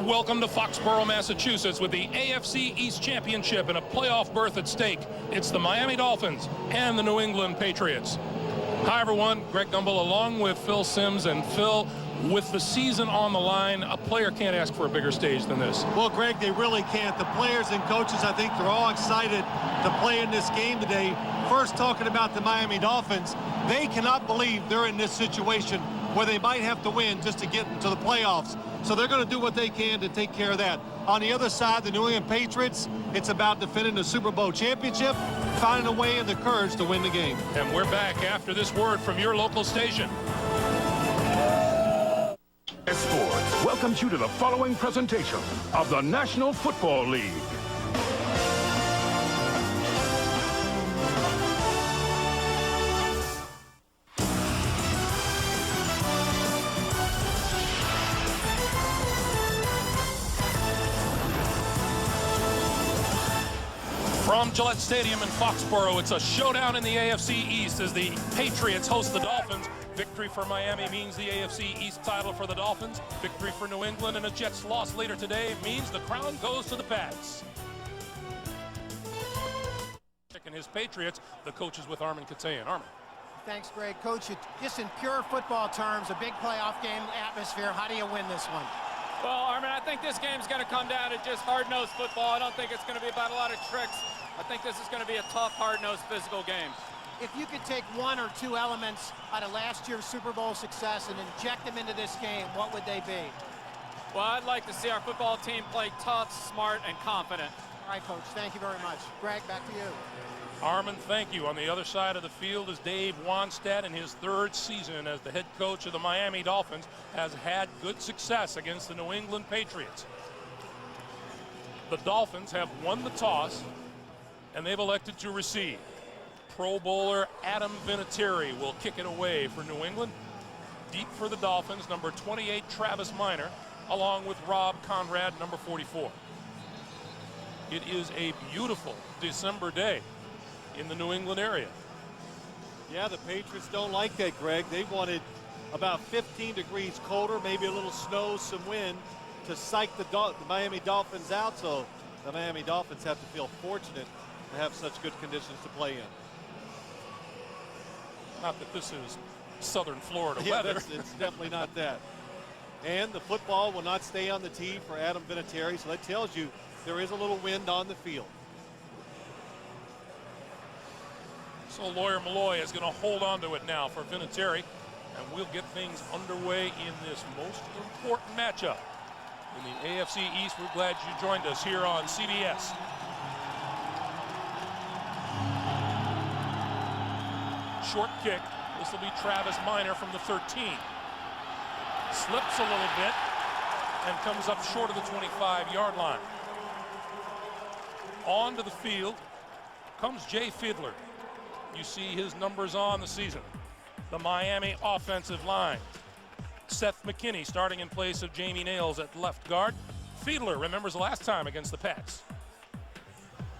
And welcome to Foxborough, Massachusetts, with the AFC East Championship and a playoff berth at stake. It's the Miami Dolphins and the New England Patriots. Hi, everyone. Greg Gumbel along with Phil Simms. And Phil, with the season on the line, a player can't ask for a bigger stage than this. Well, Greg, they really can't. The players and coaches, I think they're all excited to play in this game today. First, talking about the Miami Dolphins, they cannot believe they're in this situation where they might have to win just to get into the playoffs. So they're going to do what they can to take care of that. On the other side, the New England Patriots, it's about defending the Super Bowl championship, finding a way and the courage to win the game. And we're back after this word from your local station. Sports welcomes you to the following presentation of the National Football League. From Gillette Stadium in Foxborough, it's a showdown in the AFC East as the Patriots host the Dolphins. Victory for Miami means the AFC East title for the Dolphins. Victory for New England and a Jets loss later today means the crown goes to the Pats. And his Patriots, the coach is with Armin Katayan. Armin. Thanks, Greg. Coach, just in pure football terms, a big playoff game atmosphere, how do you win this one? Well, Armin, I think this game's going to come down to just hard-nosed football. I don't think it's going to be about a lot of tricks. I think this is going to be a tough, hard-nosed physical game. If you could take one or two elements out of last year's Super Bowl success and inject them into this game, what would they be? Well, I'd like to see our football team play tough, smart, and confident. All right, Coach, thank you very much. Greg, back to you. Armin, thank you. On the other side of the field is Dave Wannstedt. In his third season as the head coach of the Miami Dolphins, has had good success against the New England Patriots. The Dolphins have won the toss, and they've elected to receive. Pro Bowler Adam Vinatieri will kick it away for New England. Deep for the Dolphins, number 28, Travis Minor, along with Rob Conrad, number 44. It is a beautiful December day in the New England area. Yeah, the Patriots don't like that, Greg. They wanted about 15 degrees colder, maybe a little snow, some wind to psych the Miami Dolphins out. So the Miami Dolphins have to feel fortunate to have such good conditions to play in. Not that this is southern Florida Yeah, weather. It's definitely not that. And the football will not stay on the tee for Adam Vinatieri, so that tells you there is a little wind on the field. So Lawyer Malloy is going to hold on to it now for Vinatieri, and we'll get things underway in this most important matchup in the AFC East. We're glad you joined us here on CBS. Short kick. This will be Travis Minor from the 13. Slips a little bit and comes up short of the 25-yard line. Onto the field comes Jay Fiedler. You see his numbers on the season. The Miami offensive line. Seth McKinney starting in place of Jamie Nails at left guard. Fiedler remembers the last time against the Pats.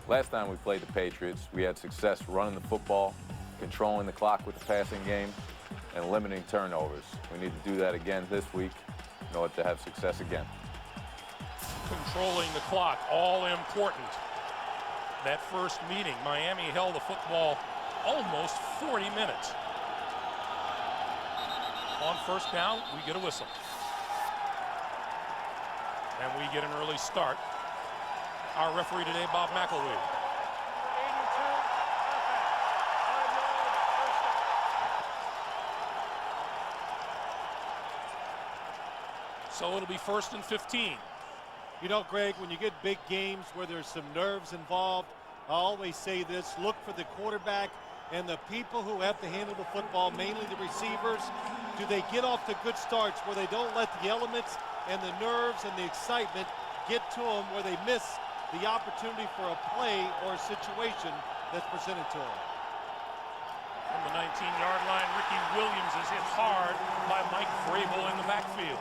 Last time we played the Patriots, we had success running the football, controlling the clock with the passing game, and limiting turnovers. We need to do that again this week in order to have success again. Controlling the clock, all important. That first meeting, Miami held the football almost 40 minutes. On first down, we get a whistle. And we get an early start. Our referee today, Bob McElwee. So it'll be 1st and 15. You know, Greg, when you get big games where there's some nerves involved, I always say this, look for the quarterback and the people who have to handle the football, mainly the receivers. Do they get off to good starts where they don't let the elements and the nerves and the excitement get to them where they miss the opportunity for a play or a situation that's presented to them? From the 19-yard line, Ricky Williams is hit hard by Mike Vrabel in the backfield.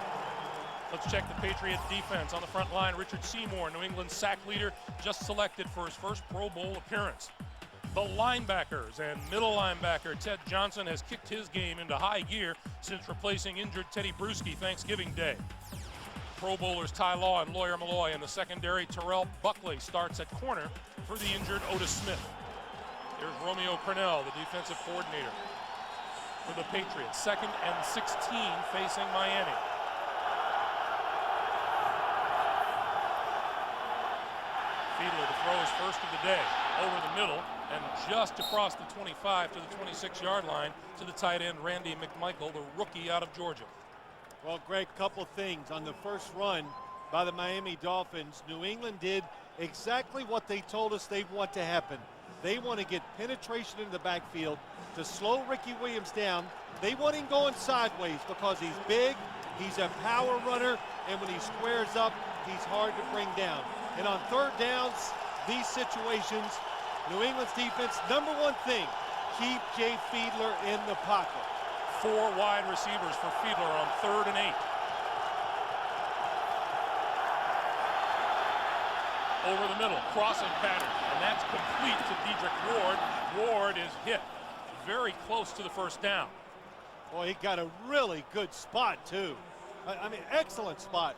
Let's check the Patriot defense. On the front line, Richard Seymour, New England sack leader, just selected for his first Pro Bowl appearance. The linebackers and middle linebacker Ted Johnson has kicked his game into high gear since replacing injured Teddy Bruschi Thanksgiving Day. Pro Bowlers Ty Law and Lawyer Malloy. In the secondary, Terrell Buckley starts at corner for the injured Otis Smith. Here's Romeo Crennel, the defensive coordinator for the Patriots. 2nd and 16 facing Miami. Fiedler to throw his first of the day over the middle and just across the 25 to the 26-yard line to the tight end Randy McMichael, the rookie out of Georgia. Well, Greg, couple things. On the first run by the Miami Dolphins, New England did exactly what they told us they want to happen. They want to get penetration into the backfield to slow Ricky Williams down. They want him going sideways because he's big, he's a power runner, and when he squares up, he's hard to bring down. And on third downs, these situations, New England's defense, number one thing, keep Jay Fiedler in the pocket. 4 wide receivers for Fiedler on 3rd and 8. Over the middle, crossing pattern, and that's complete to Dedrick Ward. Ward is hit very close to the first down. Boy, he got a really good spot, too. I mean, excellent spot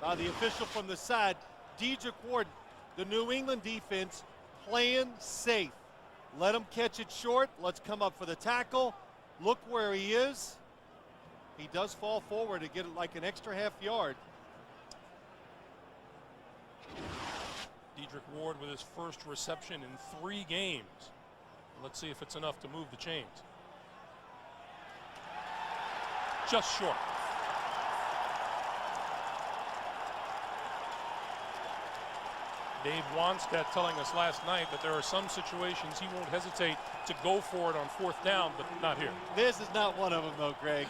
by the official from the side. Dedrick Ward, the New England defense, playing safe. Let him catch it short. Let's come up for the tackle. Look where he is. He does fall forward to get it like an extra half yard. Dedrick Ward with his first reception in 3 games. Let's see if it's enough to move the chains. Just short. Dave Wanstead telling us last night that there are some situations he won't hesitate to go for it on 4th down, but not here. This is not one of them, though, Greg.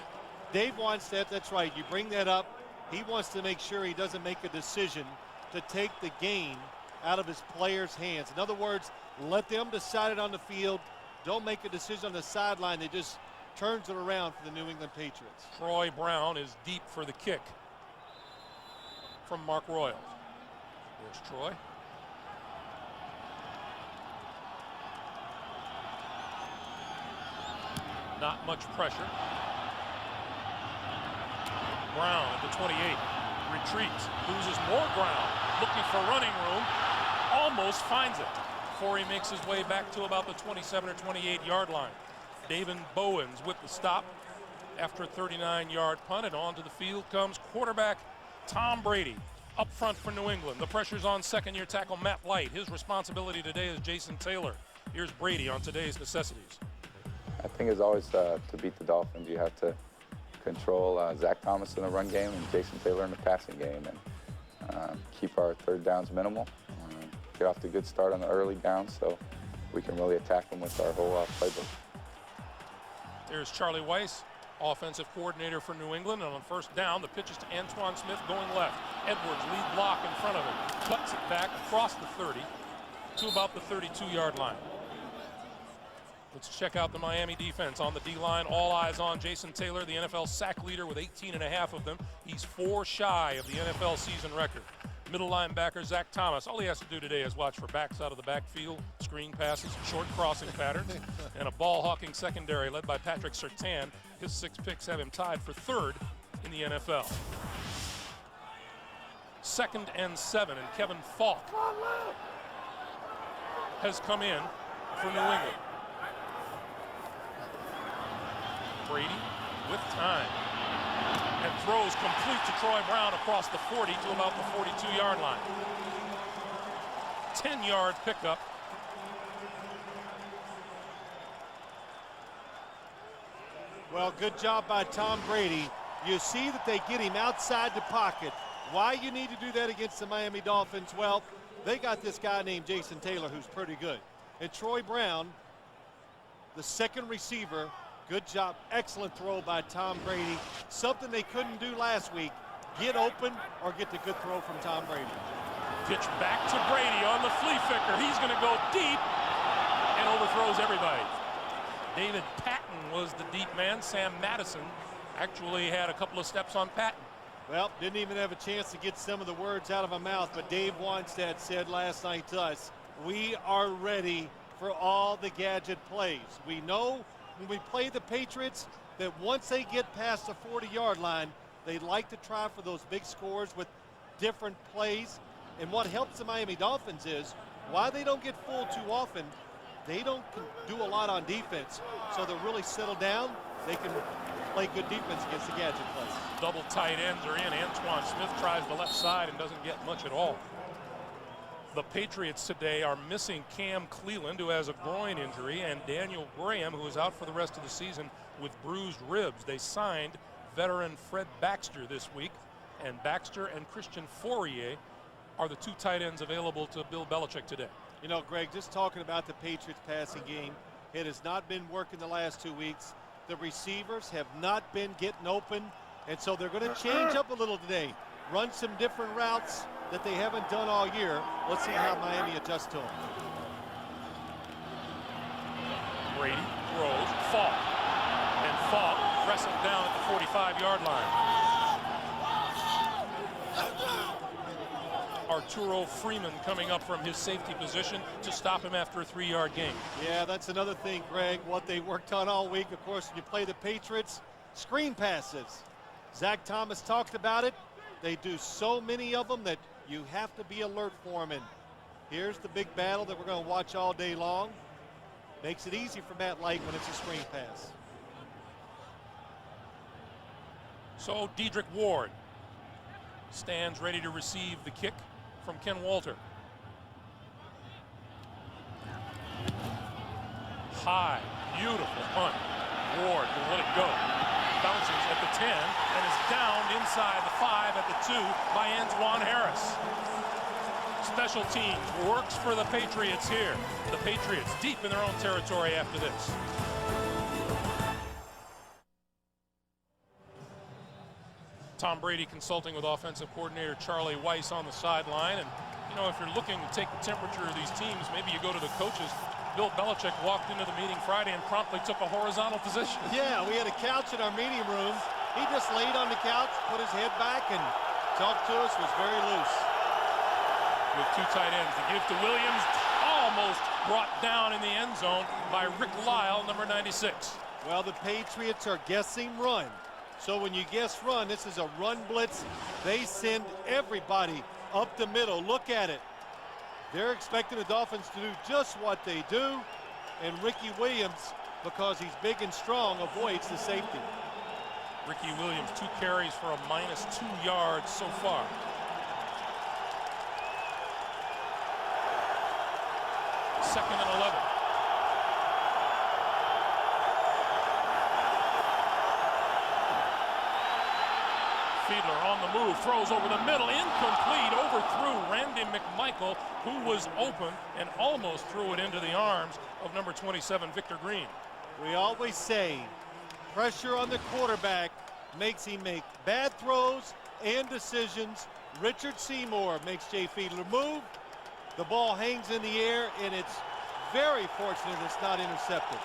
Dave Wanstead, that's right. You bring that up. He wants to make sure he doesn't make a decision to take the game out of his players' hands. In other words, let them decide it on the field. Don't make a decision on the sideline that just turns it around for the New England Patriots. Troy Brown is deep for the kick from Mark Royals. There's Troy. Not much pressure. Brown at the 28. Retreats. Loses more ground. Looking for running room. Almost finds it before he makes his way back to about the 27 or 28-yard line. David Bowens with the stop after a 39-yard punt, and onto the field comes quarterback Tom Brady. Up front for New England. The pressure's on second-year tackle Matt Light. His responsibility today is Jason Taylor. Here's Brady on today's necessities. I think it's always to beat the Dolphins, you have to control Zach Thomas in the run game and Jason Taylor in the passing game, and keep our third downs minimal. Get off to a good start on the early downs so we can really attack them with our whole playbook. There's Charlie Weiss, offensive coordinator for New England, and on 1st down, the pitch is to Antoine Smith going left. Edwards, lead block in front of him, cuts it back across the 30 to about the 32-yard line. Let's check out the Miami defense on the D-line. All eyes on Jason Taylor, the NFL sack leader with 18.5 of them. He's 4 shy of the NFL season record. Middle linebacker Zach Thomas. All he has to do today is watch for backs out of the backfield, screen passes, short crossing patterns, and a ball-hawking secondary led by Patrick Surtain. His 6 picks have him tied for 3rd in the NFL. 2nd and 7, and Kevin Falk has come in for New England. Brady with time and throws complete to Troy Brown across the 40 to about the 42-yard line. 10-yard pickup. Well, good job by Tom Brady. You see that they get him outside the pocket. Why you need to do that against the Miami Dolphins? Well, they got this guy named Jason Taylor who's pretty good. And Troy Brown, the 2nd receiver. Good job. Excellent throw by Tom Brady. Something they couldn't do last week. Get open or get the good throw from Tom Brady. Pitch back to Brady on the flea flicker. He's going to go deep and overthrows everybody. David Patton was the deep man. Sam Madison actually had a couple of steps on Patton. Well, didn't even have a chance to get some of the words out of my mouth, but Dave Wanstead said last night to us, we are ready for all the gadget plays. We know when we play the Patriots that once they get past the 40-yard line, They like to try for those big scores with different plays. And what helps the Miami Dolphins is, why they don't get full too often, they don't do a lot on defense. So they're really settled down. They can play good defense against the gadget plays. Double tight ends are in. Antoine Smith tries the left side and doesn't get much at all. The Patriots today are missing Cam Cleveland, who has a groin injury, and Daniel Graham, who is out for the rest of the season with bruised ribs. They signed veteran Fred Baxter this week, and Baxter and Christian Fourier are the two tight ends available to Bill Belichick today. You know, Greg, just talking about the Patriots passing game, it has not been working the last 2 weeks. The receivers have not been getting open, and so they're going to change up a little today. Run some different routes that they haven't done all year. Let's see how Miami adjusts to them. Brady throws, Falk, and Falk wrestled down at the 45-yard line. Arturo Freeman coming up from his safety position to stop him after a 3-yard gain. Yeah, that's another thing, Greg, what they worked on all week. Of course, when you play the Patriots, screen passes. Zach Thomas talked about it. They do so many of them that you have to be alert for them. And here's the big battle that we're going to watch all day long. Makes it easy for Matt Light when it's a screen pass. So Dedrick Ward stands ready to receive the kick from Ken Walter. High, beautiful punt. Ward will let it go. Bounces at the 10 and is downed inside the 5 at the 2 by Antoine Harris. Special teams works for the Patriots here. The Patriots deep in their own territory after this. Tom Brady consulting with offensive coordinator Charlie Weiss on the sideline. And, you know, if you're looking to take the temperature of these teams, maybe you go to the coaches. Bill Belichick walked into the meeting Friday and promptly took a horizontal position. Yeah, we had a couch in our meeting room. He just laid on the couch, put his head back, and talked to us, was very loose. With two tight ends to give to Williams, almost brought down in the end zone by Rick Lyle, number 96. Well, the Patriots are guessing run. So when you guess run, this is a run blitz. They send everybody up the middle. Look at it. They're expecting the Dolphins to do just what they do. And Ricky Williams, because he's big and strong, avoids the safety. Ricky Williams, 2 carries for a -2 yards so far. Second and 11. Fiedler on the move, throws over the middle, incomplete, overthrew Randy McMichael, who was open and almost threw it into the arms of number 27, Victor Green. We always say pressure on the quarterback makes him make bad throws and decisions. Richard Seymour makes Jay Fiedler move. The ball hangs in the air, and it's very fortunate it's not intercepted.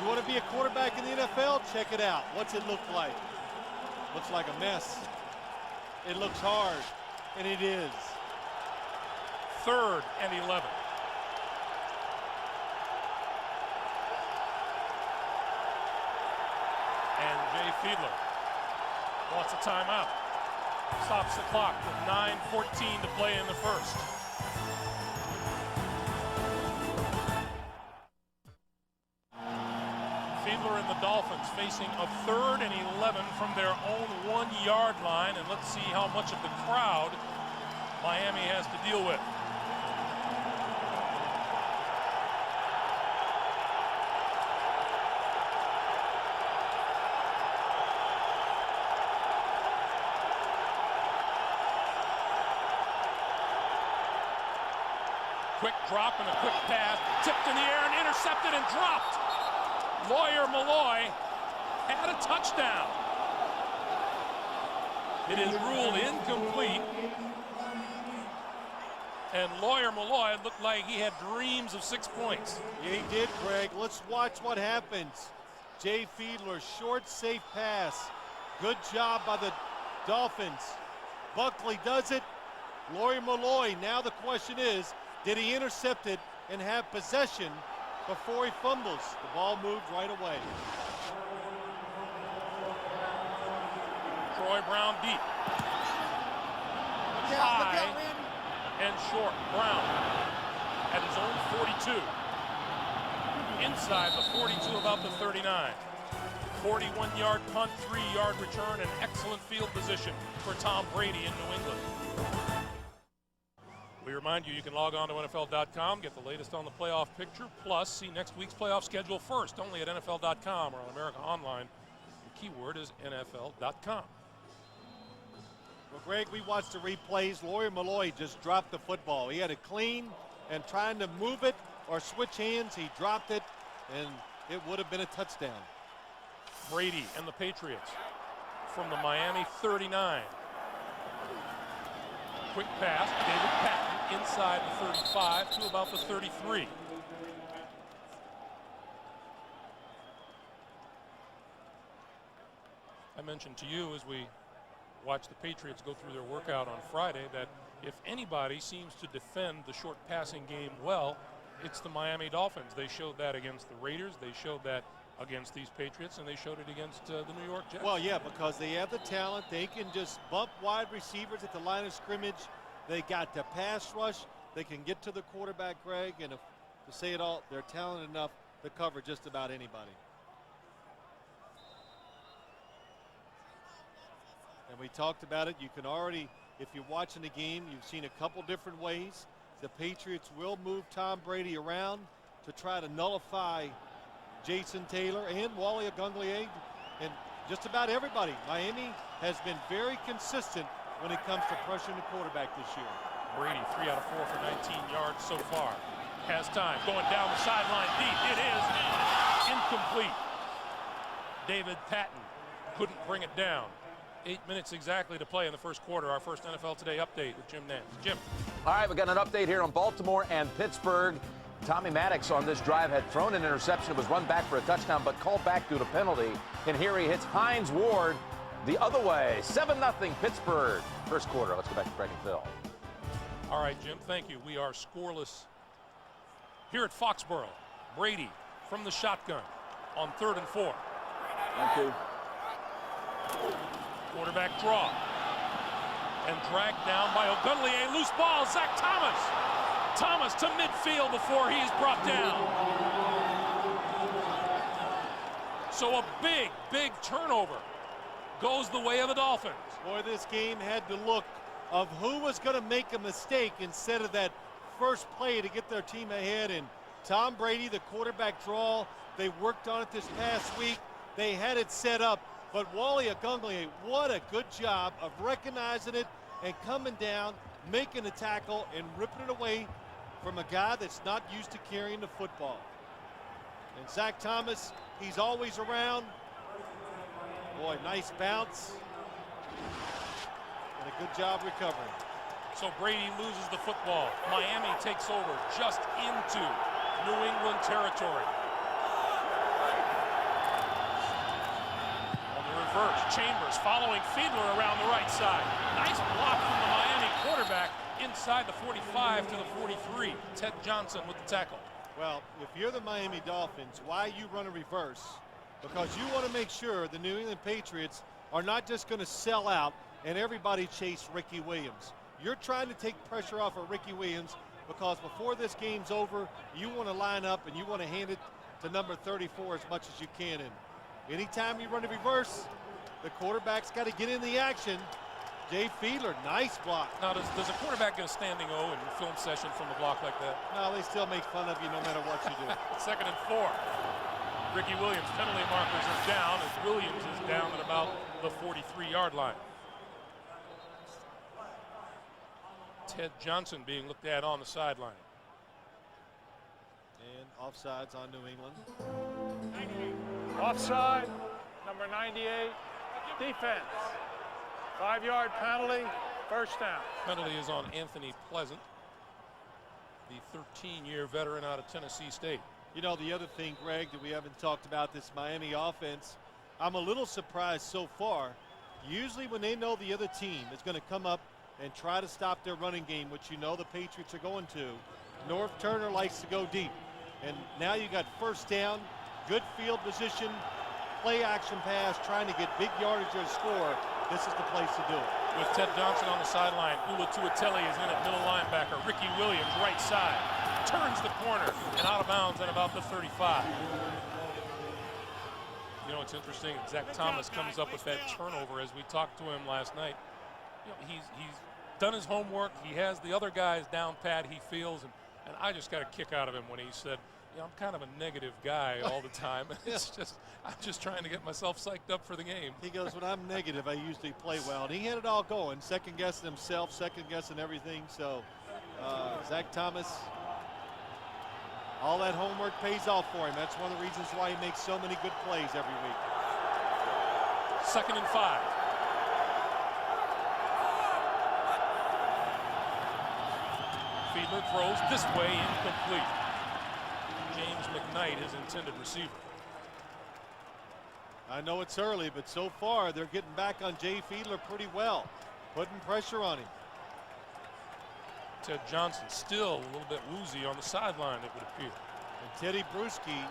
You want to be a quarterback in the NFL? Check it out. What's it look like? Looks like a mess. It looks hard, and it is. Third and 11. And Jay Fiedler wants a timeout. Stops the clock with 9:14 to play in the first. Fiedler and the Dolphins facing a 3rd and 11 from their own 1-yard line, and let's see how much of the crowd Miami has to deal with. Quick drop and a quick pass, tipped in the air and intercepted and dropped. Lawyer Malloy had a touchdown. It is ruled incomplete. And Lawyer Malloy looked like he had dreams of 6 points. Yeah, he did, Greg. Let's watch what happens. Jay Fiedler, short, safe pass. Good job by the Dolphins. Buckley does it. Lawyer Malloy, now the question is, did he intercept it and have possession before he fumbles? The ball moved right away. Troy Brown deep. High and short. Brown at his own 42. Inside the 42, about the 39. 41-yard punt, 3-yard return, and excellent field position for Tom Brady in New England. We remind you, you can log on to NFL.com, get the latest on the playoff picture, plus see next week's playoff schedule first, only at NFL.com or on America Online. The keyword is NFL.com. Well, Greg, we watched the replays. Lawyer Malloy just dropped the football. He had it clean, and trying to move it or switch hands, he dropped it, and it would have been a touchdown. Brady and the Patriots from the Miami 39. Quick pass, David Patton inside the 35 to about the 33. I mentioned to you as we watched the Patriots go through their workout on Friday that if anybody seems to defend the short passing game well, it's the Miami Dolphins. They showed that against the Raiders. They showed that against these Patriots, and they showed it against the New York Jets. Well, yeah, because they have the talent. They can just bump wide receivers at the line of scrimmage. They got the pass rush. They can get to the quarterback, Greg, and if, to say it all, they're talented enough to cover just about anybody. And we talked about it. You can already, if you're watching the game, you've seen a couple different ways. The Patriots will move Tom Brady around to try to nullify Jason Taylor and Wally Ogunleye and just about everybody. Miami has been very consistent when it comes to pressuring the quarterback this year. Brady 3 out of 4 for 19 yards so far. Has time, going down the sideline deep. It is incomplete. David Patton couldn't bring it down. 8 minutes exactly to play in the first quarter. Our first NFL Today update with Jim Nance. Jim. All right, we got an update here on Baltimore and Pittsburgh. Tommy Maddox on this drive had thrown an interception. It was run back for a touchdown, but called back due to penalty. And here he hits Hines Ward the other way. 7-0 Pittsburgh. First quarter. Let's go back to Greg and Phil. All right, Jim, thank you. We are scoreless here at Foxborough. Brady from the shotgun on 3rd and 4. Thank you. Quarterback draw. And dragged down by Ogunleye. Loose ball, Zach Thomas. Thomas to midfield before he's brought down. So a big, big turnover goes the way of the Dolphins. Boy, this game had the look of who was going to make a mistake instead of that first play to get their team ahead. And Tom Brady, the quarterback draw, they worked on it this past week. They had it set up. But Wally Ogunleye, what a good job of recognizing it and coming down, making a tackle, and ripping it away from a guy that's not used to carrying the football. And Zach Thomas, he's always around. Boy, nice bounce. And a good job recovering. So Brady loses the football. Miami takes over just into New England territory. On the reverse, Chambers following Fiedler around the right side. Nice block from the Miami quarterback inside the 45 to the 43. Ted Johnson with the tackle. Well, if you're the Miami Dolphins, why you run a reverse? Because you want to make sure the New England Patriots are not just going to sell out and everybody chase Ricky Williams. You're trying to take pressure off of Ricky Williams because before this game's over, you want to line up and you want to hand it to number 34 as much as you can. And anytime you run a reverse, the quarterback's got to get in the action. Jay Fiedler, nice block. Now, does a quarterback get a standing O in a film session from a block like that? No, they still make fun of you no matter what you do. 2nd and 4. Ricky Williams, penalty markers are down as Williams is down at about the 43-yard line. Ted Johnson being looked at on the sideline. And offsides on New England. Offside, number 98, defense. 5-yard penalty, first down. Penalty is on Anthony Pleasant, the 13-year veteran out of Tennessee State. You know, the other thing, Greg, that we haven't talked about this Miami offense, I'm a little surprised so far. Usually when they know the other team is going to come up and try to stop their running game, which you know the Patriots are going to, North Turner likes to go deep. And now you got first down, good field position, play action pass, trying to get big yardage or score. this is the place to do it. With Ted Johnson on the sideline, Tuatele is in at middle linebacker. Ricky Williams, right side, turns the corner and out of bounds at about the 35. You know, it's interesting. Zach Thomas comes up with that turnover as we talked to him last night. You know, he's done his homework. He has the other guys down pat, he feels, and I just got a kick out of him when he said, you know, I'm kind of a negative guy all the time. It's just, I'm just trying to get myself psyched up for the game. He goes, when I'm negative, I usually play well. And he had it all going, second-guessing himself, second-guessing everything. So, Zach Thomas, all that homework pays off for him. That's one of the reasons why he makes so many good plays every week. 2nd and 5. Fiedler throws this way, incomplete. James McKnight, his intended receiver. I know it's early, but so far they're getting back on Jay Fiedler pretty well, putting pressure on him. Ted Johnson still a little bit woozy on the sideline, it would appear. And Teddy Bruschi,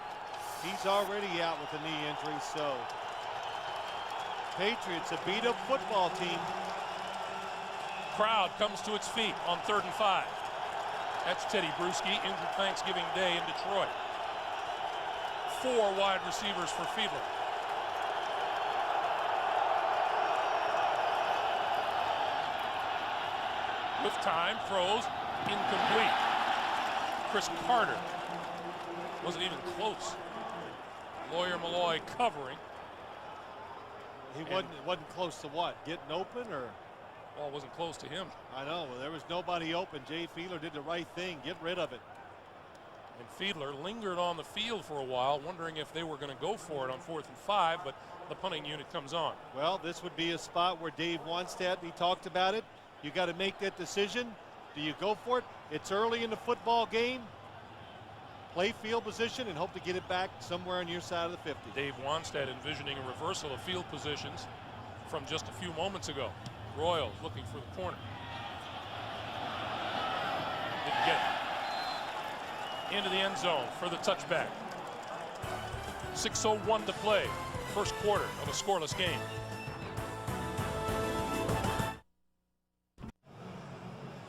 he's already out with a knee injury, so Patriots, a beat-up football team. Crowd comes to its feet on 3rd and 5. That's Teddy Bruschi, injured Thanksgiving Day in Detroit. 4 wide receivers for Fiedler. With time, throws, incomplete. Chris Carter wasn't even close. Lawyer Malloy covering. He wasn't close to what? Getting open, or? Ball wasn't close to him. I know. Well, there was nobody open. Jay Fiedler did the right thing. Get rid of it. And Fiedler lingered on the field for a while, wondering if they were going to go for it on 4th and 5, but the punting unit comes on. Well, this would be a spot where Dave Wannstedt, he talked about it. You got to make that decision. Do you go for it? It's early in the football game. Play field position and hope to get it back somewhere on your side of the 50. Dave Wannstedt envisioning a reversal of field positions from just a few moments ago. Royals looking for the corner. Didn't get it. Into the end zone for the touchback. 6:01 to play. First quarter of a scoreless game.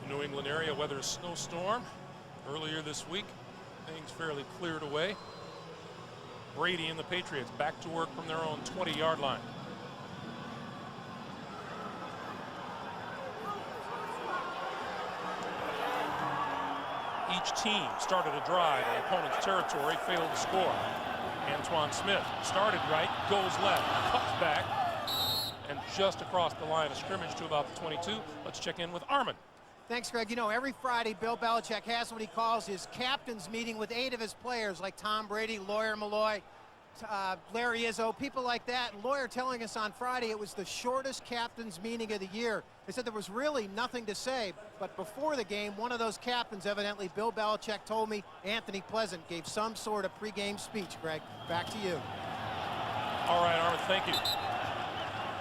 The New England area weathers a snowstorm earlier this week. Things fairly cleared away. Brady and the Patriots back to work from their own 20-yard line. Each team started a drive in opponent's territory, failed to score. Antoine Smith started right, goes left, cuts back, and just across the line of scrimmage to about the 22. Let's check in with Armin. Thanks, Greg. You know, every Friday, Bill Belichick has what he calls his captain's meeting with 8 of his players, like Tom Brady, Lawyer Malloy, Larry Izzo, people like that. And Lawyer telling us on Friday it was the shortest captain's meeting of the year. They said there was really nothing to say, but before the game, one of those captains, evidently Bill Belichick, told me Anthony Pleasant gave some sort of pregame speech. Greg, back to you. All right, Armin, thank you.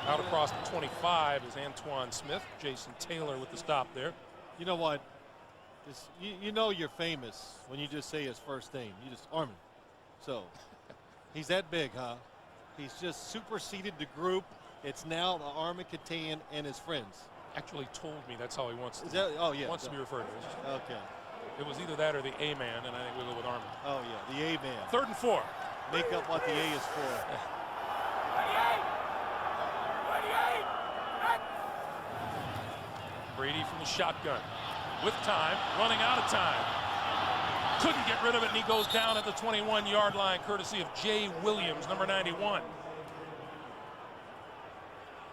Out across the 25 is Antoine Smith. Jason Taylor with the stop there. You know what? You know you're famous when you just say his first name. You just, Armin. So, he's that big, huh? He's just superseded the group. It's now the Armin Catan and his friends. Actually told me that's how he wants to, oh, yeah, wants to be referred to. Okay. It was either that or the A-man, and I think we'll go with Armin. Oh, yeah, the A-man. 3rd and 4. Make up what the A is for. Brady from the shotgun. With time, running out of time. Couldn't get rid of it, and he goes down at the 21-yard line, courtesy of Jay Williams, number 91.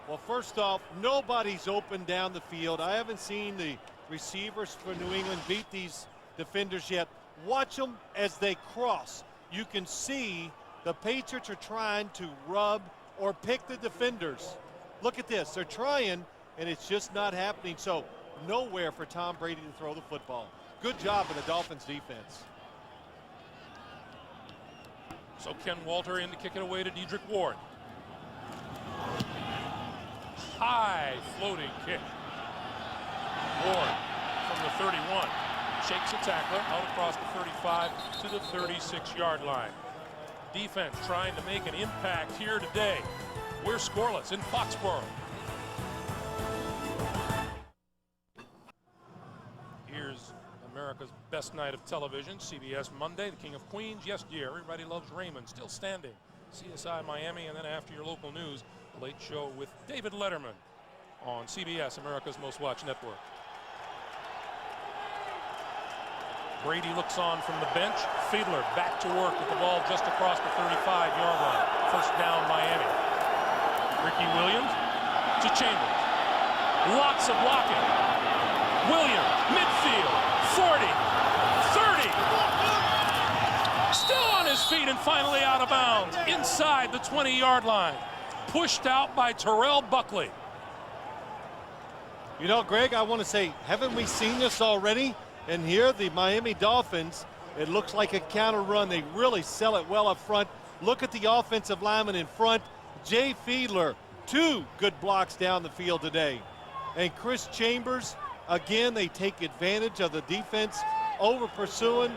Well, first off, nobody's open down the field. I haven't seen the receivers for New England beat these defenders yet. Watch them as they cross. You can see the Patriots are trying to rub or pick the defenders. Look at this. They're trying, and it's just not happening. So nowhere for Tom Brady to throw the football. Good job of the Dolphins defense. So Ken Walter in to kick it away to Dedrick Ward. High floating kick. Ward from the 31 shakes a tackler out across the 35 to the 36-yard line. Defense trying to make an impact here today. We're scoreless in Foxborough. America's best night of television, CBS Monday, the King of Queens. Yes, dear, everybody loves Raymond, still standing. CSI Miami, and then after your local news, the Late Show with David Letterman on CBS, America's most watched network. Brady looks on from the bench. Fiedler back to work with the ball just across the 35-yard line. First down, Miami. Ricky Williams to Chambers. Lots of blocking. Williams, midfield, 40, 30. Still on his feet and finally out of bounds. Inside the 20-yard line. Pushed out by Terrell Buckley. You know, Greg, I want to say, haven't we seen this already? And here, the Miami Dolphins, it looks like a counter run. They really sell it well up front. Look at the offensive lineman in front. Jay Fiedler, 2 good blocks down the field today. And Chris Chambers, again, they take advantage of the defense over pursuing.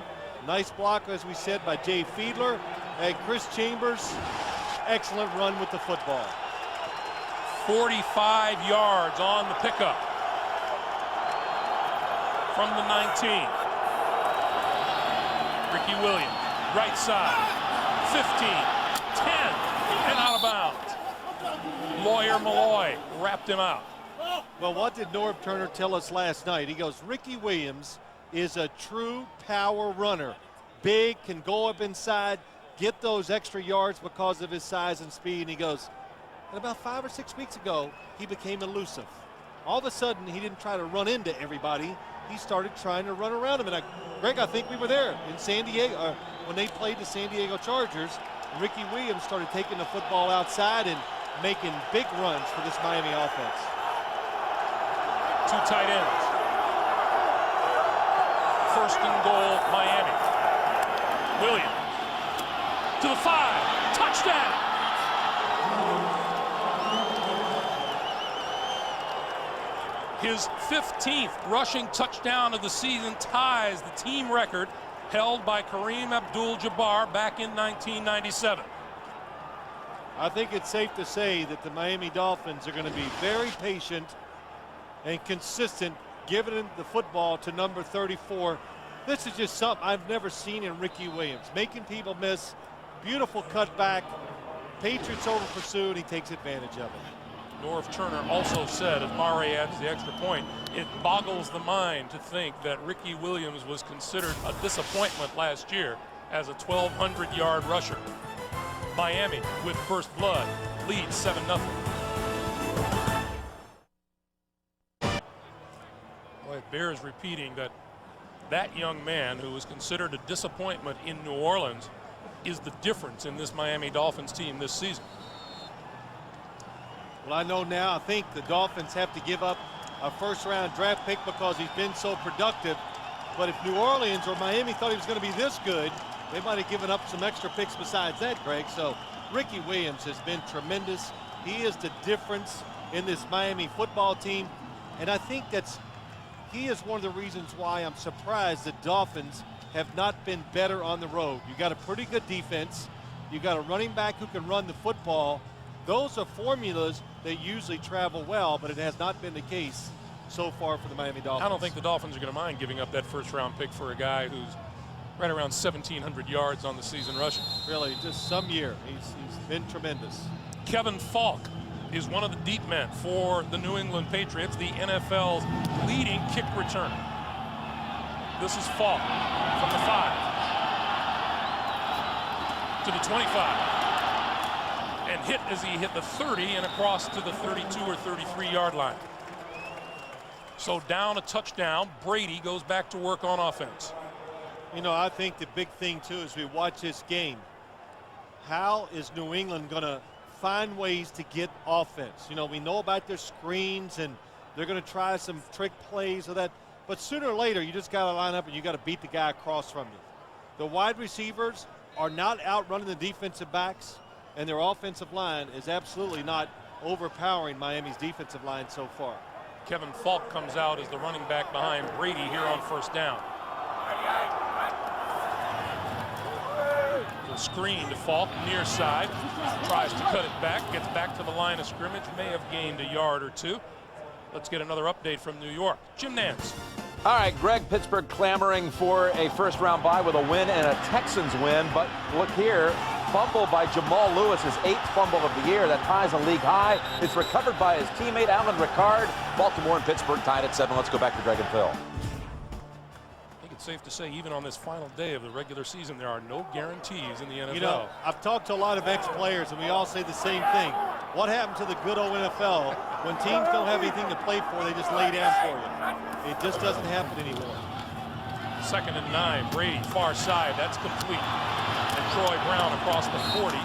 Nice block, as we said, by Jay Fiedler. And Chris Chambers, excellent run with the football. 45 yards on the pickup. From the 19. Ricky Williams, right side, 15, 10, and out of bounds. Lawyer Malloy wrapped him out. Well, what did Norv Turner tell us last night? He goes, Ricky Williams is a true power runner. Big, can go up inside, get those extra yards because of his size and speed. And he goes, and about 5 or 6 weeks ago, he became elusive. All of a sudden, he didn't try to run into everybody. He started trying to run around him. And Greg, I think we were there in San Diego when they played the San Diego Chargers. Ricky Williams started taking the football outside and making big runs for this Miami offense. 2 tight ends. First and goal, Miami. Williams to the 5. Touchdown. His 15th rushing touchdown of the season ties the team record held by Kareem Abdul-Jabbar back in 1997. I think it's safe to say that the Miami Dolphins are going to be very patient and consistent giving the football to number 34. This is just something I've never seen in Ricky Williams. Making people miss, beautiful cutback, Patriots over pursuit, he takes advantage of it. Norv Turner also said, as Mare adds the extra point, it boggles the mind to think that Ricky Williams was considered a disappointment last year as a 1,200-yard rusher. Miami, with first blood, leads 7-0. Boy, it bears repeating that that young man who was considered a disappointment in New Orleans is the difference in this Miami Dolphins team this season. Well, I know now, I think the Dolphins have to give up a first-round draft pick because he's been so productive. But if New Orleans or Miami thought he was going to be this good, they might have given up some extra picks besides that, Greg. So Ricky Williams has been tremendous. He is the difference in this Miami football team. And I think he is one of the reasons why I'm surprised the Dolphins have not been better on the road. You got a pretty good defense. You got a running back who can run the football. Those are formulas that usually travel well, but it has not been the case so far for the Miami Dolphins. I don't think the Dolphins are going to mind giving up that first-round pick for a guy who's right around 1,700 yards on the season rushing. Really, just some year. He's been tremendous. Kevin Falk is one of the deep men for the New England Patriots, the NFL's leading kick returner. This is Falk from the 5 to the 25. And hit as he hit the 30 and across to the 32 or 33-yard line. So down a touchdown, Brady goes back to work on offense. You know, I think the big thing, too, as we watch this game, how is New England going to find ways to get offense? You know, we know about their screens, and they're going to try some trick plays or that. But sooner or later, you just got to line up and you got to beat the guy across from you. The wide receivers are not outrunning the defensive backs, and their offensive line is absolutely not overpowering Miami's defensive line so far. Kevin Falk comes out as the running back behind Brady here on first down. The screen to Falk, near side, tries to cut it back, gets back to the line of scrimmage, may have gained a yard or two. Let's get another update from New York. Jim Nantz. All right, Greg, Pittsburgh clamoring for a first-round bye with a win and a Texans win. But look here, fumble by Jamal Lewis, his 8th fumble of the year. That ties a league high. It's recovered by his teammate, Alan Ricard. Baltimore and Pittsburgh tied at 7. Let's go back to Greg and Phil. I think it's safe to say, even on this final day of the regular season, there are no guarantees in the NFL. You know, I've talked to a lot of ex-players, and we all say the same thing. What happened to the good old NFL? When teams don't have anything to play for, they just lay down for you. It just doesn't happen anymore. 2nd and 9, Brady, far side, that's complete. And Troy Brown across the 40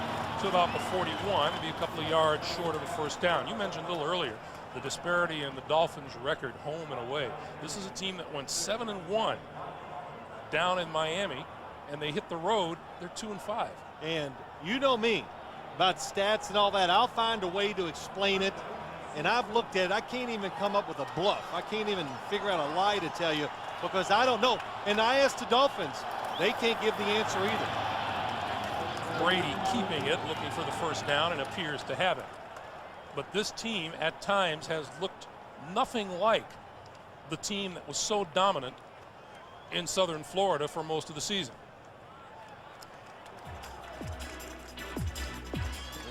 to about the 41, to be a couple of yards short of the first down. You mentioned a little earlier the disparity in the Dolphins' record, home and away. This is a team that went 7-1 down in Miami, and they hit the road, they're 2-5. And you know me about stats and all that. I'll find a way to explain it. And I've looked at it. I can't even come up with a bluff. I can't even figure out a lie to tell you because I don't know. And I asked the Dolphins. They can't give the answer either. Brady keeping it, looking for the first down, and appears to have it. But this team at times has looked nothing like the team that was so dominant in Southern Florida for most of the season.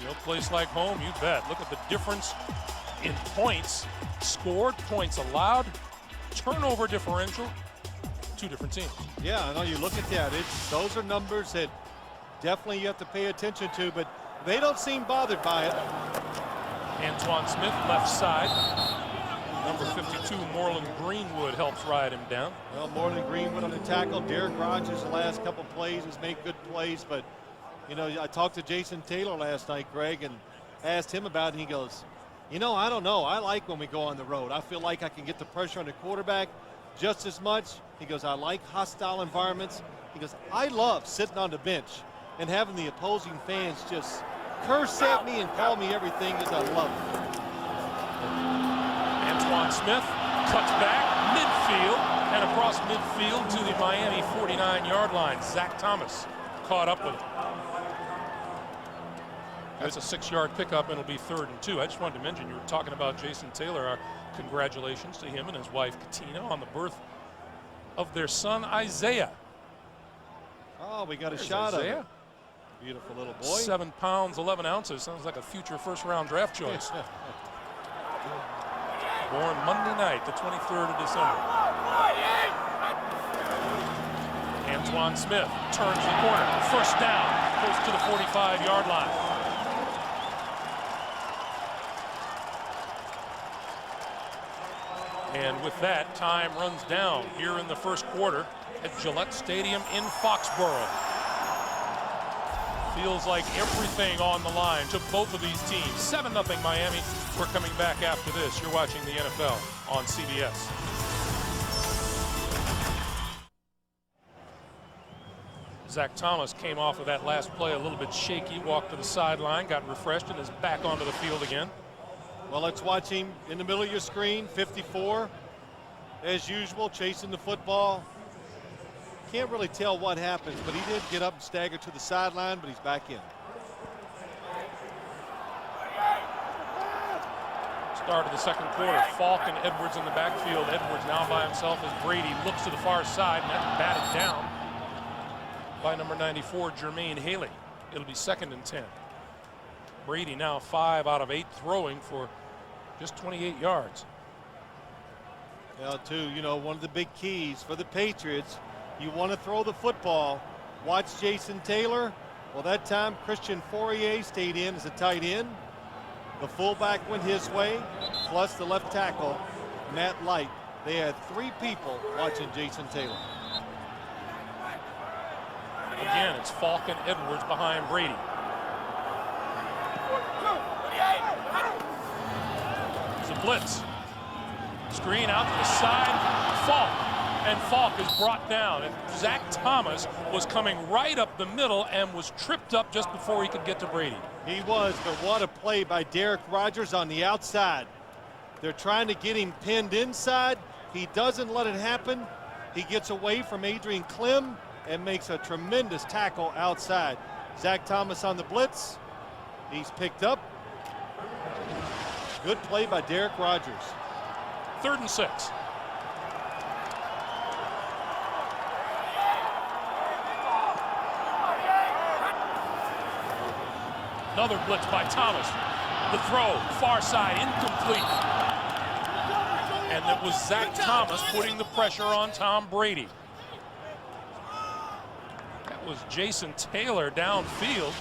No place like home, you bet. Look at the difference in points scored, points allowed, turnover differential. 2 different teams. Yeah, I know you look at that. Those are numbers that definitely you have to pay attention to, but they don't seem bothered by it. Antoine Smith, left side. Number 52, Moreland Greenwood, helps ride him down. Well, Moreland Greenwood on the tackle. Derek Rogers the last couple plays has made good plays, but you know, I talked to Jason Taylor last night, Greg, and asked him about it, and he goes, you know, I don't know. I like when we go on the road. I feel like I can get the pressure on the quarterback just as much. He goes, I like hostile environments. He goes, I love sitting on the bench and having the opposing fans just curse at me and call me everything because I love it. Antoine Smith cuts back midfield and across midfield to the Miami 49-yard line. Zach Thomas caught up with it. That's a 6-yard pickup, and it'll be 3rd and 2. I just wanted to mention, you were talking about Jason Taylor. Our congratulations to him and his wife Katina on the birth of their son Isaiah. Oh, we got a There's shot Isaiah. of it. Beautiful little boy. 7 pounds 11 ounces. Sounds like a future first-round draft choice. Born Monday night, the 23rd of December. Antoine Smith turns the corner. First down, goes to the 45-yard line. And with that, time runs down here in the first quarter at Gillette Stadium in Foxborough. Feels like everything on the line to both of these teams. 7-0 Miami. We're coming back after this. You're watching the NFL on CBS. Zach Thomas came off of that last play a little bit shaky, walked to the sideline, got refreshed, and is back onto the field again. Well, let's watch him in the middle of your screen, 54. As usual, chasing the football. Can't really tell what happens, but he did get up and stagger to the sideline, but he's back in. Start of the second quarter, Falk and Edwards in the backfield. Edwards now by himself as Brady looks to the far side, and that's batted down by number 94, Jermaine Haley. It'll be 2nd and 10. Brady now 5 out of 8 throwing for just 28 yards. Well, too, you know, one of the big keys for the Patriots, you want to throw the football. Watch Jason Taylor. Well, that time Christian Fourier stayed in as a tight end. The fullback went his way, plus the left tackle, Matt Light. They had 3 people watching Jason Taylor. Again, it's Falk and Edwards behind Brady. It's a blitz. Screen out to the side. Falk. And Falk is brought down. And Zach Thomas was coming right up the middle and was tripped up just before he could get to Brady. He was, but what a play by Derek Rogers on the outside. They're trying to get him pinned inside. He doesn't let it happen. He gets away from Adrian Clem and makes a tremendous tackle outside. Zach Thomas on the blitz. He's picked up. Good play by Derek Rogers. 3rd and 6. Another blitz by Thomas. The throw, far side, incomplete. And it was Zach Thomas putting the pressure on Tom Brady. That was Jason Taylor downfield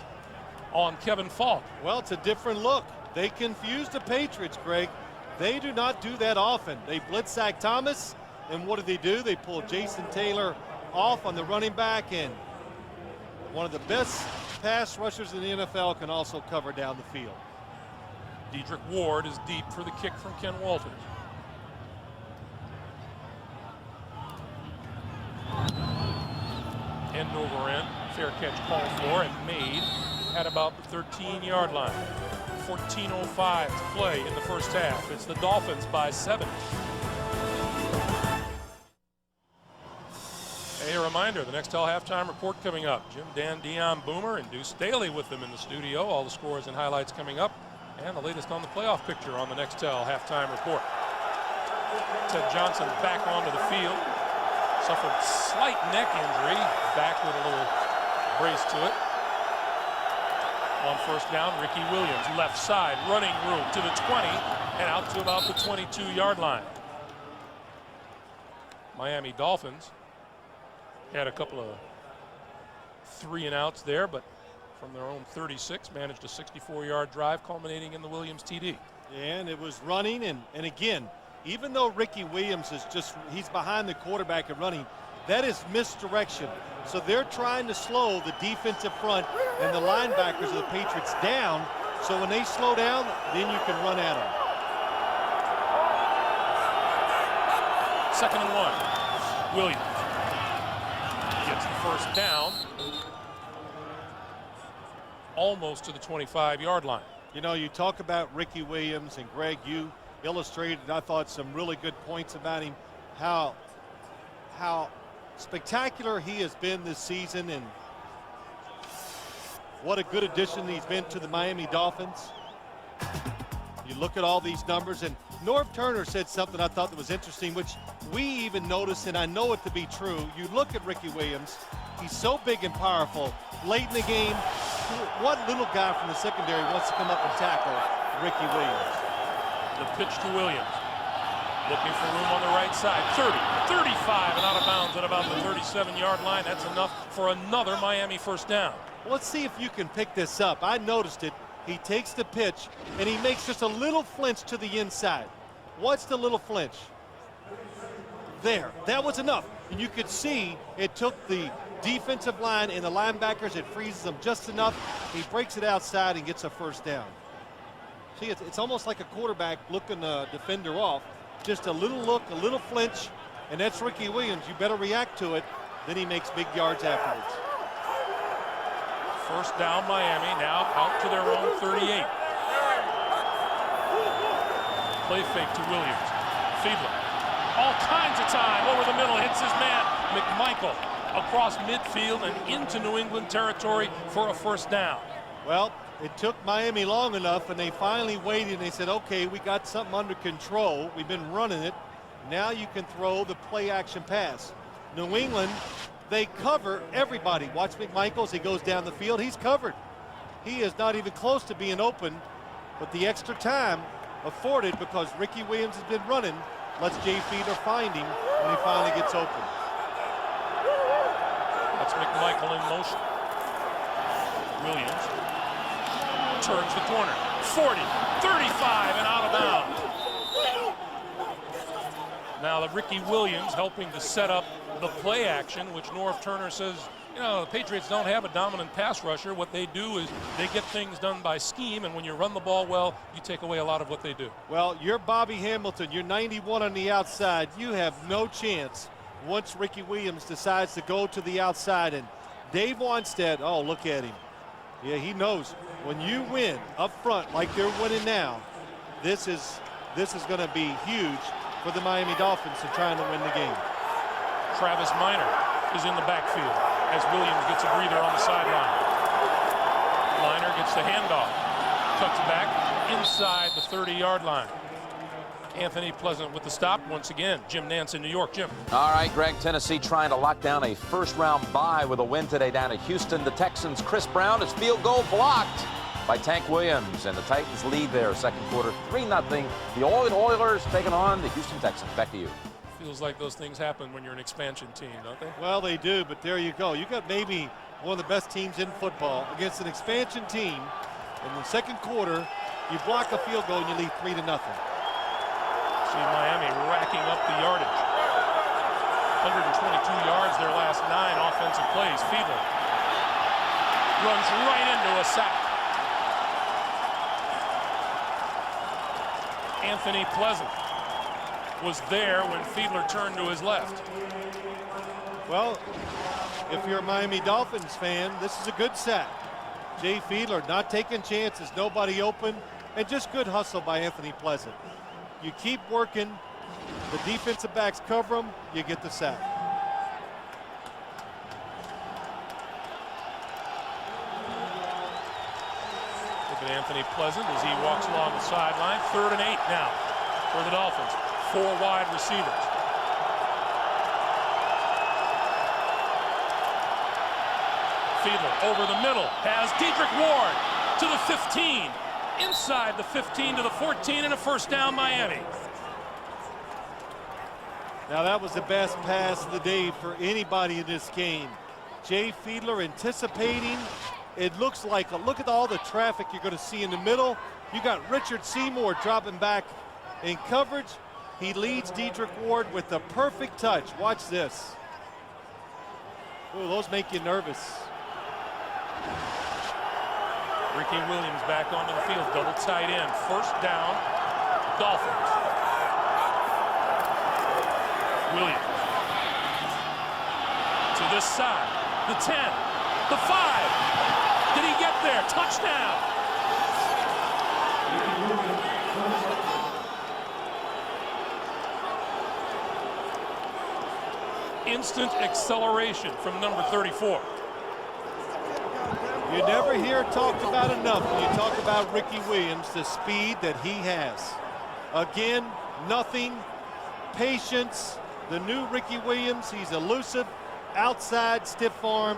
on Kevin Falk. Well, it's a different look. They confused the Patriots, Greg. They do not do that often. They blitz Zach Thomas, and what do? They pull Jason Taylor off on the running back, and one of the best pass rushers in the NFL can also cover down the field. Dedrick Ward is deep for the kick from Ken Walters. End over end, fair catch called for and made at about the 13-yard line. 14:05 to play in the first half. It's the Dolphins by 7. Hey, a reminder, the Nextel halftime report coming up. Jim, Dan, Dion, Boomer, and Deuce Staley with them in the studio. All the scores and highlights coming up. And the latest on the playoff picture on the Nextel halftime report. Ted Johnson back onto the field. Suffered slight neck injury. Back with a little brace to it. On first down, Ricky Williams, left side, running room to the 20 and out to about the 22-yard line. Miami Dolphins had a couple of 3-and-outs there, but from their own 36 managed a 64-yard drive culminating in the Williams TD. And it was running, and again, even though Ricky Williams is he's behind the quarterback and running, that is misdirection. So they're trying to slow the defensive front and the linebackers of the Patriots down, so when they slow down, then you can run at them. 2nd and 1. Williams gets the first down, almost to the 25-yard line. You know, you talk about Ricky Williams, and Greg, you illustrated, I thought, some really good points about him, how spectacular he has been this season, and what a good addition he's been to the Miami Dolphins. You look at all these numbers, and Norv Turner said something I thought that was interesting, which we even noticed, and I know it to be true. You look at Ricky Williams, he's so big and powerful. Late in the game, what little guy from the secondary wants to come up and tackle Ricky Williams? The pitch to Williams. Looking for room on the right side. 30, 35, and out of bounds at about the 37-yard line. That's enough for another Miami first down. Let's see if you can pick this up. I noticed it. He takes the pitch, and he makes just a little flinch to the inside. What's the little flinch? There. That was enough. And you could see it took the defensive line and the linebackers. It freezes them just enough. He breaks it outside and gets a first down. See, it's almost like a quarterback looking a defender off. Just a little look, a little flinch, and that's Ricky Williams. You better react to it. Then he makes big yards afterwards. First down Miami, now out to their own 38. Play fake to Williams. Fiedler, all kinds of time over the middle, hits his man, McMichael, across midfield and into New England territory for a first down. Well, it took Miami long enough, and they finally waited, and they said, okay, we got something under control. We've been running it. Now you can throw the play-action pass. New England, they cover everybody. Watch McMichael as he goes down the field. He's covered. He is not even close to being open, but the extra time afforded because Ricky Williams has been running lets Jay Fiedler find him when he finally gets open. That's McMichael in motion. Williams turns the corner. 40, 35, and out of bounds. Now the Ricky Williams helping to set up the play action, which Norv Turner says, you know, the Patriots don't have a dominant pass rusher. What they do is they get things done by scheme, and when you run the ball well, you take away a lot of what they do. Well, you're Bobby Hamilton. You're 91 on the outside. You have no chance once Ricky Williams decides to go to the outside. And Dave Wanstead, oh, look at him. Yeah, he knows when you win up front like they're winning now, this is going to be huge for the Miami Dolphins in trying to win the game. Travis Minor is in the backfield as Williams gets a breather on the sideline. Minor gets the handoff, cuts back inside the 30-yard line. Anthony Pleasant with the stop once again. Jim Nance in New York. Jim. All right, Greg, Tennessee trying to lock down a first-round bye with a win today down at Houston. The Texans' Chris Brown, his field goal blocked. by Tank Williams, and the Titans lead their second quarter 3-0. The Oilers taking on the Houston Texans. Back to you. Feels like those things happen when you're an expansion team, don't they? Well, they do, but there you go. You got maybe one of the best teams in football against an expansion team. In the second quarter, you block a field goal and you lead 3-0. See Miami racking up the yardage. 122 yards their last 9 offensive plays. Fiedler runs right into a sack. Anthony Pleasant was there when Fiedler turned to his left. Well, if you're a Miami Dolphins fan, this is a good sack. Jay Fiedler not taking chances, nobody open, and just good hustle by Anthony Pleasant. You keep working, the defensive backs cover them, you get the sack. Look at Anthony Pleasant as he walks along the sideline. 3rd and 8 now for the Dolphins. 4 wide receivers. Fiedler over the middle has Dedrick Ward to the 15. Inside the 15 to the 14 and a first down Miami. Now that was the best pass of the day for anybody in this game. Jay Fiedler anticipating. It looks like, look at all the traffic you're going to see in the middle. You got Richard Seymour dropping back in coverage. He leads Dedrick Ward with the perfect touch. Watch this. Ooh, those make you nervous. Ricky Williams back onto the field, double tight end. First down, Dolphins. Williams to this side, the 10, the 5. Did he get there? Touchdown. Instant acceleration from number 34. You never hear it talked about enough when you talk about Ricky Williams, the speed that he has. Again, nothing, patience. The new Ricky Williams, he's elusive, outside, stiff arm,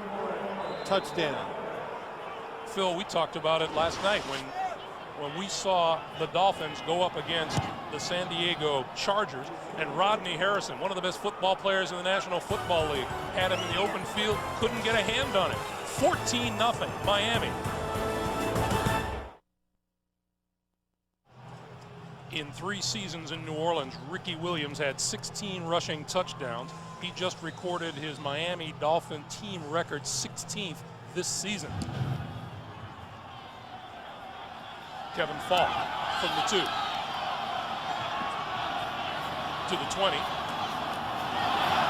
touchdown. Phil, we talked about it last night when we saw the Dolphins go up against the San Diego Chargers, and Rodney Harrison, one of the best football players in the National Football League, had him in the open field, couldn't get a hand on it. 14-0 Miami. In 3 seasons in New Orleans, Ricky Williams had 16 rushing touchdowns. He just recorded his Miami Dolphin team record 16th this season. Kevin Falk from the 2 to the 20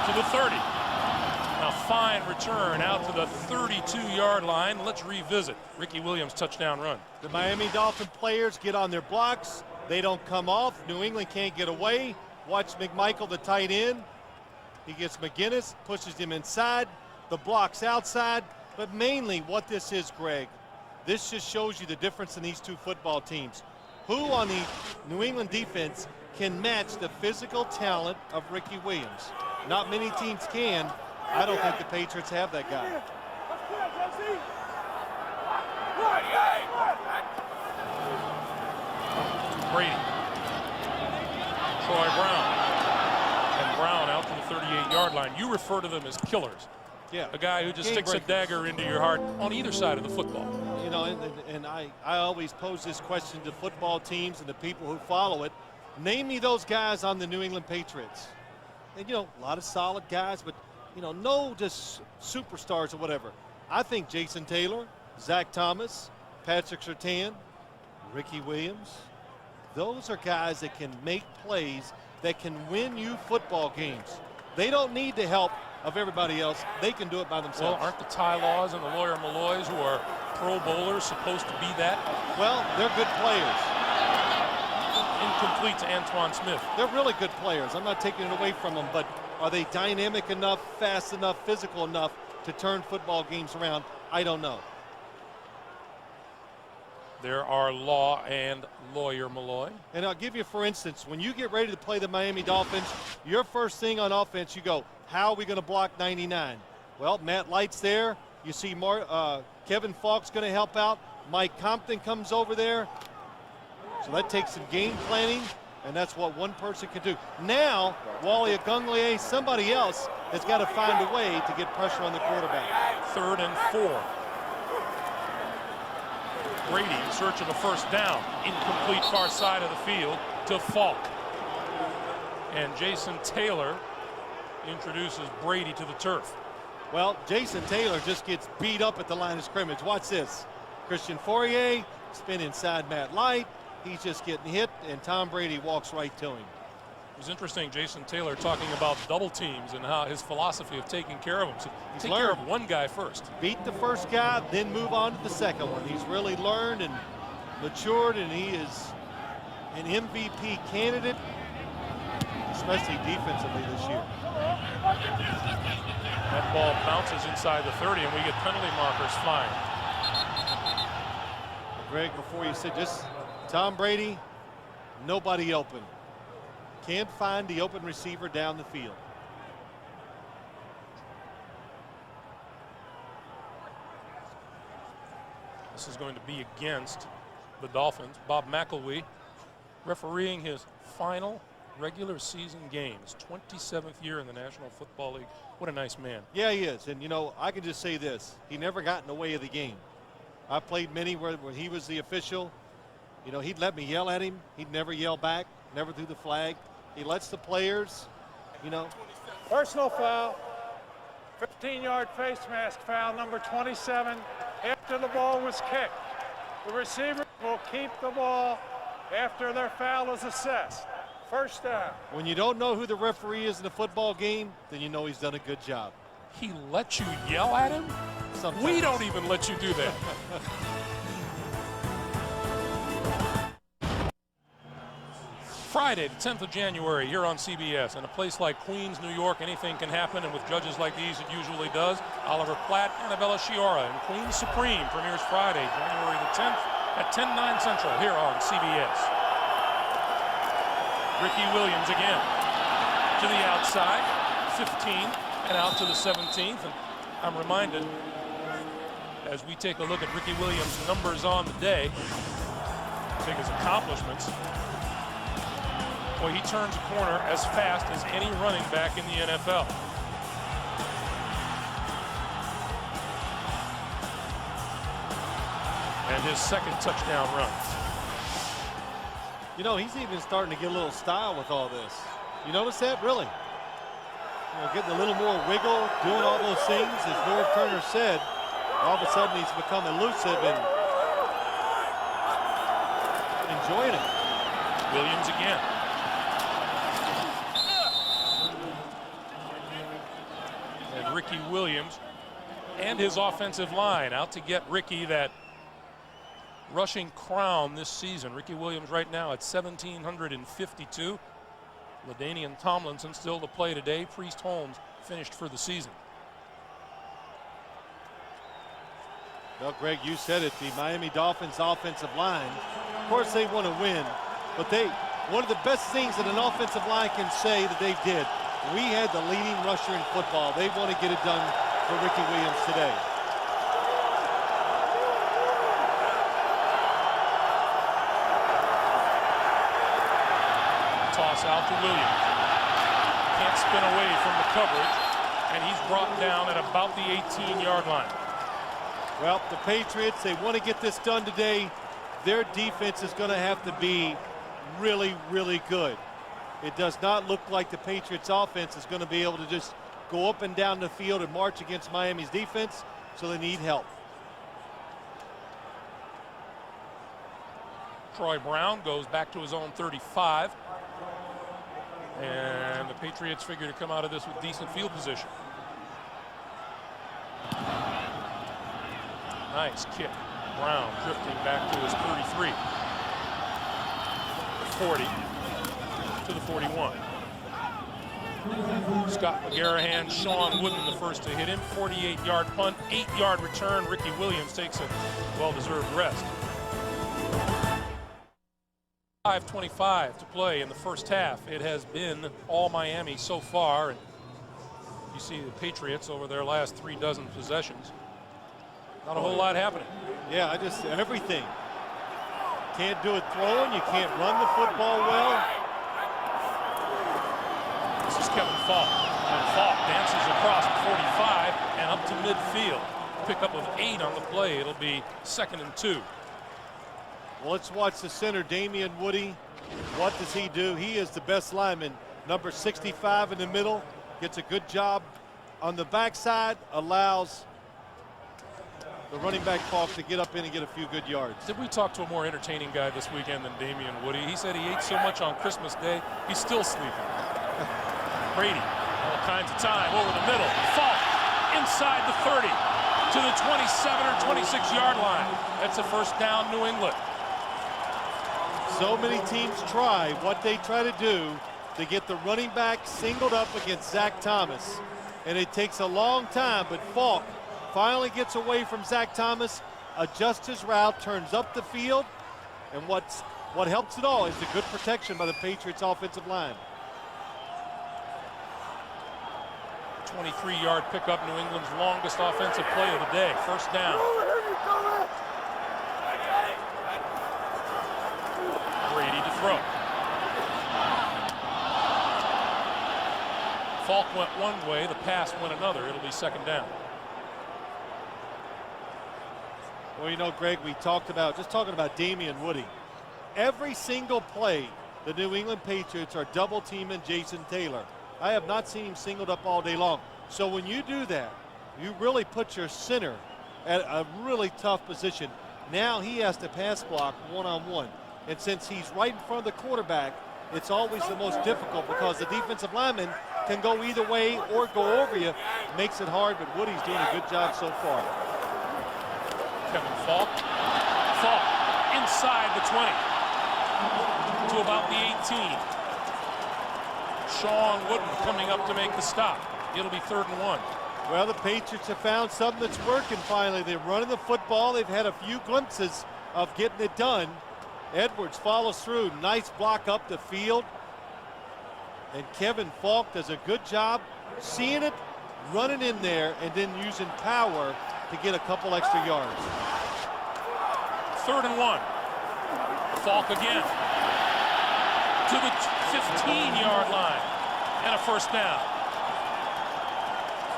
to the 30. Now fine return out to the 32-yard line. Let's revisit Ricky Williams' touchdown run. The Miami Dolphin players get on their blocks. They don't come off. New England can't get away. Watch McMichael, the tight end. He gets McGinnis, pushes him inside. The block's outside. But mainly what this is, Greg, this just shows you the difference in these two football teams. Who on the New England defense can match the physical talent of Ricky Williams? Not many teams can. I don't think the Patriots have that guy. Brady. Troy Brown. And Brown out to the 38-yard line. You refer to them as killers. Yeah. A guy who just Game sticks breakers. a dagger into your heart on either side of the football. You know, and I always pose this question to football teams and the people who follow it. Name me those guys on the New England Patriots. And, you know, a lot of solid guys, but, you know, no just superstars or whatever. I think Jason Taylor, Zach Thomas, Patrick Surtain, Ricky Williams, those are guys that can make plays that can win you football games. They don't need the help of everybody else. They can do it by themselves. Well, aren't the Ty Laws and the Lawyer Malloys, who are Pro Bowlers, supposed to be that? Well, they're good players. Incomplete to Antoine Smith. They're really good players. I'm not taking it away from them, but are they dynamic enough, fast enough, physical enough to turn football games around? I don't know. There are Law and Lawyer Malloy. And I'll give you, for instance, when you get ready to play the Miami Dolphins, your first thing on offense, you go, how are we going to block 99? Well, Matt Light's there. You see Kevin Falk's going to help out. Mike Compton comes over there. So that takes some game planning, and that's what one person can do. Now, Wally Agunglier, somebody else has got to find a way to get pressure on the quarterback. 3rd and 4. Brady in search of a first down. Incomplete far side of the field to Falk. And Jason Taylor introduces Brady to the turf. Well, Jason Taylor just gets beat up at the line of scrimmage. Watch this. Christian Fourier spin inside Matt Light. He's just getting hit, and Tom Brady walks right to him. It was interesting, Jason Taylor talking about double teams and how his philosophy of taking care of them. So take care of one guy first. Beat the first guy, then move on to the second one. He's really learned and matured, and he is an MVP candidate, especially defensively this year. That ball bounces inside the 30, and we get penalty markers flying. Greg, before you said just Tom Brady, nobody open. Can't find the open receiver down the field. This is going to be against the Dolphins. Bob McElwee refereeing his final regular season games. 27th year in the National Football League. What a nice man. Yeah, he is. And, you know, I can just say this. He never got in the way of the game. I played many where he was the official. You know, he'd let me yell at him. He'd never yell back, never threw the flag. He lets the players, you know. Personal foul. 15-yard face mask foul, number 27, after the ball was kicked. The receiver will keep the ball after their foul is assessed. First down. When you don't know who the referee is in a football game, then you know he's done a good job. He let you yell at him? Sometimes. We don't even let you do that. Friday, the 10th of January, here on CBS. In a place like Queens, New York, anything can happen, and with judges like these, it usually does. Oliver Platt, Annabella Sciorra, and Queens Supreme premieres Friday, January the 10th at 10/9 Central here on CBS. Ricky Williams again to the outside, 15, and out to the 17th. And I'm reminded, as we take a look at Ricky Williams' numbers on the day, take his accomplishments. Well, he turns a corner as fast as any running back in the NFL. And his second touchdown run. You know, he's even starting to get a little style with all this. You notice that? Really? You know, getting a little more wiggle, doing all those things. As Norv Turner said, all of a sudden he's become elusive and enjoying it. Williams again. And Ricky Williams and his offensive line out to get Ricky that rushing crown this season. Ricky Williams right now at 1,752. LaDainian Tomlinson still to play today. Priest Holmes finished for the season. Well, Greg, you said it. The Miami Dolphins offensive line, of course they want to win, but one of the best things that an offensive line can say that they did, we had the leading rusher in football. They want to get it done for Ricky Williams today. Toss out to Williams. Can't spin away from the coverage, and he's brought down at about the 18-yard line. Well, the Patriots, they want to get this done today. Their defense is going to have to be really, really good. It does not look like the Patriots offense is going to be able to just go up and down the field and march against Miami's defense, so they need help. Troy Brown goes back to his own 35. And the Patriots figure to come out of this with decent field position. Nice kick. Brown drifting back to his 33. 40 to the 41. Scott McGarrahan, Sean Wooden the first to hit him. 48-yard punt, 8-yard return. Ricky Williams takes a well-deserved rest. 5:25 to play in the first half. It has been all Miami so far, and you see the Patriots over their last 3 dozen possessions Not a whole lot happening. Yeah, everything. Can't do it throwing. You can't run the football well. This is Kevin Falk. And Falk dances across the 45 and up to midfield. Pickup of 8 on the play. It'll be 2nd and 2. Well, let's watch the center, Damian Woody. What does he do? He is the best lineman. Number 65 in the middle. Gets a good job on the backside. Allows the running back Falk to get up in and get a few good yards. Did we talk to a more entertaining guy this weekend than Damian Woody? He said he ate so much on Christmas Day, he's still sleeping. Brady, all kinds of time over the middle. Falk inside the 30 to the 27 or 26-yard line. That's a first down, New England. So many teams try what they try to do to get the running back singled up against Zach Thomas. And it takes a long time, but Falk finally gets away from Zach Thomas, adjusts his route, turns up the field, and what helps it all is the good protection by the Patriots offensive line. 23-yard pickup, New England's longest offensive play of the day. First down. Brady to throw. Falk went one way, the pass went another. It'll be 2nd down. Well, you know, Greg, we talking about Damian Woody. Every single play, the New England Patriots are double teaming Jason Taylor. I have not seen him singled up all day long. So when you do that, you really put your center at a really tough position. Now he has to pass block one-on-one. And since he's right in front of the quarterback, it's always the most difficult because the defensive lineman can go either way or go over you. Makes it hard, but Woody's doing a good job so far. Kevin Falk. Falk inside the 20 to about the 18. Sean Wooden coming up to make the stop. It'll be 3rd and 1. Well, the Patriots have found something that's working finally. They're running the football. They've had a few glimpses of getting it done. Edwards follows through. Nice block up the field. And Kevin Falk does a good job seeing it, running in there, and then using power to get a couple extra yards. 3rd and 1. Falk again to the 15-yard line and a first down.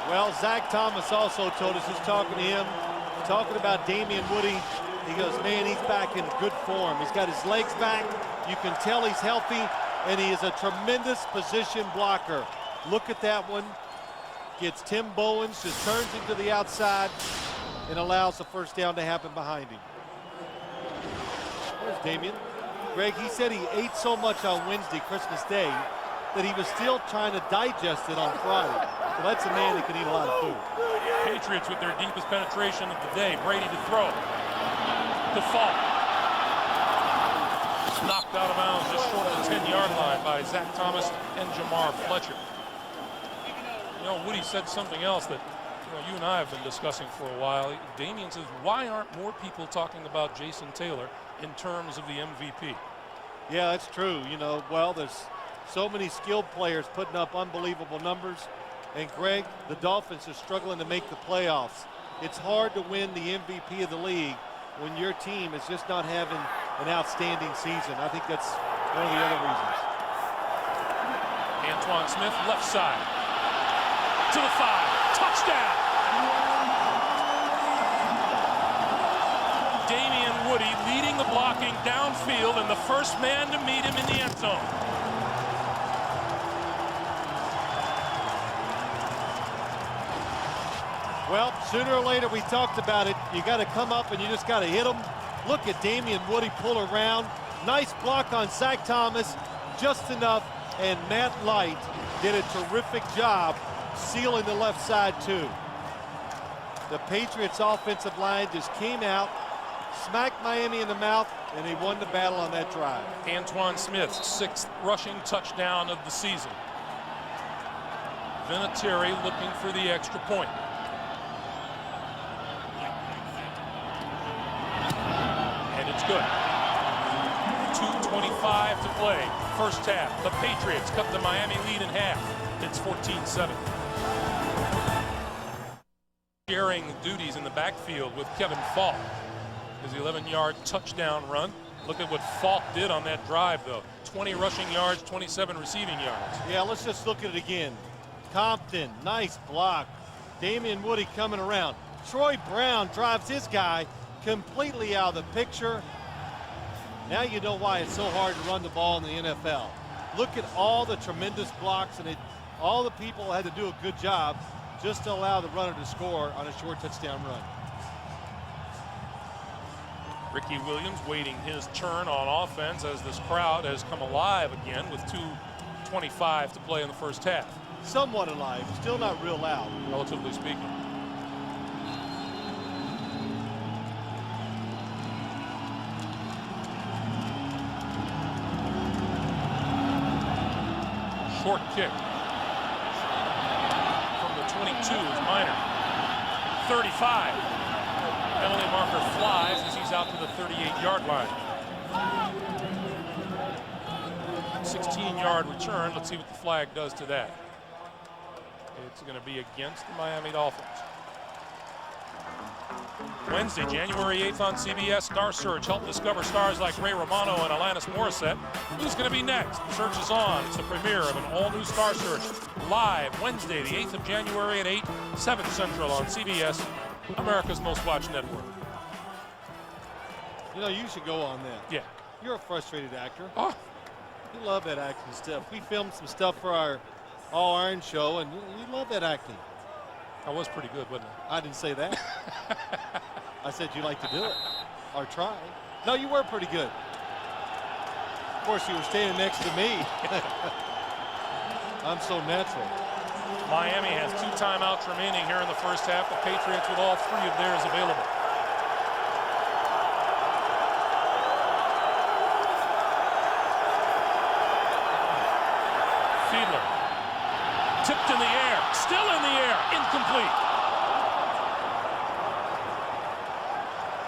Well, Zach Thomas also told us, he's talking to him, talking about Damian Woody. He goes, man, he's back in good form. He's got his legs back. You can tell he's healthy, and he is a tremendous position blocker. Look at that one. Gets Tim Bowens, just turns into the outside and allows the first down to happen behind him. Where's Damian? Greg, he said he ate so much on Wednesday, Christmas Day, that he was still trying to digest it on Friday. So that's a man that can eat a lot of food. Patriots with their deepest penetration of the day. Brady to throw. To Falk. It's knocked out of bounds just short of the 10-yard line by Zach Thomas and Jamar Fletcher. You know, Woody said something else that you and I have been discussing for a while. Damian says, why aren't more people talking about Jason Taylor in terms of the MVP? Yeah, that's true. You know, well, there's so many skilled players putting up unbelievable numbers. And Greg, the Dolphins are struggling to make the playoffs. It's hard to win the MVP of the league when your team is just not having an outstanding season. I think that's one of the other reasons. Antoine Smith, left side. To the 5. Touchdown! Damian Woody leading the blocking downfield and the first man to meet him in the end zone. Well, sooner or later, we talked about it. You got to come up and you just got to hit them. Look at Damian Woody pull around. Nice block on Zach Thomas, just enough. And Matt Light did a terrific job sealing the left side too. The Patriots offensive line just came out, smacked Miami in the mouth, and they won the battle on that drive. Antoine Smith's 6th rushing touchdown of the season. Vinatieri looking for the extra point. And it's good. 2:25 to play. First half. The Patriots cut the Miami lead in half. It's 14-7. sharing duties in the backfield with Kevin Falk. His 11-yard touchdown run. Look at what Falk did on that drive, though. 20 rushing yards, 27 receiving yards. Yeah, let's just look at it again. Compton, nice block. Damian Woody coming around. Troy Brown drives his guy completely out of the picture. Now you know why it's so hard to run the ball in the NFL. Look at all the tremendous blocks, and all the people had to do a good job just to allow the runner to score on a short touchdown run. Ricky Williams waiting his turn on offense as this crowd has come alive again with 2:25 to play in the first half. Somewhat alive, still not real loud. Relatively speaking. Short kick from the 22 is Minor. 35. Penalty marker flies as he's out to the 38-yard line. 16-yard return. Let's see what the flag does to that. It's going to be against the Miami Dolphins. Wednesday, January 8th on CBS, Star Search. Help discover stars like Ray Romano and Alanis Morissette. Who's going to be next? The search is on. It's the premiere of an all-new Star Search. Live Wednesday, the 8th of January at 8, 7 Central on CBS, America's most watched network. You know, you should go on that. Yeah. You're a frustrated actor. Oh. You love that acting stuff. We filmed some stuff for our All Iron show, and you love that acting. I was pretty good, wasn't I? I didn't say that. I said you like to do it or try. No, you were pretty good. Of course, you were standing next to me. I'm so natural. Miami has 2 timeouts remaining here in the first half. The Patriots with all 3 of theirs available. Fiedler. Tipped in the air. Still in the air. Incomplete.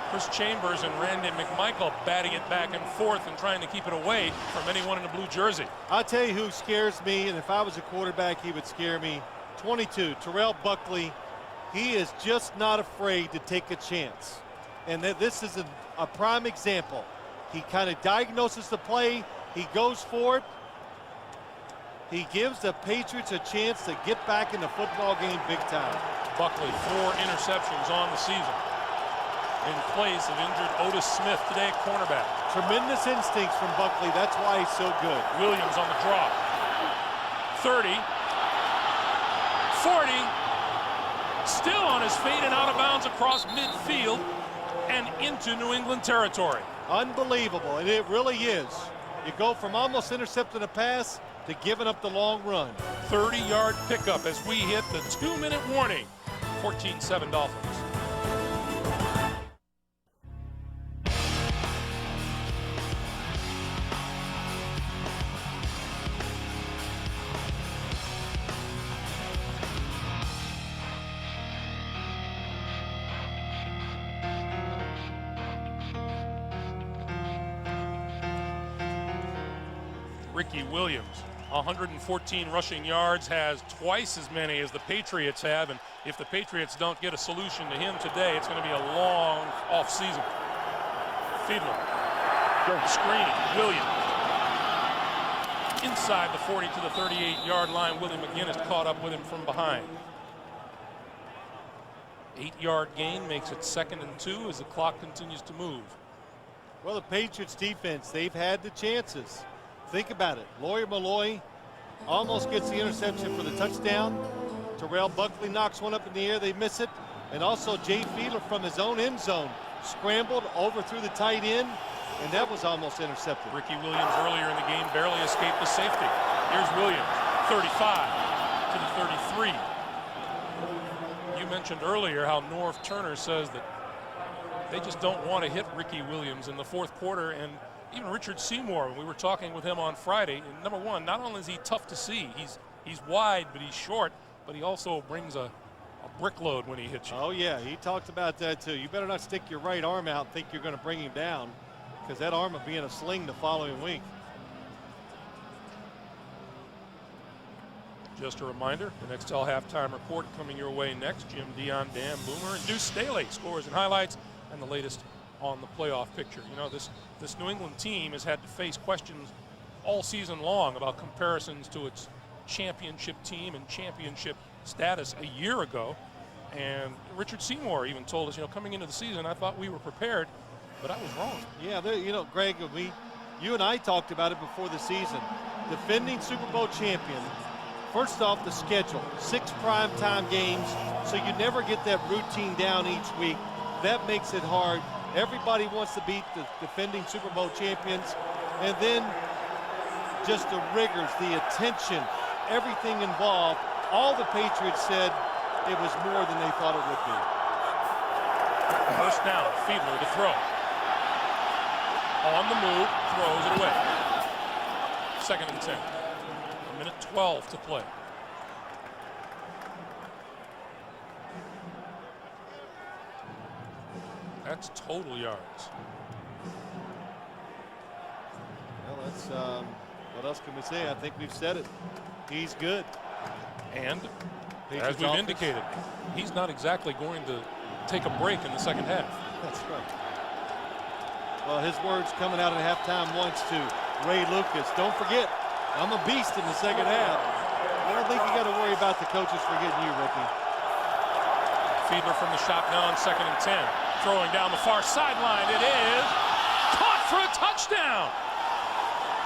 Chris Chambers and Randy McMichael batting it back and forth and trying to keep it away from anyone in a blue jersey. I'll tell you who scares me, and if I was a quarterback, he would scare me. 22, Terrell Buckley. He is just not afraid to take a chance. And this is a prime example. He kind of diagnoses the play. He goes for it. He gives the Patriots a chance to get back in the football game big time. Buckley, 4 interceptions on the season. In place of injured Otis Smith today at cornerback. Tremendous instincts from Buckley. That's why he's so good. Williams on the draw. 30. 40. Still on his feet and out of bounds across midfield and into New England territory. Unbelievable, and it really is. You go from almost intercepting a pass to giving up the long run. 30-yard pickup as we hit the 2-minute warning. 14-7 Dolphins. Ricky Williams, 114 rushing yards, has twice as many as the Patriots have, and if the Patriots don't get a solution to him today, it's going to be a long off-season. Fiedler, screening, Williams. Inside the 40 to the 38-yard line, Willie McGinnis caught up with him from behind. 8-yard gain makes it 2nd and 2 as the clock continues to move. Well, the Patriots defense, they've had the chances. Think about it. Lawyer Malloy almost gets the interception for the touchdown. Terrell Buckley knocks one up in the air. They miss it. And also Jay Fiedler from his own end zone scrambled over through the tight end, and that was almost intercepted. Ricky Williams earlier in the game barely escaped the safety. Here's Williams, 35 to the 33. You mentioned earlier how Norv Turner says that they just don't want to hit Ricky Williams in the 4th quarter, and even Richard Seymour, when we were talking with him on Friday, and number one, not only is he tough to see, he's wide, but he's short, but he also brings a brick load when he hits you. Oh yeah, he talked about that too. You better not stick your right arm out and think you're going to bring him down, because that arm will be in a sling the following week. Just a reminder, the Nextel halftime report coming your way next. Jim Dion, Dan Boomer, and Deuce Staley, scores and highlights, and the latest on the playoff picture. You know, this New England team has had to face questions all season long about comparisons to its championship team and championship status a year ago. And Richard Seymour even told us, you know, coming into the season, I thought we were prepared, but I was wrong. Yeah, you know, Greg, you and I talked about it before the season. Defending Super Bowl champion. First off, the schedule, 6 primetime games, so you never get that routine down each week. That makes it hard. Everybody wants to beat the defending Super Bowl champions. And then just the rigors, the attention, everything involved. All the Patriots said it was more than they thought it would be. First down, Fiedler to throw. On the move, throws it away. 2nd and 10. 1:12 to play. That's total yards. Well, that's what else can we say? I think we've said it. He's good. And Patriots as we've offense. indicated, he's not exactly going to take a break in the second half. That's right. Well, his words coming out at halftime once to Ray Lucas. Don't forget, I'm a beast in the second half. I don't think you got to worry about the coaches forgetting you, Ricky. Fiedler from the shotgun, 2nd and 10. Throwing down the far sideline. It is caught for a touchdown.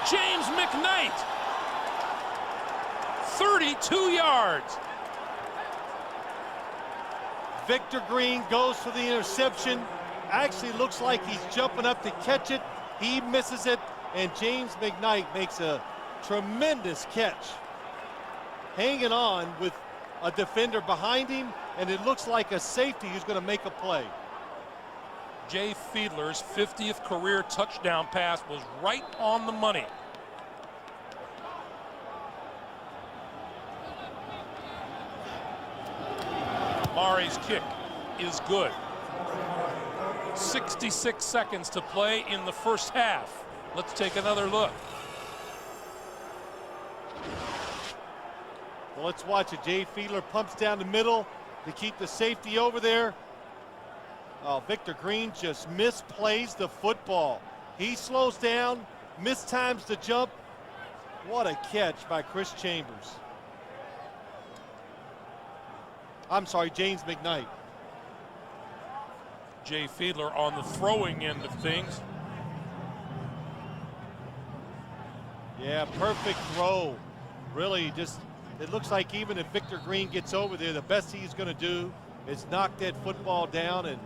James McKnight. 32 yards. Victor Green goes for the interception. Actually looks like he's jumping up to catch it. He misses it, and James McKnight makes a tremendous catch. Hanging on with a defender behind him, and it looks like a safety who's going to make a play. Jay Fiedler's 50th career touchdown pass was right on the money. Mari's kick is good. 66 seconds to play in the first half. Let's take another look. Well, let's watch it. Jay Fiedler pumps down the middle to keep the safety over there. Oh, Victor Green just misplays the football. He slows down, mistimes the jump. What a catch by Chris Chambers. I'm sorry, James McKnight. Jay Fiedler on the throwing end of things. Yeah, perfect throw. Really just, it looks like even if Victor Green gets over there, the best he's going to do is knock that football down. And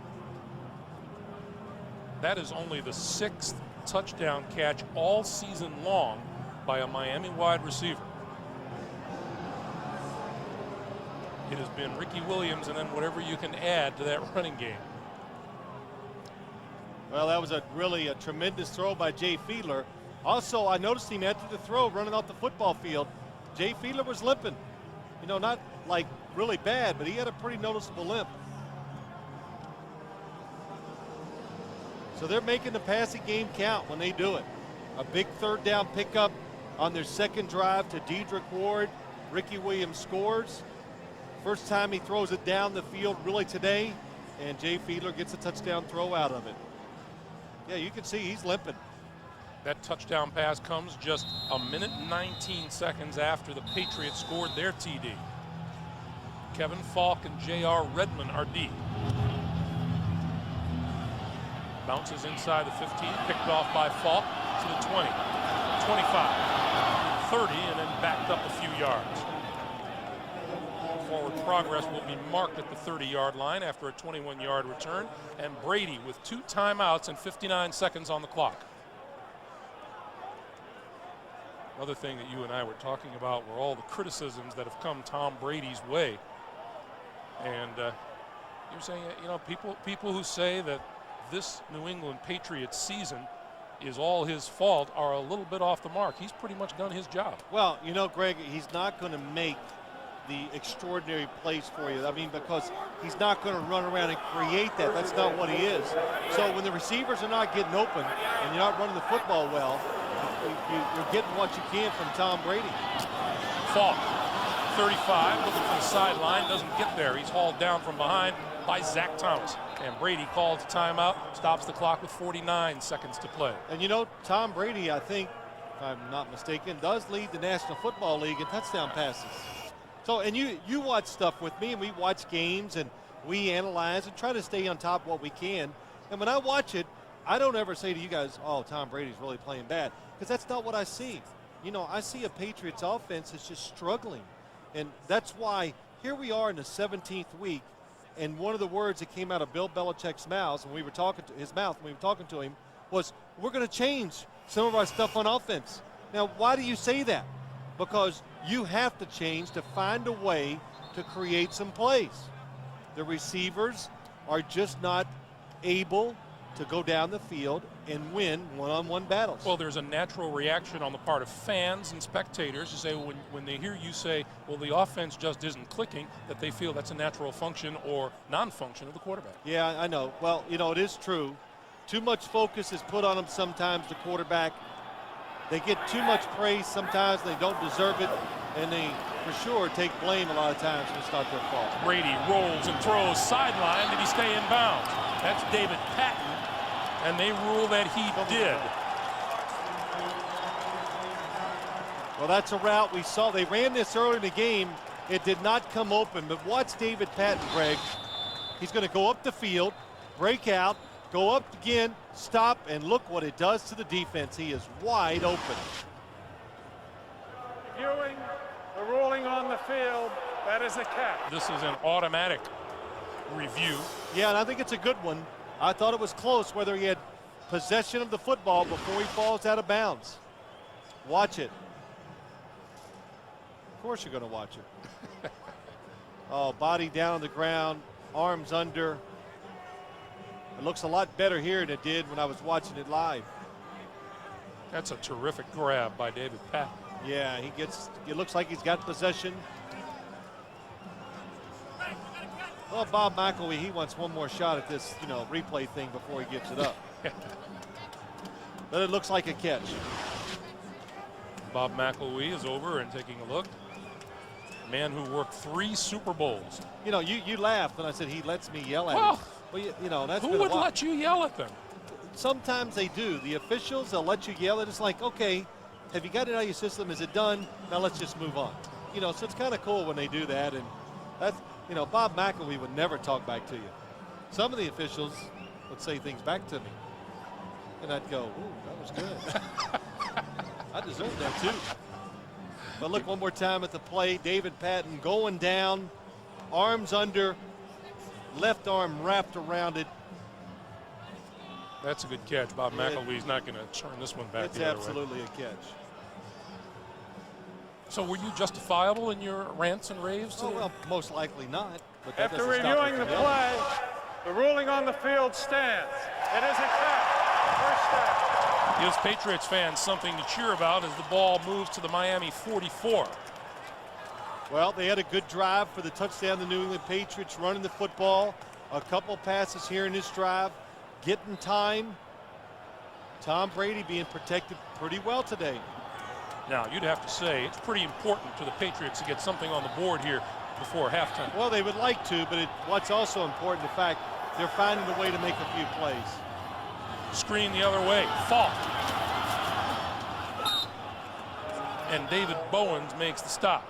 that is only the 6th touchdown catch all season long by a Miami wide receiver. It has been Ricky Williams and then whatever you can add to that running game. well, that was really a tremendous throw by Jay Fiedler. Also, I noticed him after the throw running off the football field. Jay Fiedler was limping. You know, not like really bad, but he had a pretty noticeable limp. So they're making the passing game count when they do it. A big 3rd down pickup on their 2nd drive to Dedrick Ward. Ricky Williams scores. First time he throws it down the field really today, and Jay Fiedler gets a touchdown throw out of it. Yeah, you can see he's limping. That touchdown pass comes just a minute and 19 seconds after the Patriots scored their TD. Kevin Falk and J.R. Redmond are deep. Bounces inside the 15, picked off by Falk to the 20, 25, 30, and then backed up a few yards. Forward progress will be marked at the 30-yard line after a 21-yard return, and Brady with 2 timeouts and 59 seconds on the clock. Another thing that you and I were talking about were all the criticisms that have come Tom Brady's way. And you're saying, you know, people who say that this New England Patriots season is all his fault are a little bit off the mark. He's pretty much done his job. Well, you know, Greg, he's not going to make the extraordinary plays for you. I mean, because he's not going to run around and create that. That's not what he is. So when the receivers are not getting open and you're not running the football well, you're getting what you can from Tom Brady. Falk 35, looking for the sideline, doesn't get there. He's hauled down from behind by Zach Thomas. And Brady calls a timeout, stops the clock with 49 seconds to play. And you know, Tom Brady, I think, if I'm not mistaken, does lead the National Football League in touchdown passes. So, and you watch stuff with me, and we watch games, and we analyze and try to stay on top of what we can. And when I watch it, I don't ever say to you guys, oh, Tom Brady's really playing bad, because that's not what I see. You know, I see a Patriots offense that's just struggling. And that's why here we are in the 17th week, and one of the words that came out of Bill Belichick's mouth when we were talking to him was, we're going to change some of our stuff on offense. Now, why do you say that? Because you have to change to find a way to create some plays. The receivers are just not able to go down the field and win one-on-one battles. Well, there's a natural reaction on the part of fans and spectators to say when they hear you say, well, the offense just isn't clicking, that they feel that's a natural function or non-function of the quarterback. Yeah, I know. Well, you know, it is true. Too much focus is put on them sometimes, the quarterback. They get too much praise sometimes. They don't deserve it, and they, for sure, take blame a lot of times when it's not their fault. Brady rolls and throws sideline. Did he stay in bounds? That's David Patton, and they rule that he did. Well, that's a route we saw. They ran this early in the game. It did not come open, but watch David Patton, Greg. He's going to go up the field, break out, go up again, stop, and look what it does to the defense. He is wide open. Viewing the ruling on the field, that is a catch. This is an automatic review. Yeah, and I think it's a good one. I thought it was close whether he had possession of the football before he falls out of bounds. Watch it. Of course you're going to watch it. Oh, body down on the ground, arms under. It looks a lot better here than it did when I was watching it live. That's a terrific grab by David Patton. Yeah, it looks like he's got possession. Well, Bob McElwee, he wants one more shot at this, replay thing before he gives it up. But it looks like a catch. Bob McElwee is over and taking a look. A man who worked 3 Super Bowls. You laughed when I said he lets me yell at him. Well, that's who would let you yell at them? Sometimes they do. The officials, they'll let you yell at. It's like, okay, have you got it out of your system? Is it done? Now let's just move on. So it's kind of cool when they do that. And that's, Bob McElwee would never talk back to you. Some of the officials would say things back to me. And I'd go, ooh, that was good. I deserve that too. But look one more time at the play. David Patton going down, arms under, left arm wrapped around it. That's a good catch. Bob McElwee's not going to turn this one back the other way. It's absolutely a catch. So were you justifiable in your rants and raves today? Oh, well, most likely not. But that After doesn't stop reviewing it the from yelling. play, the ruling on the field stands. It is a catch. First down. Gives Patriots fans something to cheer about as the ball moves to the Miami 44. Well, they had a good drive for the touchdown. The New England Patriots running the football. A couple passes here in this drive. Getting time. Tom Brady being protected pretty well today. Now, you'd have to say it's pretty important to the Patriots to get something on the board here before halftime. Well, they would like to, but what's also important, the fact they're finding a way to make a few plays. Screen the other way. Fault. And David Bowens makes the stop.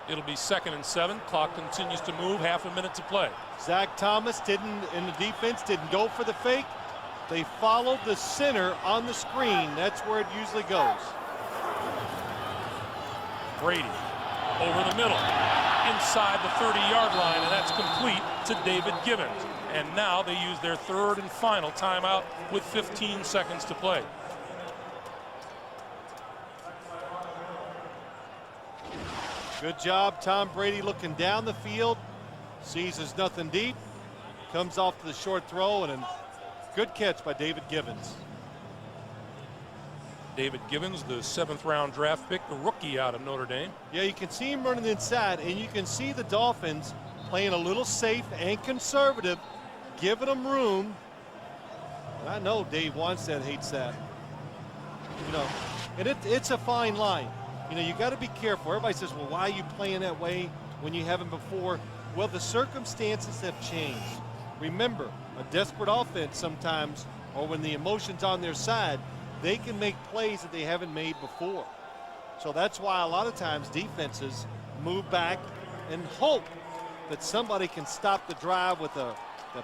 It'll be 2nd and 7. Clock continues to move. Half a minute to play. Zach Thomas in the defense didn't go for the fake. They followed the center on the screen. That's where it usually goes. Brady over the middle, inside the 30-yard line, and that's complete to David Givens. And now they use their 3rd and final timeout with 15 seconds to play. Good job, Tom Brady looking down the field, sees there's nothing deep, comes off to the short throw, and a good catch by David Givens. David Givens, the 7th-round draft pick, the rookie out of Notre Dame. Yeah, you can see him running inside, and you can see the Dolphins playing a little safe and conservative, giving them room. And I know Dave Wanstead hates that. And it's a fine line. You know, you got to be careful. Everybody says, well, why are you playing that way when you haven't before? Well, the circumstances have changed. Remember, a desperate offense sometimes, or when the emotion's on their side, they can make plays that they haven't made before. So that's why a lot of times defenses move back and hope that somebody can stop the drive with the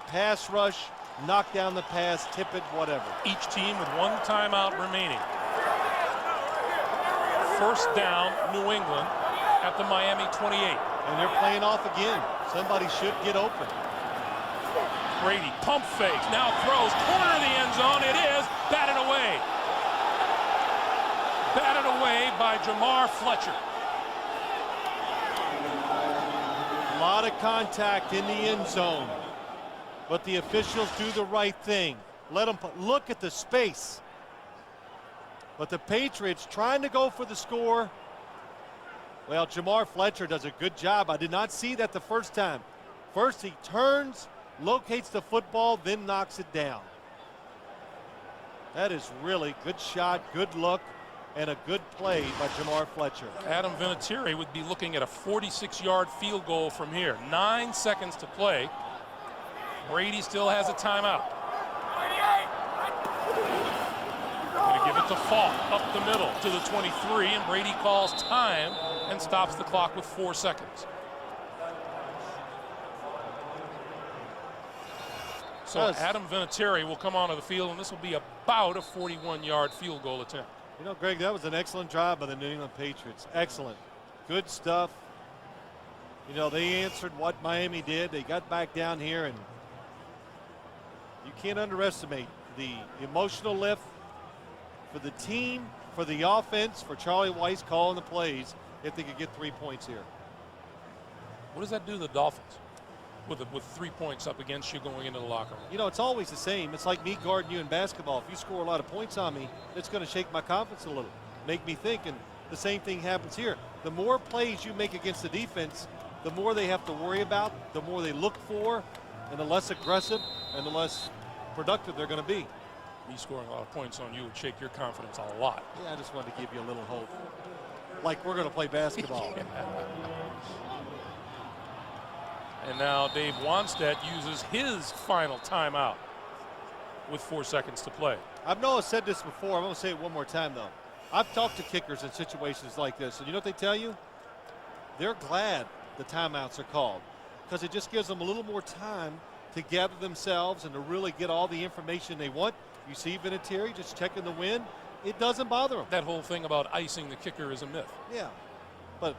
pass rush, knock down the pass, tip it, whatever. Each team with one timeout remaining. First down, New England at the Miami 28. And they're playing off again. Somebody should get open. Brady pump fakes, now throws, corner of the end zone. It is batted away. Batted away by Jamar Fletcher. A lot of contact in the end zone. But the officials do the right thing. Let them look at the space. But the Patriots trying to go for the score. Well, Jamar Fletcher does a good job. I did not see that the first time. First he turns, locates the football, then knocks it down. That is really good shot, good look, and a good play by Jamar Fletcher. Adam Vinatieri would be looking at a 46-yard field goal from here. 9 seconds to play. Brady still has a timeout. Going to give it to Falk up the middle to the 23, and Brady calls time and stops the clock with 4 seconds. So Adam Vinatieri will come onto the field, and this will be about a 41-yard field goal attempt. You know, Greg, that was an excellent job by the New England Patriots. Excellent. Good stuff. You know, they answered what Miami did. They got back down here, and you can't underestimate the emotional lift for the team, for the offense, for Charlie Weiss calling the plays if they could get 3 points here. What does that do to the Dolphins with 3 points up against you going into the locker room? You know, it's always the same. It's like me guarding you in basketball. If you score a lot of points on me, it's going to shake my confidence a little, make me think, and the same thing happens here. The more plays you make against the defense, the more they have to worry about, the more they look for, and the less aggressive and the less productive they're going to be. Me scoring a lot of points on you would shake your confidence a lot. Yeah, I just wanted to give you a little hope. Like we're going to play basketball. And now Dave Wanstead uses his final timeout with 4 seconds to play. I've said this before. I'm going to say it one more time, though. I've talked to kickers in situations like this, and you know what they tell you? They're glad the timeouts are called because it just gives them a little more time to gather themselves and to really get all the information they want. You see Vinatieri just checking the wind. It doesn't bother him. That whole thing about icing the kicker is a myth. Yeah, but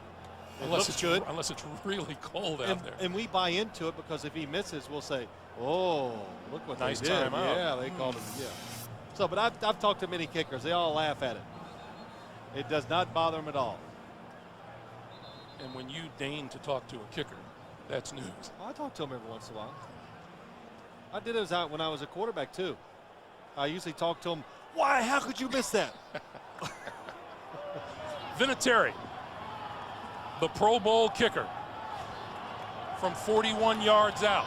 unless it's really cold out there. And we buy into it because if he misses, we'll say, "Oh, look what nice they did." timeout. Yeah, they called him. Yeah. So, but I've talked to many kickers. They all laugh at it. It does not bother them at all. And when you deign to talk to a kicker, that's news. Well, I talk to him every once in a while. I did it when I was a quarterback too. I usually talk to him. Why? How could you miss that? Vinatieri, the Pro Bowl kicker, from 41 yards out.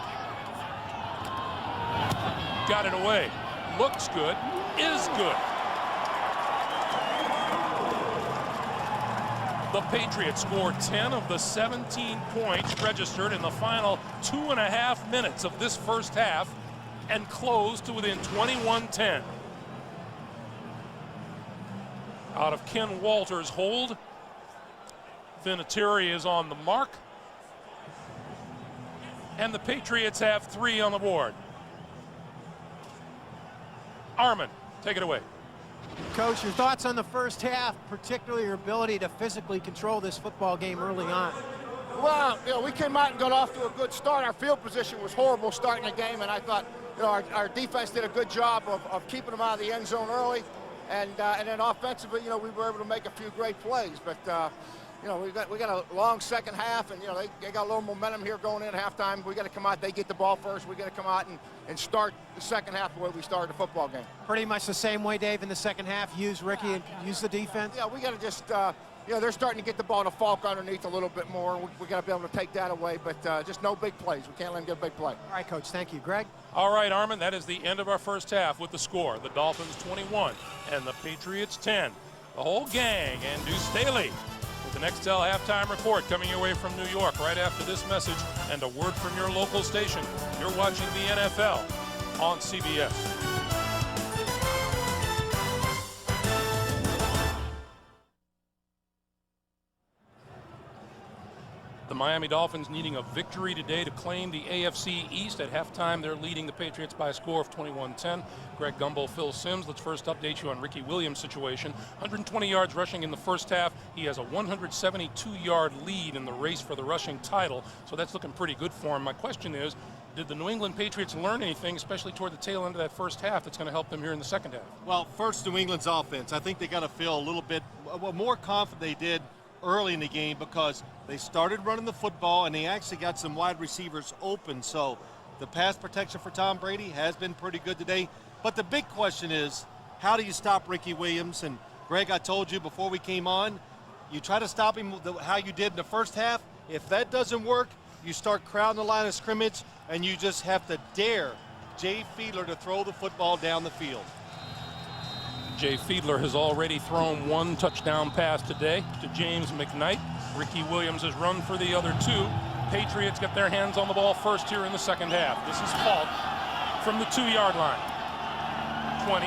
Got it away. Looks good. Is good. The Patriots score 10 of the 17 points registered in the final 2.5 minutes of this first half and close to within 21-10. Out of Ken Walters' hold, Vinatieri is on the mark, and the Patriots have 3 on the board. Armin, take it away. Coach, your thoughts on the first half, particularly your ability to physically control this football game early on? Well, you know, we came out and got off to a good start. Our field position was horrible starting the game, and I thought, you know, our defense did a good job of keeping them out of the end zone early, and then offensively, you know, we were able to make a few great plays. But you know, we got a long second half, and you know they got a little momentum here going in halftime. We got to come out. They get the ball first. We got to come out and start the second half the way we started the football game. Pretty much the same way, Dave, in the second half. Use Ricky and use the defense. Yeah, we got to just. You know, they're starting to get the ball to Falk underneath a little bit more. We got to be able to take that away, but just no big plays. We can't let them get a big play. All right, Coach. Thank you. Greg? All right, Armin, that is the end of our first half with the score. The Dolphins 21 and the Patriots 10. the whole gang, and Deuce Staley with the Nextel halftime report coming your way from New York right after this message and a word from your local station. You're watching the NFL on CBS. The Miami Dolphins needing a victory today to claim the AFC East. At halftime, they're leading the Patriots by a score of 21-10. Greg Gumbel, Phil Simms. Let's first update you on Ricky Williams' situation. 120 yards rushing in the first half. He has a 172-yard lead in the race for the rushing title, so that's looking pretty good for him. My question is, did the New England Patriots learn anything, especially toward the tail end of that first half, that's going to help them here in the second half? Well, first, New England's offense. I think they got to feel a little bit more confident they did early in the game because they started running the football and they actually got some wide receivers open. So the pass protection for Tom Brady has been pretty good today. But the big question is, how do you stop Ricky Williams? And Greg, I told you before we came on, you try to stop him how you did in the first half. If that doesn't work, you start crowding the line of scrimmage and you just have to dare Jay Fiedler to throw the football down the field. Jay Fiedler has already thrown one touchdown pass today to James McKnight. Ricky Williams has run for the other two. Patriots get their hands on the ball first here in the second half. This is Falk from the 2-yard line. 20,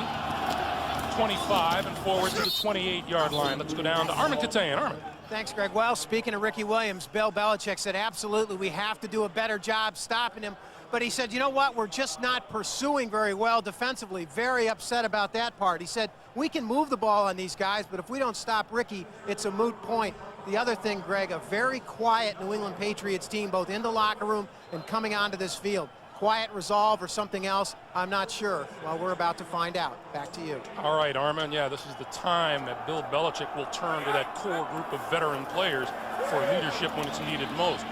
25, and forward to the 28-yard line. Let's go down to Armin Katayan. Armin. Thanks, Greg. Well, speaking of Ricky Williams, Bill Belichick said absolutely we have to do a better job stopping him. But he said, you know what, we're just not pursuing very well defensively. Very upset about that part. He said, we can move the ball on these guys, but if we don't stop Ricky, it's a moot point. The other thing, Greg, a very quiet New England Patriots team, both in the locker room and coming onto this field. Quiet resolve or something else, I'm not sure. Well, we're about to find out. Back to you. All right, Armin, yeah, this is the time that Bill Belichick will turn to that core group of veteran players for leadership when it's needed most.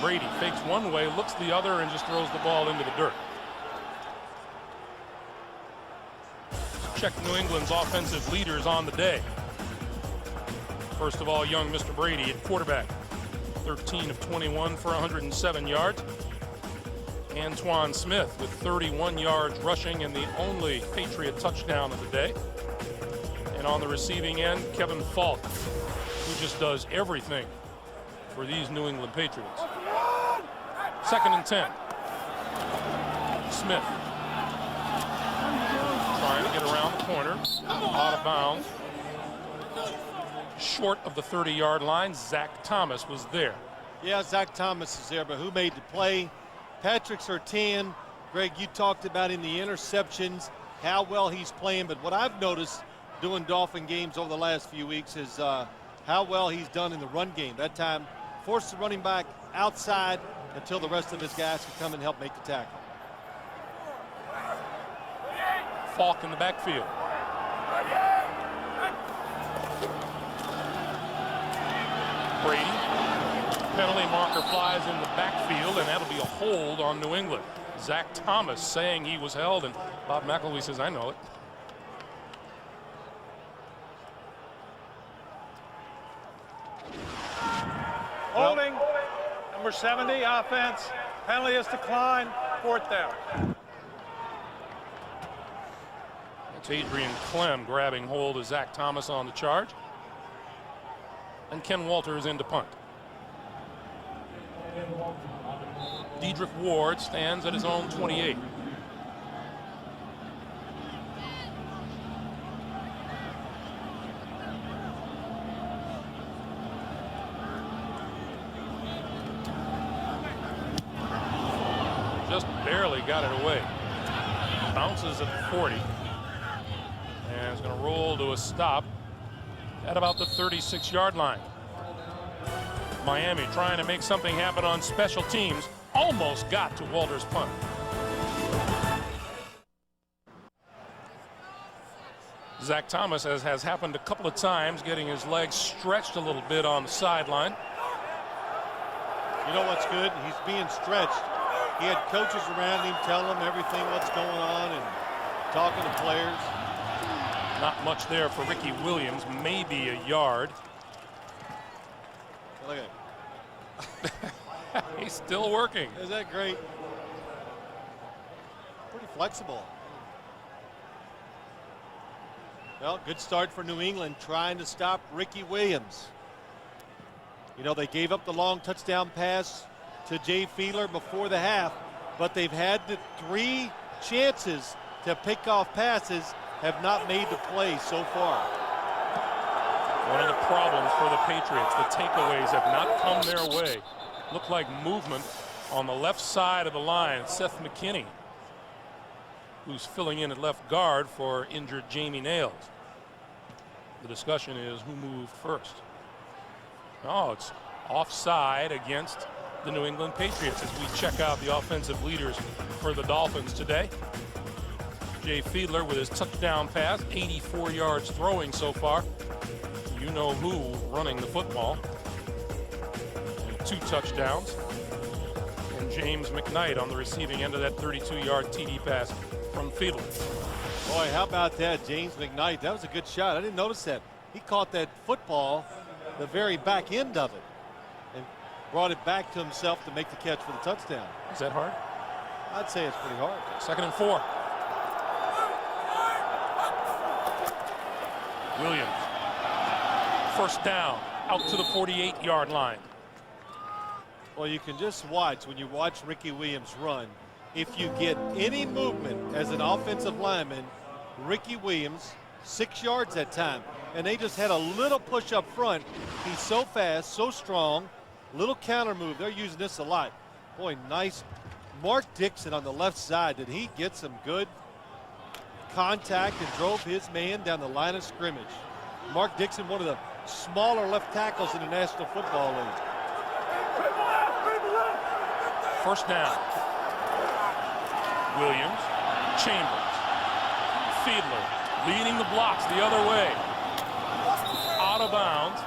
Brady fakes one way, looks the other, and just throws the ball into the dirt. Check New England's offensive leaders on the day. First of all, young Mr. Brady at quarterback. 13 of 21 for 107 yards. Antoine Smith with 31 yards rushing and the only Patriot touchdown of the day. And on the receiving end, Kevin Falk, who just does everything for these New England Patriots. 2nd and 10. Smith trying to get around the corner, out of bounds. Short of the 30-yard line, Zach Thomas was there. Yeah, Zach Thomas is there, but who made the play? Patrick Surtain. Greg, you talked about in the interceptions, how well he's playing, but what I've noticed doing Dolphin games over the last few weeks is how well he's done in the run game. That time, forced the running back outside until the rest of his guys can come and help make the tackle. Falk in the backfield. Brady. Penalty marker flies in the backfield, and that'll be a hold on New England. Zach Thomas saying he was held, and Bob McElwee says, I know it. Holding, number 70, offense. Penalty is declined, 4th down. It's Adrian Clem grabbing hold of Zach Thomas on the charge. And Ken Walters in to punt. Dedrick Ward stands at his own 28. Just barely got it away. Bounces at 40. And is going to roll to a stop at about the 36-yard line. Miami trying to make something happen on special teams. Almost got to Walters' punt. Zach Thomas, as has happened a couple of times, getting his legs stretched a little bit on the sideline. You know what's good? He's being stretched. He had coaches around him telling him everything what's going on and talking to players. Not much there for Ricky Williams, maybe a yard. Look at him. He's still working. Is that great? Pretty flexible. Well, good start for New England trying to stop Ricky Williams. You know, they gave up the long touchdown pass to Jay Fiedler before the half, but they've had the 3 chances to pick off passes, have not made the play so far. One of the problems for the Patriots, the takeaways have not come their way. Looked like movement on the left side of the line. Seth McKinney, who's filling in at left guard for injured Jamie Nails. The discussion is who moved first. Oh, it's offside against the New England Patriots as we check out the offensive leaders for the Dolphins today. Jay Fiedler with his touchdown pass, 84 yards throwing so far. You know who running the football. And 2 touchdowns. And James McKnight on the receiving end of that 32-yard TD pass from Fiedler. Boy, how about that, James McKnight? That was a good shot. I didn't notice that. He caught that football, the very back end of it, and brought it back to himself to make the catch for the touchdown. Is that hard? I'd say it's pretty hard. 2nd and 4. Williams. First down, out to the 48-yard line. Well, you can just watch, when you watch Ricky Williams run, if you get any movement as an offensive lineman, Ricky Williams, 6 yards that time, and they just had a little push up front. He's so fast, so strong, little counter move. They're using this a lot. Boy, nice. Mark Dixon on the left side, did he get some good contact and drove his man down the line of scrimmage. Mark Dixon, one of the smaller left tackles in the National Football League. First down. Williams, Chambers, Fiedler leading the blocks the other way. Out of bounds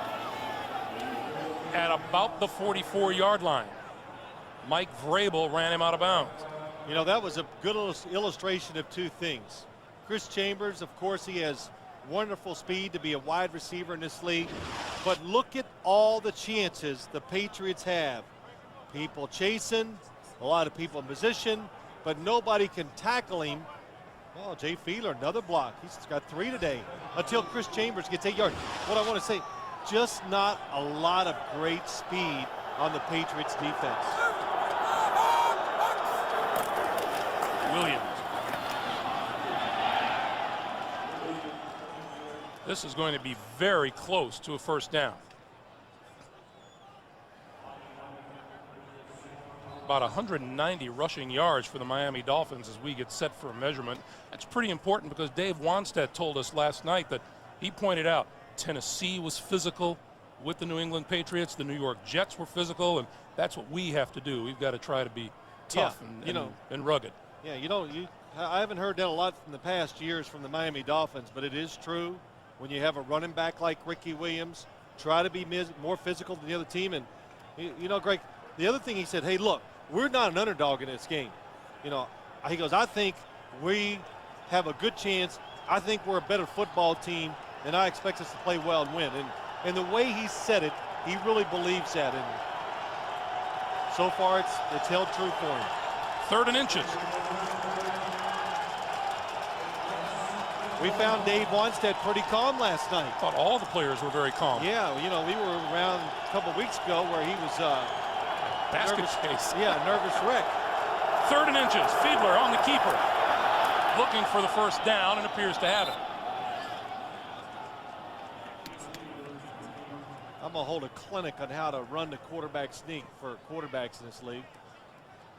at about the 44-yard line. Mike Vrabel ran him out of bounds. You know, that was a good illustration of 2 things. Chris Chambers, of course, he has wonderful speed to be a wide receiver in this league. But look at all the chances the Patriots have. People chasing, a lot of people in position, but nobody can tackle him. Oh, Jay Fiedler, another block. He's got 3 today until Chris Chambers gets 8 yards. What I want to say, just not a lot of great speed on the Patriots defense. Williams. This is going to be very close to a first down. About 190 rushing yards for the Miami Dolphins as we get set for a measurement. That's pretty important because Dave Wanstead told us last night that he pointed out Tennessee was physical with the New England Patriots. The New York Jets were physical, and that's what we have to do. We've got to try to be tough and rugged. Yeah, I haven't heard that a lot in the past years from the Miami Dolphins, but it is true. When you have a running back like Ricky Williams, try to be more physical than the other team. And, you know, Greg, the other thing he said, hey, look, we're not an underdog in this game. You know, he goes, I think we have a good chance. I think we're a better football team, and I expect us to play well and win. And the way he said it, he really believes that. And so far, it's held true for him. 3rd and inches. We found Dave Wanstead pretty calm last night. Thought all the players were very calm. Yeah, you know, we were around a couple weeks ago where he was basket nervous, case. Yeah, nervous wreck. 3rd and inches. Fiedler on the keeper, looking for the first down and appears to have it. I'm gonna hold a clinic on how to run the quarterback sneak for quarterbacks in this league.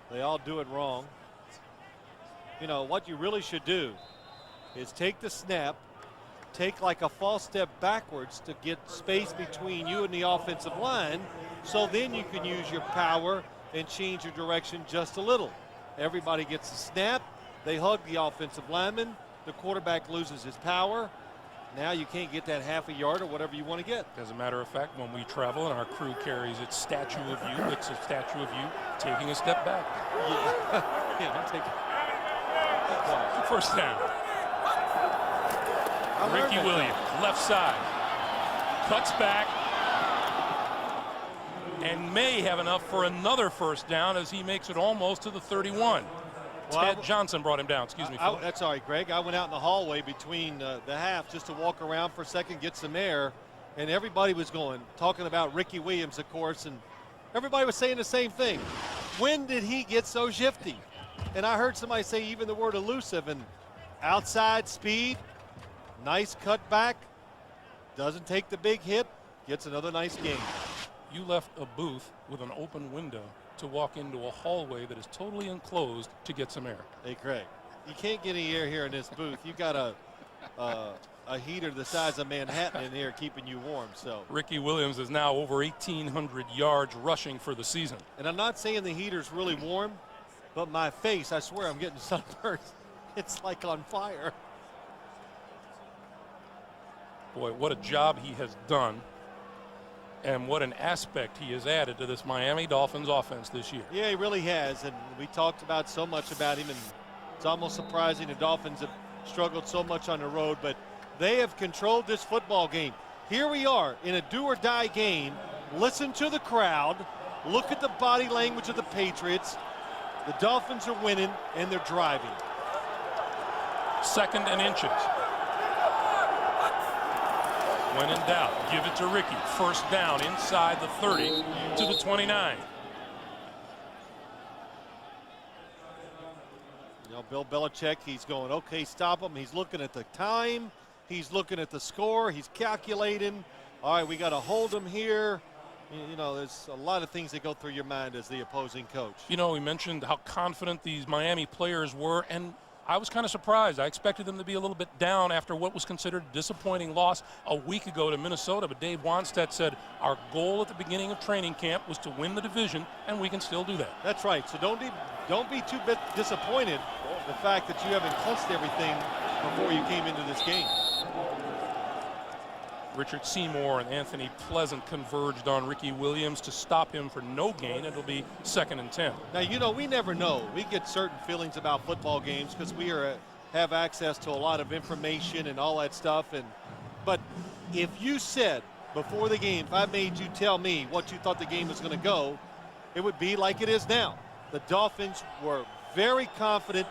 They all do it wrong. You know what you really should do is take the snap, take like a false step backwards to get space between you and the offensive line, so then you can use your power and change your direction just a little. Everybody gets a snap, they hug the offensive lineman, the quarterback loses his power. Now you can't get that half a yard or whatever you want to get. As a matter of fact, when we travel and our crew carries its statue of you, it's a statue of you taking a step back. Yeah, I'm taking. First down. Ricky Williams, left side, cuts back, and may have enough for another first down as he makes it almost to the 31. Ted Johnson brought him down. Excuse me. That's all right, Greg. I went out in the hallway between the half just to walk around for a second, get some air, and everybody was talking about Ricky Williams, of course, and everybody was saying the same thing. When did he get so shifty? And I heard somebody say even the word elusive, and outside speed, nice cut back, doesn't take the big hit, gets another nice game. You left a booth with an open window to walk into a hallway that is totally enclosed to get some air. Hey, Greg, you can't get any air here in this booth. You got a heater the size of Manhattan in here keeping you warm. So Ricky Williams is now over 1,800 yards rushing for the season. And I'm not saying the heater's really warm, but my face, I swear I'm getting sunburned. It's like on fire. Boy, what a job he has done, and what an aspect he has added to this Miami Dolphins offense this year. Yeah, he really has, and we talked about so much about him, and it's almost surprising the Dolphins have struggled so much on the road, but they have controlled this football game. Here we are in a do-or-die game. Listen to the crowd. Look at the body language of the Patriots. The Dolphins are winning, and they're driving. 2nd and inches. When in doubt, give it to Ricky. 1st down inside the 30 to the 29. You know, Bill Belichick, he's going, okay, stop him. He's looking at the time. He's looking at the score. He's calculating. All right, we got to hold him here. You know, there's a lot of things that go through your mind as the opposing coach. You know, we mentioned how confident these Miami players were, and I was kind of surprised. I expected them to be a little bit down after what was considered a disappointing loss a week ago to Minnesota. But Dave Wanstead said our goal at the beginning of training camp was to win the division, and we can still do that. That's right. So don't be too disappointed the fact that you haven't clinched everything before you came into this game. Richard Seymour and Anthony Pleasant converged on Ricky Williams to stop him for no gain. It'll be 2nd and 10. Now, you know, we never know. We get certain feelings about football games because we have access to a lot of information and all that stuff. But if you said before the game, if I made you tell me what you thought the game was going to go, it would be like it is now. The Dolphins were very confident,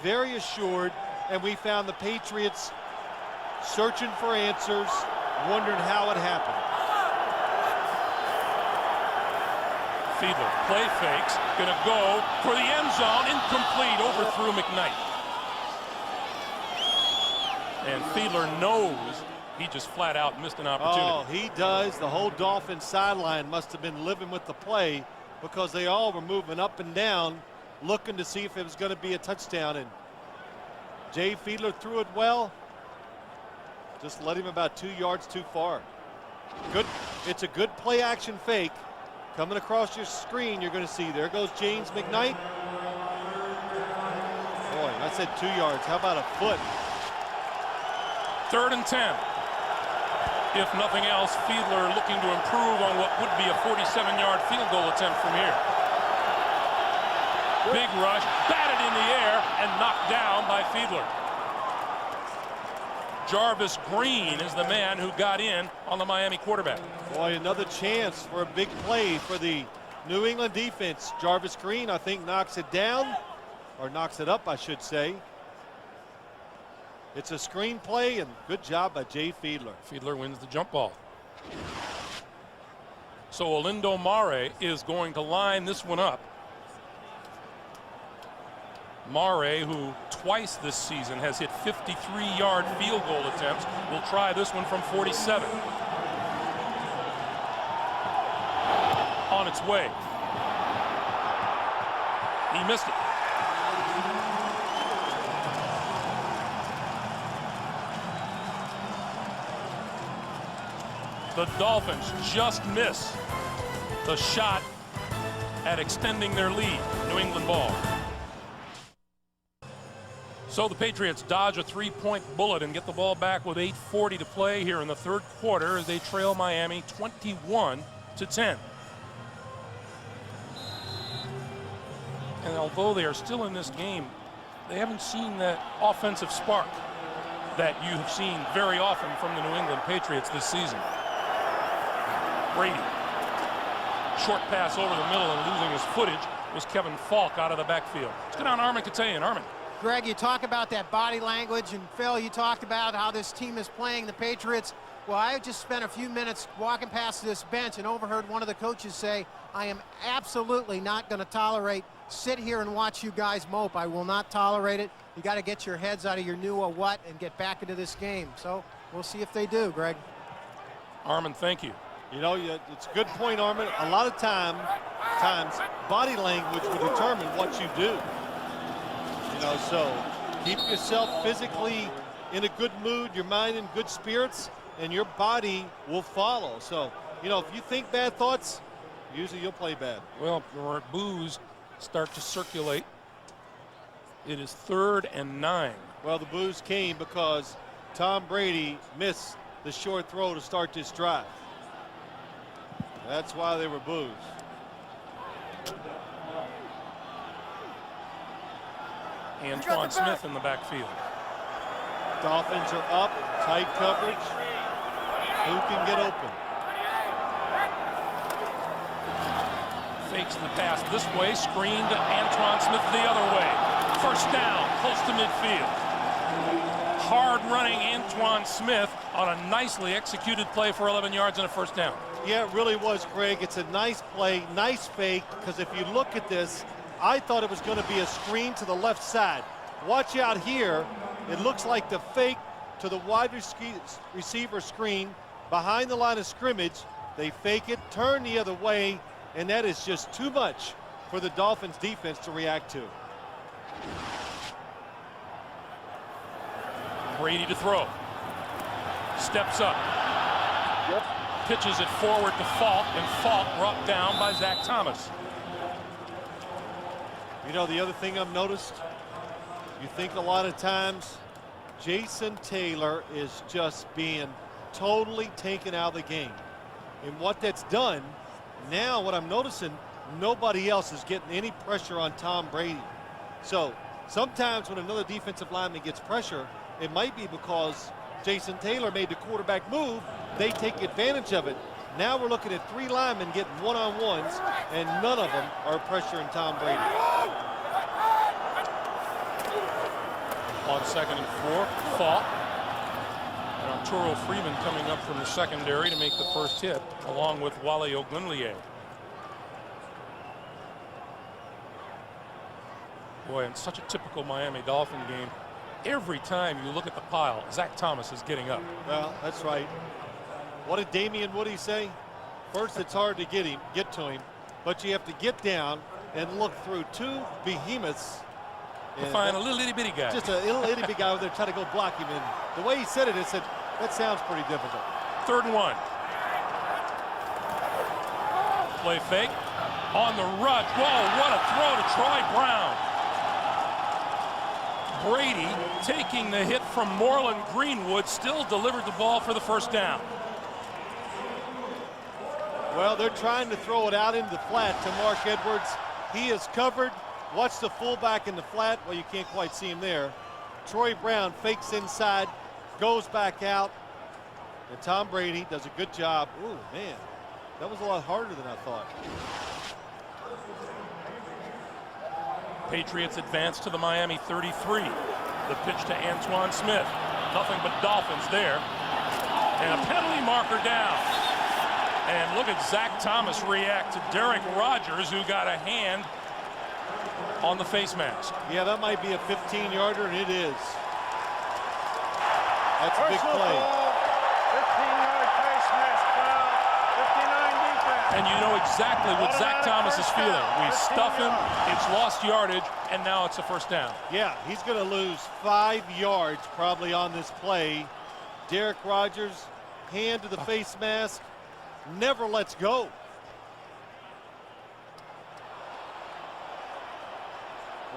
very assured, and we found the Patriots searching for answers, wondering how it happened. Fiedler, play fakes, gonna go for the end zone, incomplete, overthrew McKnight. And Fiedler knows he just flat out missed an opportunity. Oh, he does. The whole Dolphins sideline must have been living with the play because they all were moving up and down looking to see if it was going to be a touchdown, and Jay Fiedler threw it well. Just led him about 2 yards too far. Good. It's a good play action fake. Coming across your screen, you're going to see there goes James McKnight. Boy, I said 2 yards. How about a foot? 3rd and 10. If nothing else, Fiedler looking to improve on what would be a 47-yard field goal attempt from here. Big rush, batted in the air, and knocked down by Fiedler. Jarvis Green is the man who got in on the Miami quarterback. Boy, another chance for a big play for the New England defense. Jarvis Green, I think, knocks it down, or knocks it up, I should say. It's a screen play, and good job by Jay Fiedler. Fiedler wins the jump ball. So Olindo Mare is going to line this one up. Mare, who twice this season has hit 53-yard field goal attempts, will try this one from 47. On its way. He missed it. The Dolphins just miss the shot at extending their lead. New England ball. So the Patriots dodge a 3-point bullet and get the ball back with 8:40 to play here in the third quarter as they trail Miami 21-10. And although they are still in this game, they haven't seen that offensive spark that you have seen very often from the New England Patriots this season. Brady, short pass over the middle and losing his footage. was Kevin Falk out of the backfield. Let's go down to Armin Katayan. Armin. Greg, you talk about that body language, and Phil, you talked about how this team is playing the Patriots. Well, I just spent a few minutes walking past this bench and overheard one of the coaches say, I am absolutely not going to tolerate, sit here and watch you guys mope. I will not tolerate it. You got to get your heads out of your new what and get back into this game. So we'll see if they do, Greg. Armin, thank you. You know, it's a good point, Armin. A lot of times body language will determine what you do. You know, so keep yourself physically in a good mood, your mind in good spirits, and your body will follow. So, you know, if you think bad thoughts, usually you'll play bad. Well, your boos start to circulate. It is 3rd and 9. Well, the boos came because Tom Brady missed the short throw to start this drive. That's why they were boos. Antoine Smith in the backfield. Dolphins are up, tight coverage. Who can get open? Fakes the pass this way, screened to Antoine Smith the other way. First down, close to midfield. Hard running Antoine Smith on a nicely executed play for 11 yards and a first down. Yeah, it really was, Greg. It's a nice play, nice fake, because if you look at this, I thought it was going to be a screen to the left side. Watch out here. It looks like the fake to the wide receiver screen behind the line of scrimmage. They fake it, turn the other way, and that is just too much for the Dolphins defense to react to. Brady to throw. Steps up. Yep. Pitches it forward to Falk, and Falk brought down by Zach Thomas. You know, the other thing I've noticed, you think a lot of times Jason Taylor is just being totally taken out of the game. And what that's done, now what I'm noticing, nobody else is getting any pressure on Tom Brady. So sometimes when another defensive lineman gets pressure, it might be because Jason Taylor made the quarterback move. They take advantage of it. Now we're looking at 3 linemen getting one-on-ones, and none of them are pressuring Tom Brady. On 2nd and 4, Falk. And Arturo Freeman coming up from the secondary to make the first hit, along with Wale Ogunleye. Boy, in such a typical Miami Dolphin game, every time you look at the pile, Zach Thomas is getting up. Well, that's right. What did Damian Woody say? First, it's hard to get to him, but you have to get down and look through 2 behemoths. To find a little itty-bitty guy. Just a little itty-bitty guy over there trying to go block him. And the way he said it, it said, that sounds pretty difficult. 3rd and 1. Play fake. On the rush. Whoa, what a throw to Troy Brown. Brady, taking the hit from Moreland Greenwood, still delivered the ball for the first down. Well, they're trying to throw it out into the flat to Mark Edwards. He is covered. Watch the fullback in the flat. Well, you can't quite see him there. Troy Brown fakes inside, goes back out, and Tom Brady does a good job. Ooh, man, that was a lot harder than I thought. Patriots advance to the Miami 33. The pitch to Antoine Smith. Nothing but Dolphins there. And a penalty marker down. And look at Zach Thomas react to Derek Rogers, who got a hand on the face mask. Yeah, that might be a 15-yarder, and it is. That's a big play. 15-yard face mask foul, 59 defense. And you know exactly what Zach Thomas is feeling. We stuff him, it's lost yardage, and now it's a first down. Yeah, he's going to lose 5 yards probably on this play. Derek Rogers, hand to the face mask, never lets go.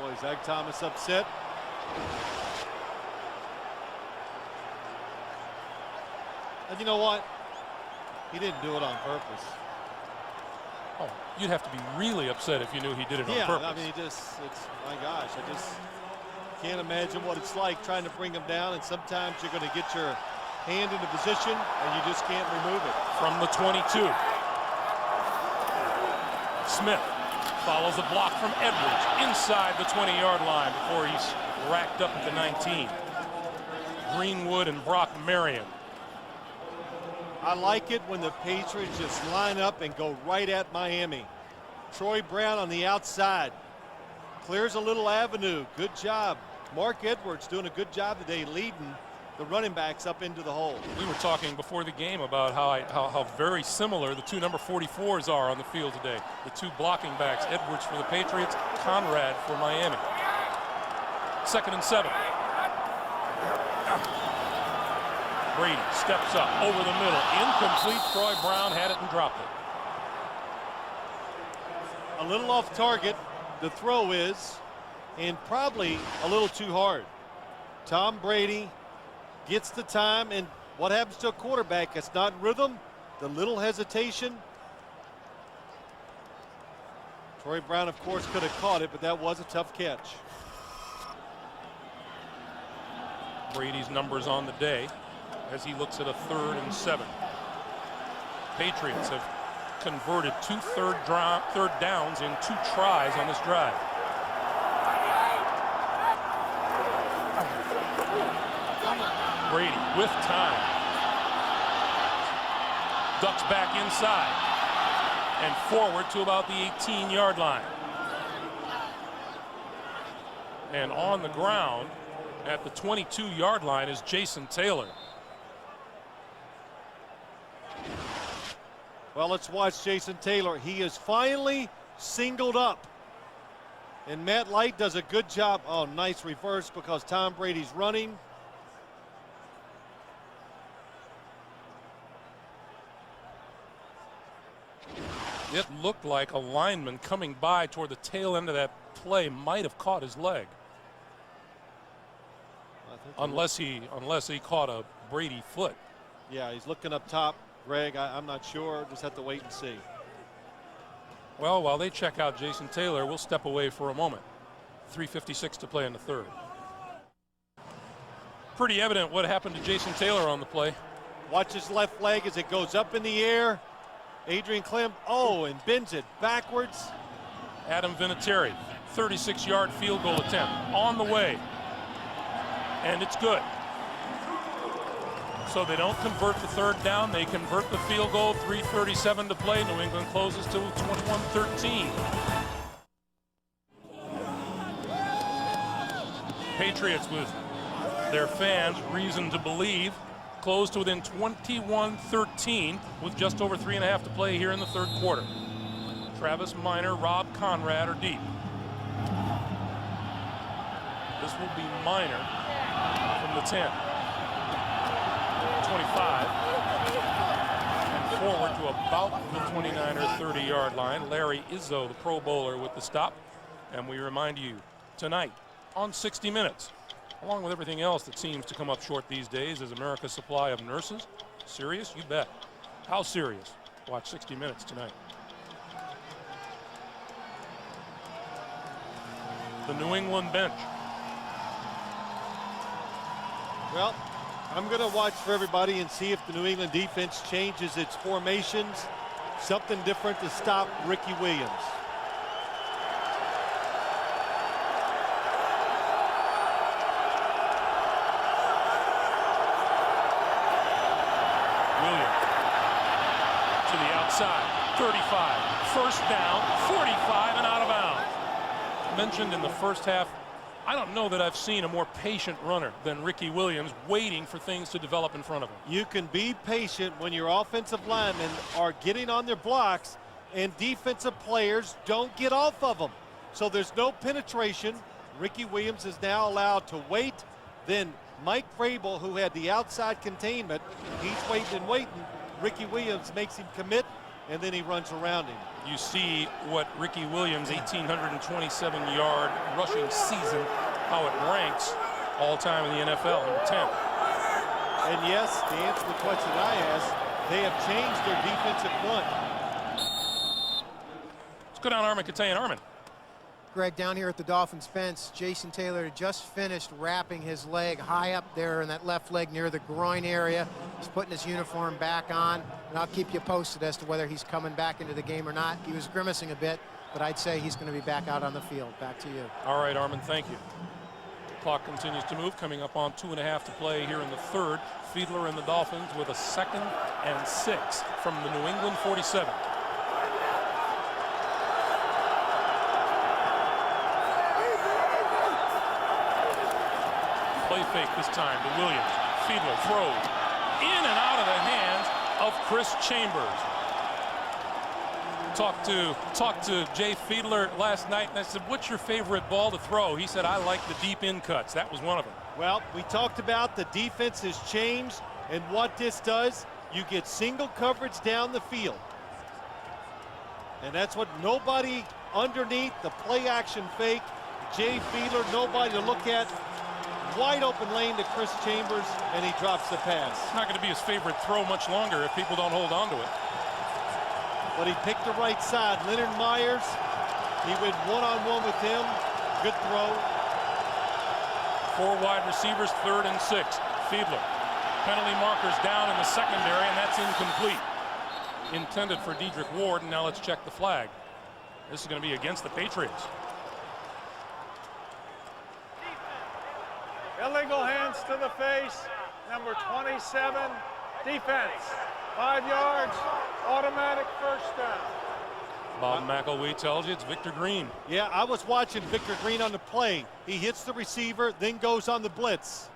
Boy, Zach Thomas upset. And you know what? He didn't do it on purpose. Oh, you'd have to be really upset if you knew he did it on purpose. Yeah, I mean, it's, my gosh, I just can't imagine what it's like trying to bring him down, and sometimes you're going to get your hand into position, and you just can't remove it. From the 22. Smith follows a block from Edwards inside the 20-yard line before he's racked up at the 19. Greenwood and Brock Marion. I like it when the Patriots just line up and go right at Miami. Troy Brown on the outside. Clears a little avenue. Good job. Mark Edwards doing a good job today leading the running backs up into the hole. We were talking before the game about how very similar the two number 44s are on the field today. The two blocking backs, Edwards for the Patriots, Conrad for Miami. 2nd and 7. Brady steps up over the middle. Incomplete. Troy Brown had it and dropped it. A little off target, the throw is, and probably a little too hard. Tom Brady gets the time, and what happens to a quarterback that's not in rhythm? The little hesitation. Troy Brown, of course, could have caught it, but that was a tough catch. Brady's numbers on the day as he looks at a 3rd and 7. Patriots have converted 2 third downs in 2 tries on this drive. Brady with time. Ducks back inside and forward to about the 18-yard line. And on the ground at the 22-yard line is Jason Taylor. Well, let's watch Jason Taylor. He is finally singled up. And Matt Light does a good job. Oh, nice reverse because Tom Brady's running. It looked like a lineman coming by toward the tail end of that play might have caught his leg. Unless he caught a Brady foot. Yeah, he's looking up top. Greg, I'm not sure. Just have to wait and see. Well, while they check out Jason Taylor, we'll step away for a moment. 3:56 to play in the 3rd. Pretty evident what happened to Jason Taylor on the play. Watch his left leg as it goes up in the air. Adrian Clem, and bends it backwards. Adam Vinatieri, 36-yard field goal attempt on the way. And it's good. So they don't convert the 3rd down. They convert the field goal. 3:37 to play. New England closes to 21-13. Patriots with their fans, reason to believe, close to within 21-13 with just over 3.5 to play here in the 3rd quarter. Travis Minor, Rob Conrad are deep. This will be Minor from the 10. 25 and forward to about the 29 or 30-yard line. Larry Izzo, the Pro Bowler, with the stop. And we remind you tonight on 60 Minutes, along with everything else that seems to come up short these days, is America's supply of nurses. Serious? You bet. How serious? Watch 60 Minutes tonight. The New England bench. Well, I'm going to watch for everybody and see if the New England defense changes its formations. Something different to stop Ricky Williams. Williams to the outside. 35. 1st down. 45 and out of bounds. Mentioned in the first half, I don't know that I've seen a more patient runner than Ricky Williams, waiting for things to develop in front of him. You can be patient when your offensive linemen are getting on their blocks and defensive players don't get off of them. So there's no penetration. Ricky Williams is now allowed to wait. Then Mike Vrabel, who had the outside containment, he's waiting and waiting. Ricky Williams makes him commit, and then he runs around him. You see what Ricky Williams' 1,827-yard rushing season, how it ranks all time in the NFL, number 10. And yes, to answer the question I asked, they have changed their defensive front. Let's go down Armin Katayan. Armin. Greg, down here at the Dolphins fence, Jason Taylor just finished wrapping his leg high up there in that left leg near the groin area. He's putting his uniform back on, and I'll keep you posted as to whether he's coming back into the game or not. He was grimacing a bit, but I'd say he's going to be back out on the field. Back to you. All right, Armin, thank you. Clock continues to move, coming up on 2.5 to play here in the third. Fiedler and the Dolphins with a 2nd and 6 from the New England 47. Play fake this time to Williams. Fiedler throws in and out of the hands of Chris Chambers. Talked to Jay Fiedler last night, and I said, what's your favorite ball to throw? He said, I like the deep in cuts. That was one of them. Well, we talked about the defense has changed, and what this does, you get single coverage down the field. And that's what nobody underneath the play action fake. Jay Fiedler, nobody to look at. Wide open lane to Chris Chambers, and he drops the pass. It's not going to be his favorite throw much longer if people don't hold on to it. But he picked the right side. Leonard Myers, he went one-on-one with him. Good throw. 4 wide receivers, 3rd and 6. Fiedler. Penalty markers down in the secondary, and that's incomplete. Intended for Dedrick Ward, and now let's check the flag. This is going to be against the Patriots. Illegal hands to the face. Number 27, defense. 5 yards, automatic first down. Bob McElwee tells you it's Victor Green. Yeah, I was watching Victor Green on the play. He hits the receiver, then goes on the blitz.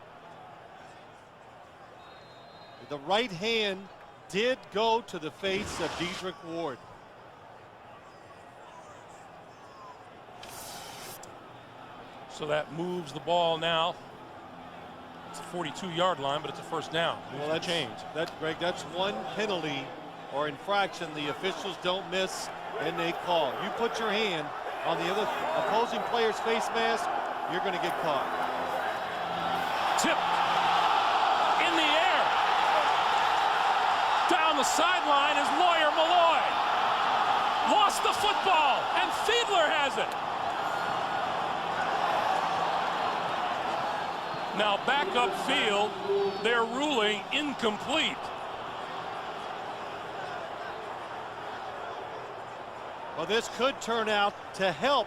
The right hand did go to the face of Dedrick Ward. So that moves the ball now. It's a 42-yard line, but it's a first down. Well, that changed. Greg, that's one penalty or infraction the officials don't miss, and they call. You put your hand on the other opposing player's face mask, you're going to get caught. Tip in the air. Down the sideline is Lawyer Malloy. Lost the football, and Fiedler has it. Now back upfield, they're ruling incomplete. Well, this could turn out to help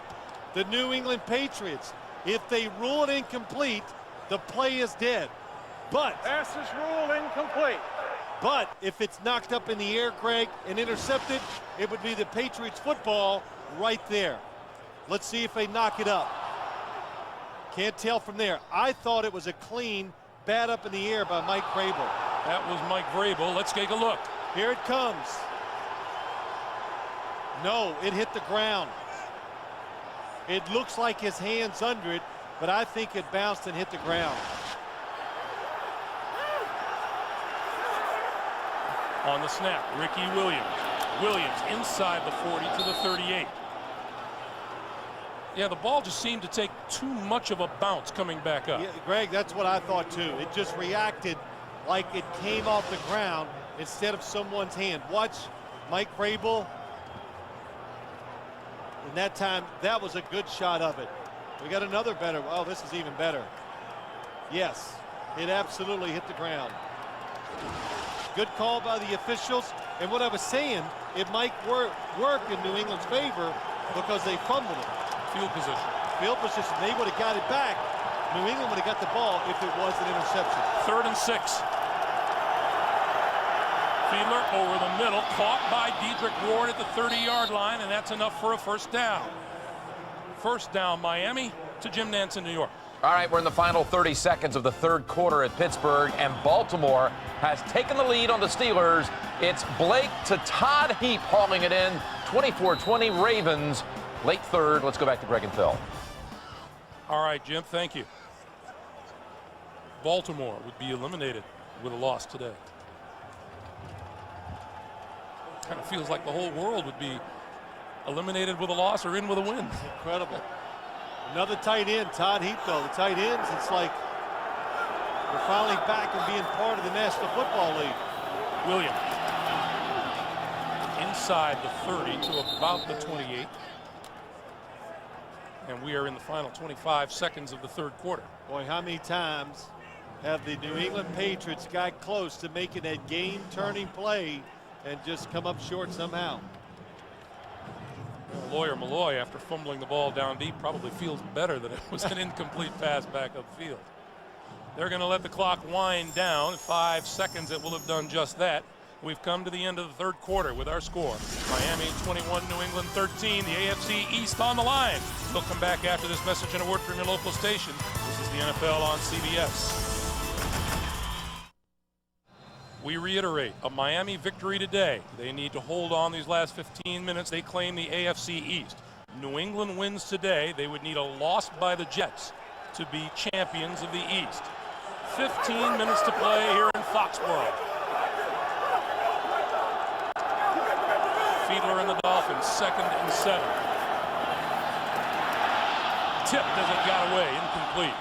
the New England Patriots. If they rule it incomplete, the play is dead. But Pass is ruled incomplete. But if it's knocked up in the air, Greg, and intercepted, it would be the Patriots football right there. Let's see if they knock it up. Can't tell from there. I thought it was a clean bat up in the air by Mike Vrabel. That was Mike Vrabel. Let's take a look. Here it comes. No, it hit the ground. It looks like his hand's under it, but I think it bounced and hit the ground. On the snap, Ricky Williams. Williams inside the 40 to the 38. Yeah, the ball just seemed to take too much of a bounce coming back up. Yeah, Greg, that's what I thought too. It just reacted like it came off the ground instead of someone's hand. Watch Mike Vrabel. And that time, that was a good shot of it. We got another better. Oh, this is even better. Yes, it absolutely hit the ground. Good call by the officials. And what I was saying, it might work in New England's favor because they fumbled it. Field position. Field position. They would have got it back. New England would have got the ball if it was an interception. 3rd and 6. Fiedler over the middle, caught by Dedrick Ward at the 30-yard line, and that's enough for a first down. First down, Miami to Jim Nantz in New York. All right, we're in the final 30 seconds of the third quarter at Pittsburgh, and Baltimore has taken the lead on the Steelers. It's Blake to Todd Heap hauling it in, 24-20 Ravens. Late third. Let's go back to Greg and Phil. All right, Jim, thank you. Baltimore would be eliminated with a loss today. Kind of feels like the whole world would be eliminated with a loss or in with a win. Incredible. Another tight end, Todd Heap, though. The tight ends, it's like we're finally back and being part of the National Football League. Williams. Inside the 30 to about the 28. And we are in the final 25 seconds of the third quarter. Boy, how many times have the New England Patriots got close to making that game-turning play and just come up short somehow? Lawyer Malloy, after fumbling the ball down deep, probably feels better that it was an incomplete pass back upfield. They're going to let the clock wind down. 5 seconds, it will have done just that. We've come to the end of the third quarter with our score. Miami 21, New England 13. The AFC East on the line. We'll come back after this message and a word from your local station. This is the NFL on CBS. We reiterate, a Miami victory today. They need to hold on these last 15 minutes. They claim the AFC East. New England wins today. They would need a loss by the Jets to be champions of the East. 15 minutes to play here in Foxborough. Fiedler and the Dolphins, 2nd and 7. Tipped as it got away, incomplete.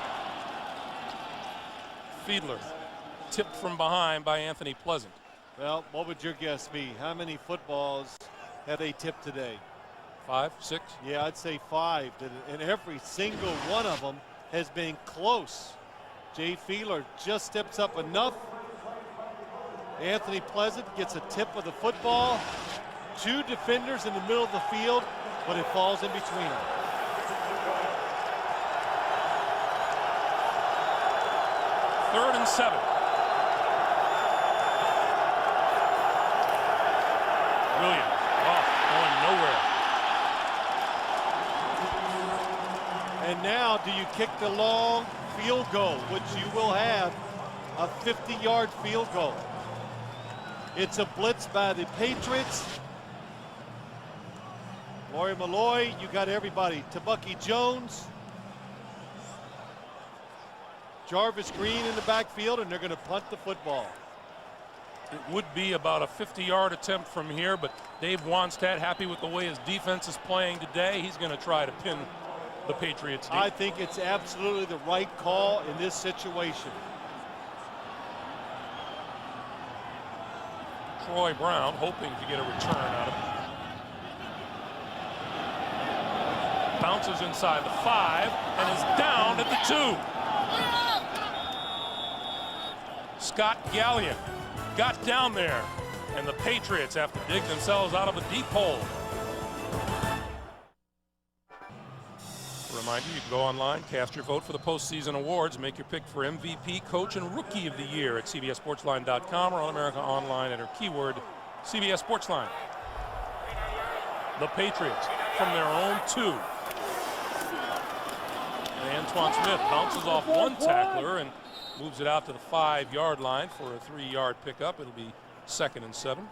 Fiedler, tipped from behind by Anthony Pleasant. Well, what would your guess be? How many footballs have they tipped today? 5, 6? Yeah, I'd say 5. And every single one of them has been close. Jay Fiedler just steps up enough. Anthony Pleasant gets a tip of the football. 2 defenders in the middle of the field, but it falls in between them. Third and 7. Williams off, going nowhere. And now, do you kick the long field goal, which you will have, a 50-yard field goal? It's a blitz by the Patriots. Lawyer Malloy, you got everybody. Tabucky Jones, Jarvis Green in the backfield, and they're going to punt the football. It would be about a 50-yard attempt from here, but Dave Wannstedt happy with the way his defense is playing today. He's going to try to pin the Patriots deep. I think it's absolutely the right call in this situation. Troy Brown hoping to get a return out of it. Bounces inside the 5 and is down at the 2. Scott Gallion got down there, and the Patriots have to dig themselves out of a deep hole. Reminder, you can go online, cast your vote for the postseason awards, make your pick for MVP, Coach, and Rookie of the Year at CBSSportsline.com or on America Online. Enter keyword CBS Sportsline. The Patriots from their own 2. And Antoine Smith bounces off one tackler and moves it out to the 5-yard line for a 3-yard pickup. It'll be 2nd and 7.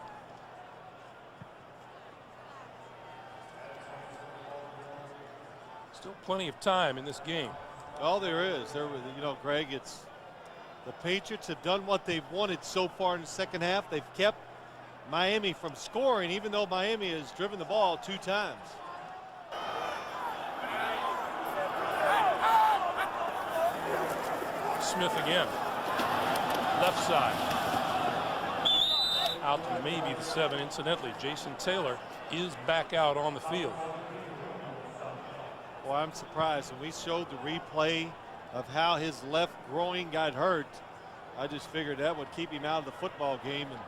Still plenty of time in this game. Oh, there is. You know, Greg, it's the Patriots have done what they've wanted so far in the second half. They've kept Miami from scoring, even though Miami has driven the ball 2 times. Smith again. Left side. Out to maybe the 7. Incidentally, Jason Taylor is back out on the field. Well, I'm surprised. When we showed the replay of how his left groin got hurt, I just figured that would keep him out of the football game. And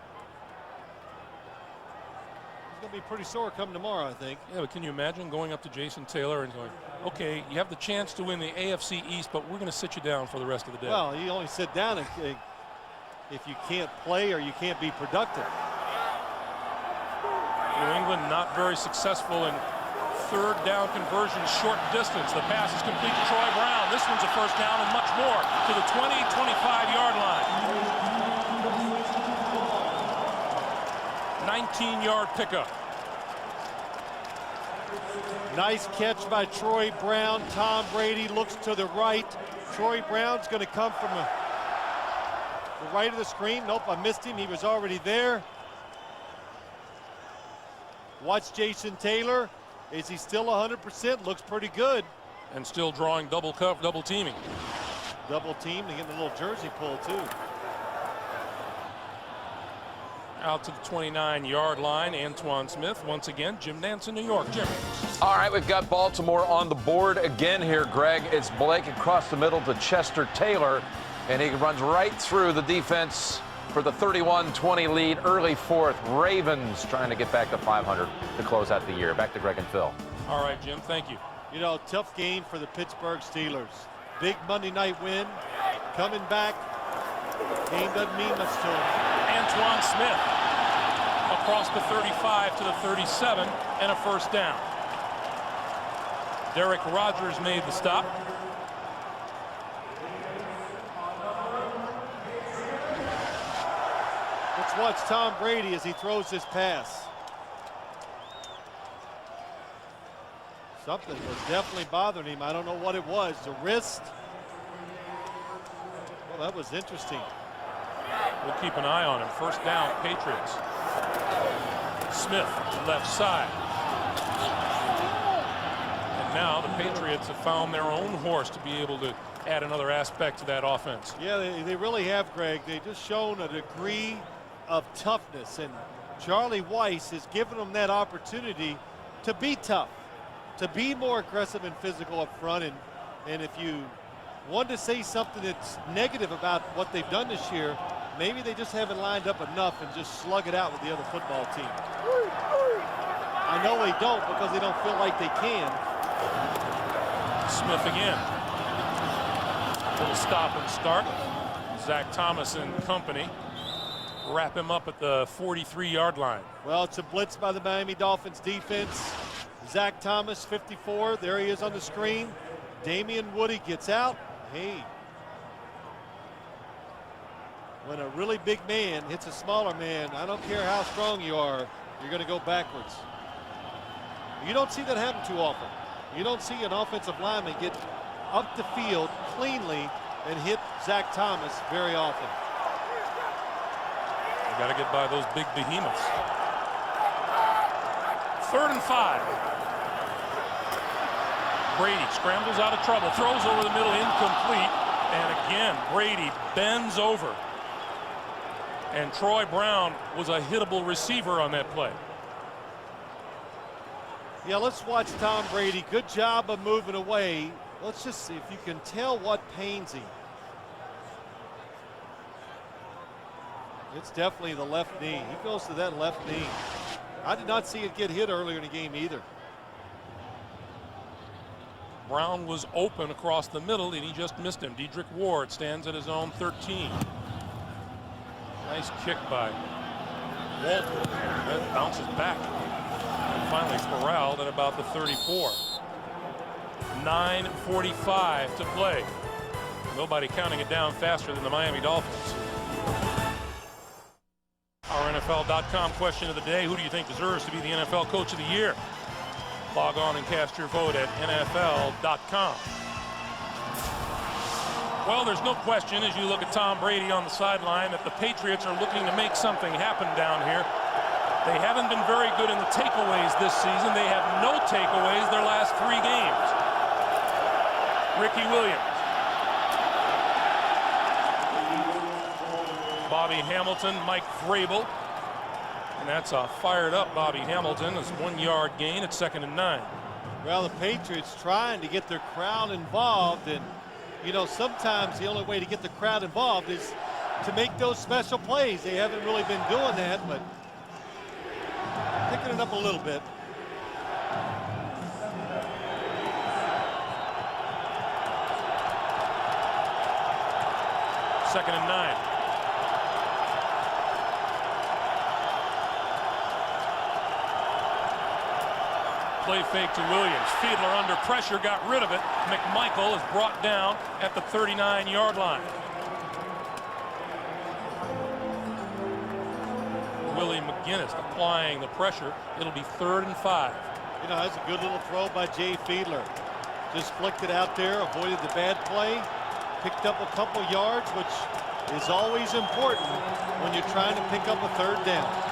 he's going to be pretty sore coming tomorrow, I think. Yeah, but can you imagine going up to Jason Taylor and going, okay, you have the chance to win the AFC East, but we're going to sit you down for the rest of the day. Well, you only sit down if you can't play or you can't be productive. New England not very successful in 3rd down conversion, short distance. The pass is complete to Troy Brown. This one's a first down and much more to the 20, 25-yard line. 19-yard pickup. Nice catch by Troy Brown. Tom Brady looks to the right. Troy Brown's going to come from the right of the screen. Nope, I missed him. He was already there. Watch Jason Taylor. Is he still 100%? Looks pretty good. And still drawing double teaming. Double team. They get a little jersey pull too. Out to the 29-yard line, Antoine Smith. Once again, Jim Nance in New York. Jim. All right, we've got Baltimore on the board again here, Greg. It's Blake across the middle to Chester Taylor, and he runs right through the defense for the 31-20 lead, early 4th. Ravens trying to get back to 500 to close out the year. Back to Greg and Phil. All right, Jim, thank you. You know, tough game for the Pittsburgh Steelers. Big Monday night win. Coming back. Game doesn't mean much to them. Antoine Smith across the 35 to the 37 and a first down. Derek Rogers made the stop. Let's watch Tom Brady as he throws this pass. Something was definitely bothering him. I don't know what it was. The wrist. Well, that was interesting. We'll keep an eye on him. First down, Patriots. Smith, left side. And now the Patriots have found their own horse to be able to add another aspect to that offense. Yeah, they really have, Greg. They've just shown a degree of toughness, and Charlie Weiss has given them that opportunity to be tough, to be more aggressive and physical up front. And if you want to say something that's negative about what they've done this year, maybe they just haven't lined up enough and just slug it out with the other football team. I know they don't because they don't feel like they can. Smith again. Little stop and start. Zach Thomas and company wrap him up at the 43-yard line. Well, it's a blitz by the Miami Dolphins defense. Zach Thomas, 54. There he is on the screen. Damian Woody gets out. Hey. When a really big man hits a smaller man, I don't care how strong you are, you're going to go backwards. You don't see that happen too often. You don't see an offensive lineman get up the field cleanly and hit Zach Thomas very often. You got to get by those big behemoths. 3rd and 5. Brady scrambles out of trouble, throws over the middle, incomplete, and again Brady bends over. And Troy Brown was a hittable receiver on that play. Yeah, let's watch Tom Brady. Good job of moving away. Let's just see if you can tell what pains him. It's definitely the left knee. He goes to that left knee. I did not see it get hit earlier in the game either. Brown was open across the middle and he just missed him. Dedrick Ward stands at his own 13. Nice kick by Walter. That bounces back. And finally corralled at about the 34. 9:45 to play. Nobody counting it down faster than the Miami Dolphins. Our NFL.com question of the day: who do you think deserves to be the NFL Coach of the Year? Log on and cast your vote at NFL.com. Well, there's no question as you look at Tom Brady on the sideline that the Patriots are looking to make something happen down here. They haven't been very good in the takeaways this season. They have no takeaways their last 3 games. Ricky Williams. Bobby Hamilton, Mike Vrabel. And that's a fired up Bobby Hamilton. It's 1-yard gain at 2nd and 9. Well, the Patriots trying to get their crowd involved, and you know, sometimes the only way to get the crowd involved is to make those special plays. They haven't really been doing that, but picking it up a little bit. Second and 9. Play fake to Williams. Fiedler under pressure, got rid of it. McMichael is brought down at the 39-yard line. Willie McGinnis applying the pressure. It'll be 3rd and 5. You know, that's a good little throw by Jay Fiedler. Just flicked it out there, avoided the bad play, picked up a couple yards, which is always important when you're trying to pick up a 3rd down.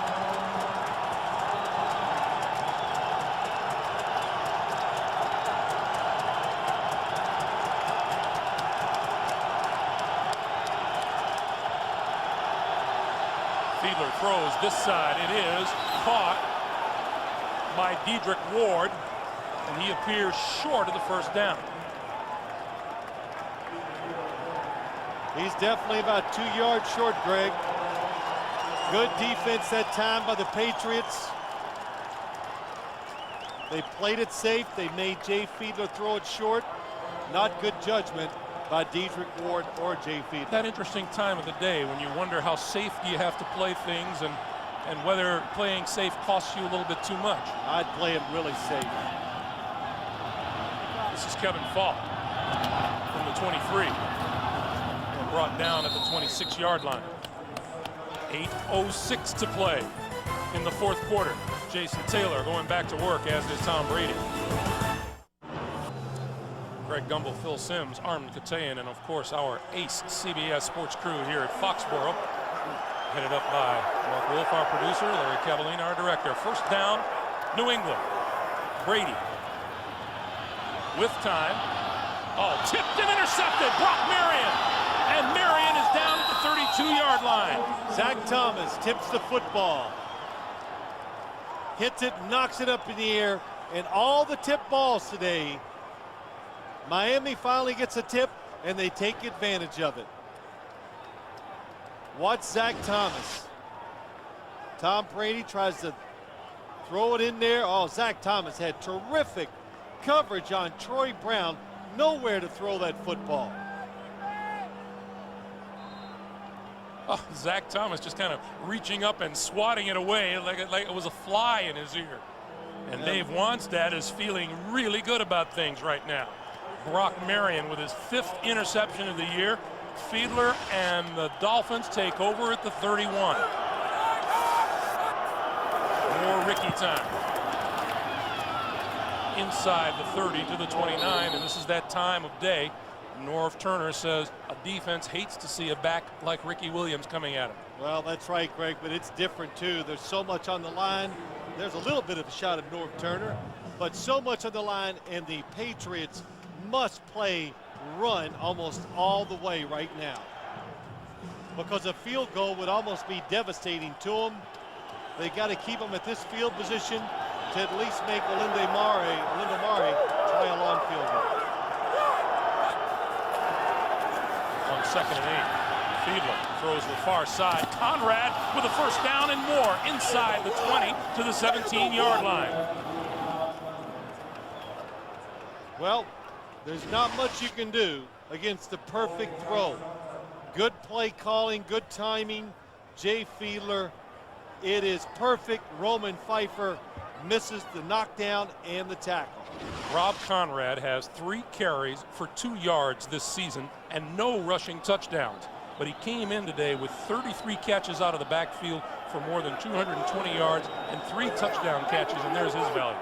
Fiedler throws this side. It is caught by Dedrick Ward, and he appears short of the first down. He's definitely about 2 yards short, Greg. Good defense that time by the Patriots. They played it safe. They made Jay Fiedler throw it short. Not good judgment by Dedrick Ward or Jay Fiedler. That interesting time of the day when you wonder how safe do you have to play things and whether playing safe costs you a little bit too much. I'd play it really safe. This is Kevin Falk from the 23. And brought down at the 26-yard line. 8:06 to play in the fourth quarter. Jason Taylor going back to work, as is Tom Brady. Greg Gumbel, Phil Simms, Armin Katayan, and of course our ace CBS sports crew here at Foxborough. Headed up by Mark Wolf, our producer, Larry Cavallina, our director. First down, New England. Brady with time. Oh, tipped and intercepted. Brock Marion. And Marion is down at the 32-yard line. Zach Thomas tips the football. Hits it, knocks it up in the air, and all the tip balls today, Miami finally gets a tip, and they take advantage of it. Watch Zach Thomas. Tom Brady tries to throw it in there. Oh, Zach Thomas had terrific coverage on Troy Brown. Nowhere to throw that football. Oh, Zach Thomas just kind of reaching up and swatting it away like it was a fly in his ear. And Dave Wannstedt is feeling really good about things right now. Brock Marion with his 5th interception of the year. Fiedler and the Dolphins take over at the 31. More Ricky time. Inside the 30 to the 29, and this is that time of day. Norv Turner says a defense hates to see a back like Ricky Williams coming at him. Well, that's right, Greg, but it's different too. There's so much on the line. There's a little bit of a shot at Norv Turner, but so much on the line, and the Patriots must play run almost all the way right now, because a field goal would almost be devastating to them. They got to keep them at this field position to at least make Olinda Mare try a long field goal. On 2nd and 8, Fiedler throws the far side. Conrad with a first down and more inside the 20 to the 17-yard line. Well, there's not much you can do against the perfect throw. Good play calling, good timing. Jay Fiedler, it is perfect. Roman Pfeiffer misses the knockdown and the tackle. Rob Conrad has 3 carries for 2 yards this season and no rushing touchdowns. But he came in today with 33 catches out of the backfield for more than 220 yards and 3 touchdown catches, and there's his value.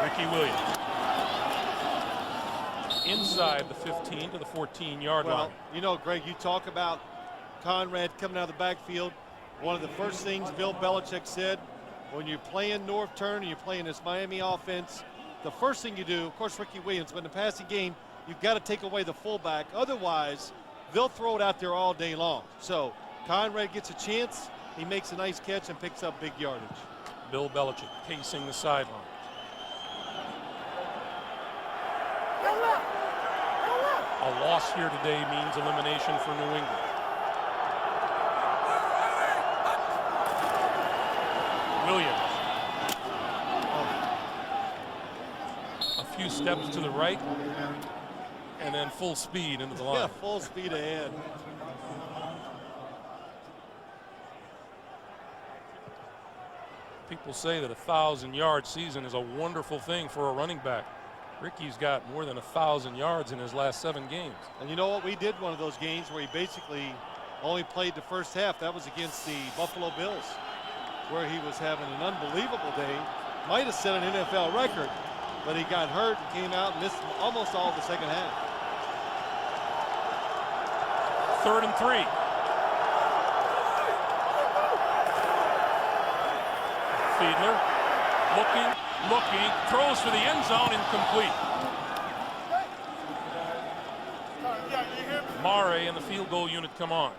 Ricky Williams. Inside the 15 to the 14-yard line. Well, you know, Greg, you talk about Conrad coming out of the backfield. One of the first things Bill Belichick said, when you're playing Norv Turner, you're playing this Miami offense, the first thing you do, of course, Ricky Williams, but in the passing game, you've got to take away the fullback. Otherwise, they'll throw it out there all day long. So Conrad gets a chance. He makes a nice catch and picks up big yardage. Bill Belichick pacing the sideline. A loss here today means elimination for New England. Williams. A few steps to the right, and then full speed into the line. Yeah, full speed ahead. People say that a 1,000-yard season is a wonderful thing for a running back. Ricky's got more than 1,000 yards in his last 7 games. And you know what? We did one of those games where he basically only played the first half. That was against the Buffalo Bills, where he was having an unbelievable day. Might have set an NFL record, but he got hurt and came out and missed almost all of the second half. 3rd and 3. Fiedler looking, throws for the end zone, incomplete. Mare and the field goal unit come on.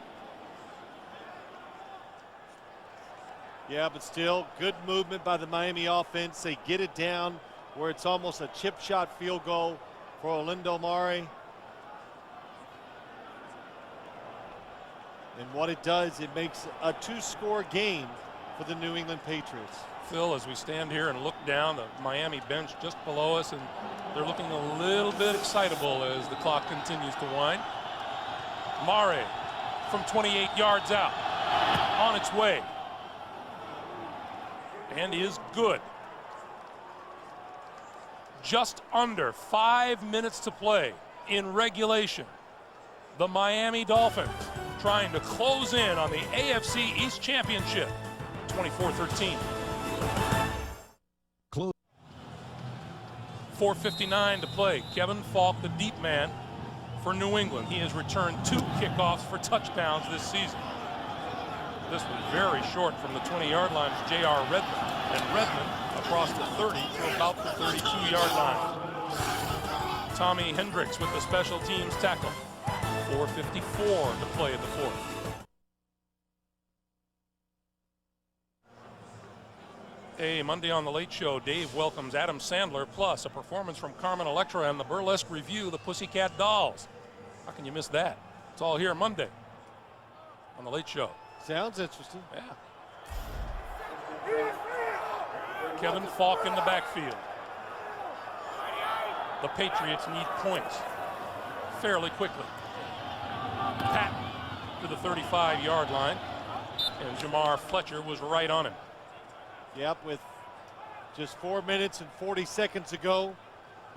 Yeah, but still good movement by the Miami offense. They get it down where it's almost a chip shot field goal for Olinda Mare. And what it does, it makes a 2-score game for the New England Patriots. Phil, as we stand here and look down, the Miami bench just below us, and they're looking a little bit excitable as the clock continues to wind. Mare from 28 yards out, on its way, and is good. Just under 5 minutes to play in regulation. The Miami Dolphins trying to close in on the AFC East Championship, 24-13. 4:59 to play. Kevin Falk, the deep man for New England. He has returned 2 kickoffs for touchdowns this season. This was very short from the 20-yard line to J.R. Redmond, and Redmond across the 30 to about the 32-yard line. Tommy Hendricks with the special teams tackle. 4:54 to play in the fourth. A Monday on the Late Show, Dave welcomes Adam Sandler, plus a performance from Carmen Electra and the burlesque review, the Pussycat Dolls. How can you miss that? It's all here Monday on the Late Show. Sounds interesting. Yeah. Kevin Falk in the backfield. The Patriots need points fairly quickly. Patton to the 35-yard line, and Jamar Fletcher was right on him. Yep, with just 4 minutes and 40 seconds to go,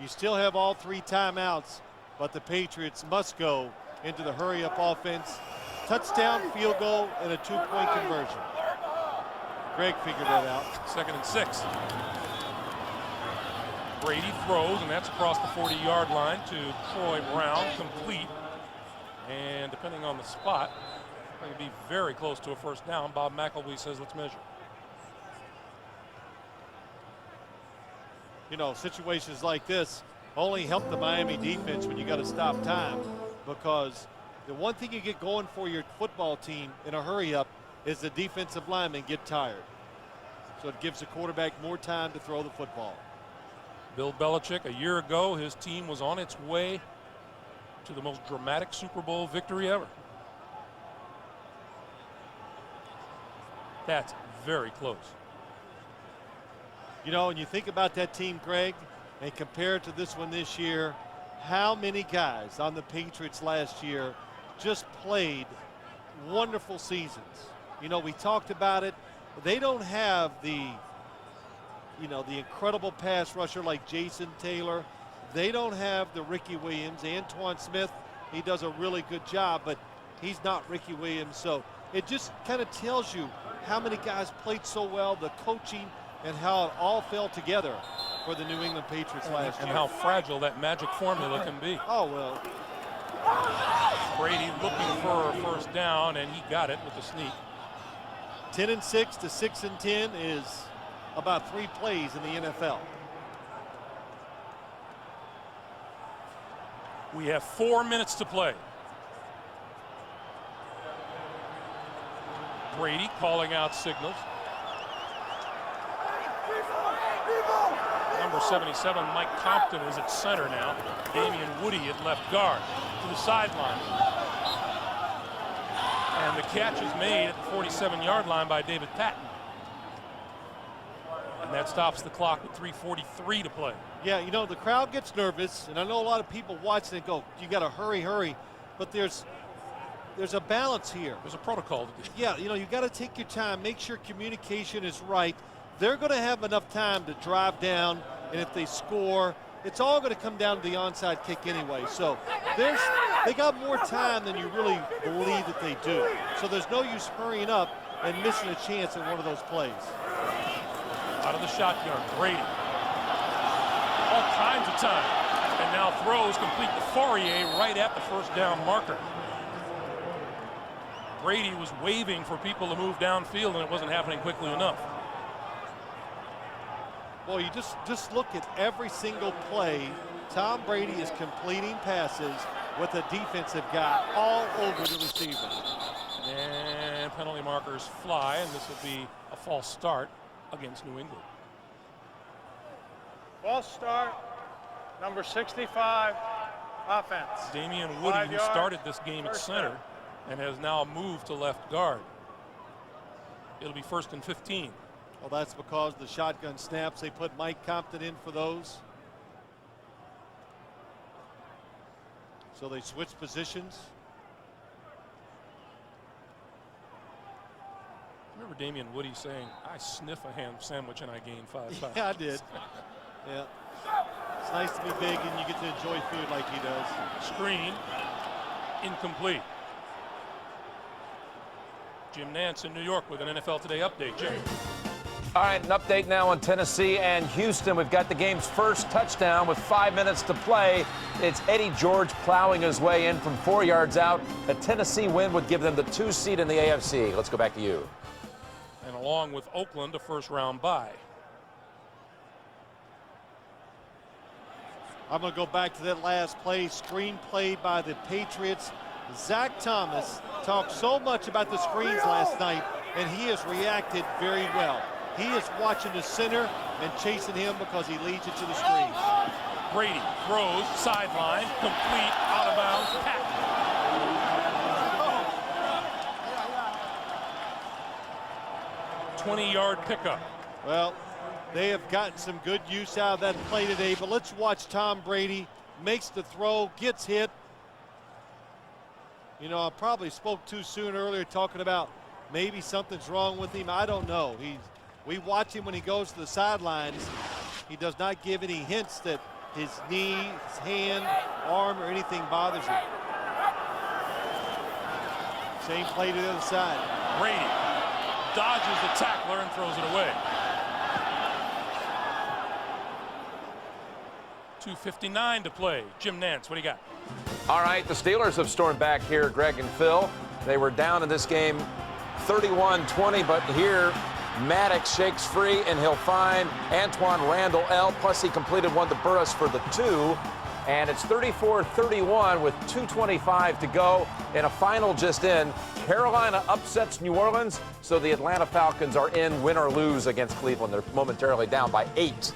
you still have all 3 timeouts, but the Patriots must go into the hurry-up offense. Touchdown, field goal, and a 2-point conversion. Greg figured that out. 2nd and 6. Brady throws, and that's across the 40-yard line to Troy Brown, complete. And depending on the spot, it could be very close to a first down. Bob McElwee says, let's measure. You know, situations like this only help the Miami defense when you got to stop time, because the one thing you get going for your football team in a hurry-up is the defensive linemen get tired. So it gives the quarterback more time to throw the football. Bill Belichick, a year ago, his team was on its way to the most dramatic Super Bowl victory ever. That's very close. You know, and you think about that team, Greg, and compare it to this one this year, how many guys on the Patriots last year just played wonderful seasons. You know, we talked about it. They don't have the, you know, the incredible pass rusher like Jason Taylor. They don't have the Ricky Williams. Antoine Smith, he does a really good job, but he's not Ricky Williams. So it just kind of tells you how many guys played so well, the coaching, and how it all fell together for the New England Patriots last year. And how fragile that magic formula can be. Oh, well. Brady looking for a first down, and he got it with the sneak. 10-6 to 6-10 is about 3 plays in the NFL. We have 4 minutes to play. Brady calling out signals. Number 77, Mike Compton, is at center now. Damian Woody at left guard to the sideline. And the catch is made at the 47-yard line by David Patton. And that stops the clock with 3:43 to play. Yeah, you know, the crowd gets nervous, and I know a lot of people watching and go, you got to hurry, hurry. But there's a balance here. There's a protocol to do. Yeah, you know, you got to take your time, make sure communication is right. They're going to have enough time to drive down, and if they score, it's all going to come down to the onside kick anyway. So they got more time than you really believe that they do. So there's no use hurrying up and missing a chance in one of those plays. Out of the shotgun, Brady. All kinds of time. And now throws complete to Fourier right at the first down marker. Brady was waving for people to move downfield, and it wasn't happening quickly enough. Well, you just look at every single play. Tom Brady is completing passes with a defensive guy all over the receiver. And penalty markers fly, and this will be a false start against New England. False start, number 65, offense. Damian Woody, who started this game at center, and has now moved to left guard. It'll be 1st and 15. Well, that's because the shotgun snaps, they put Mike Compton in for those. So they switch positions. I remember Damian Woody saying, I sniff a ham sandwich and I gain 5 pounds. Yeah, I did. Yeah. It's nice to be big and you get to enjoy food like he does. Screen, incomplete. Jim Nantz in New York with an NFL Today update. Jim. All right, an update now on Tennessee and Houston. We've got the game's first touchdown with 5 minutes to play. It's Eddie George plowing his way in from 4 yards out. A Tennessee win would give them the 2 seed in the AFC. Let's go back to you. And along with Oakland, a first-round bye. I'm going to go back to that last play. Screen played by the Patriots. Zach Thomas talked so much about the screens last night, and he has reacted very well. He is watching the center and chasing him because he leads it to the screens. Brady throws, sideline, complete, out of bounds, pass. 20-yard pickup. Well, they have gotten some good use out of that play today, but let's watch Tom Brady. Makes the throw, gets hit. You know, I probably spoke too soon earlier talking about maybe something's wrong with him. I don't know. We watch him when he goes to the sidelines. He does not give any hints that his knee, his hand, arm, or anything bothers him. Same play to the other side. Brady dodges the tackler and throws it away. 2:59 to play. Jim Nantz, what do you got? All right, the Steelers have stormed back here, Greg and Phil. They were down in this game 31-20, but here Maddox shakes free, and he'll find Antoine Randall L. Plus, he completed one to Burris for the 2. And it's 34-31 with 2:25 to go. And a final just in. Carolina upsets New Orleans, so the Atlanta Falcons are in, win or lose, against Cleveland. They're momentarily down by 8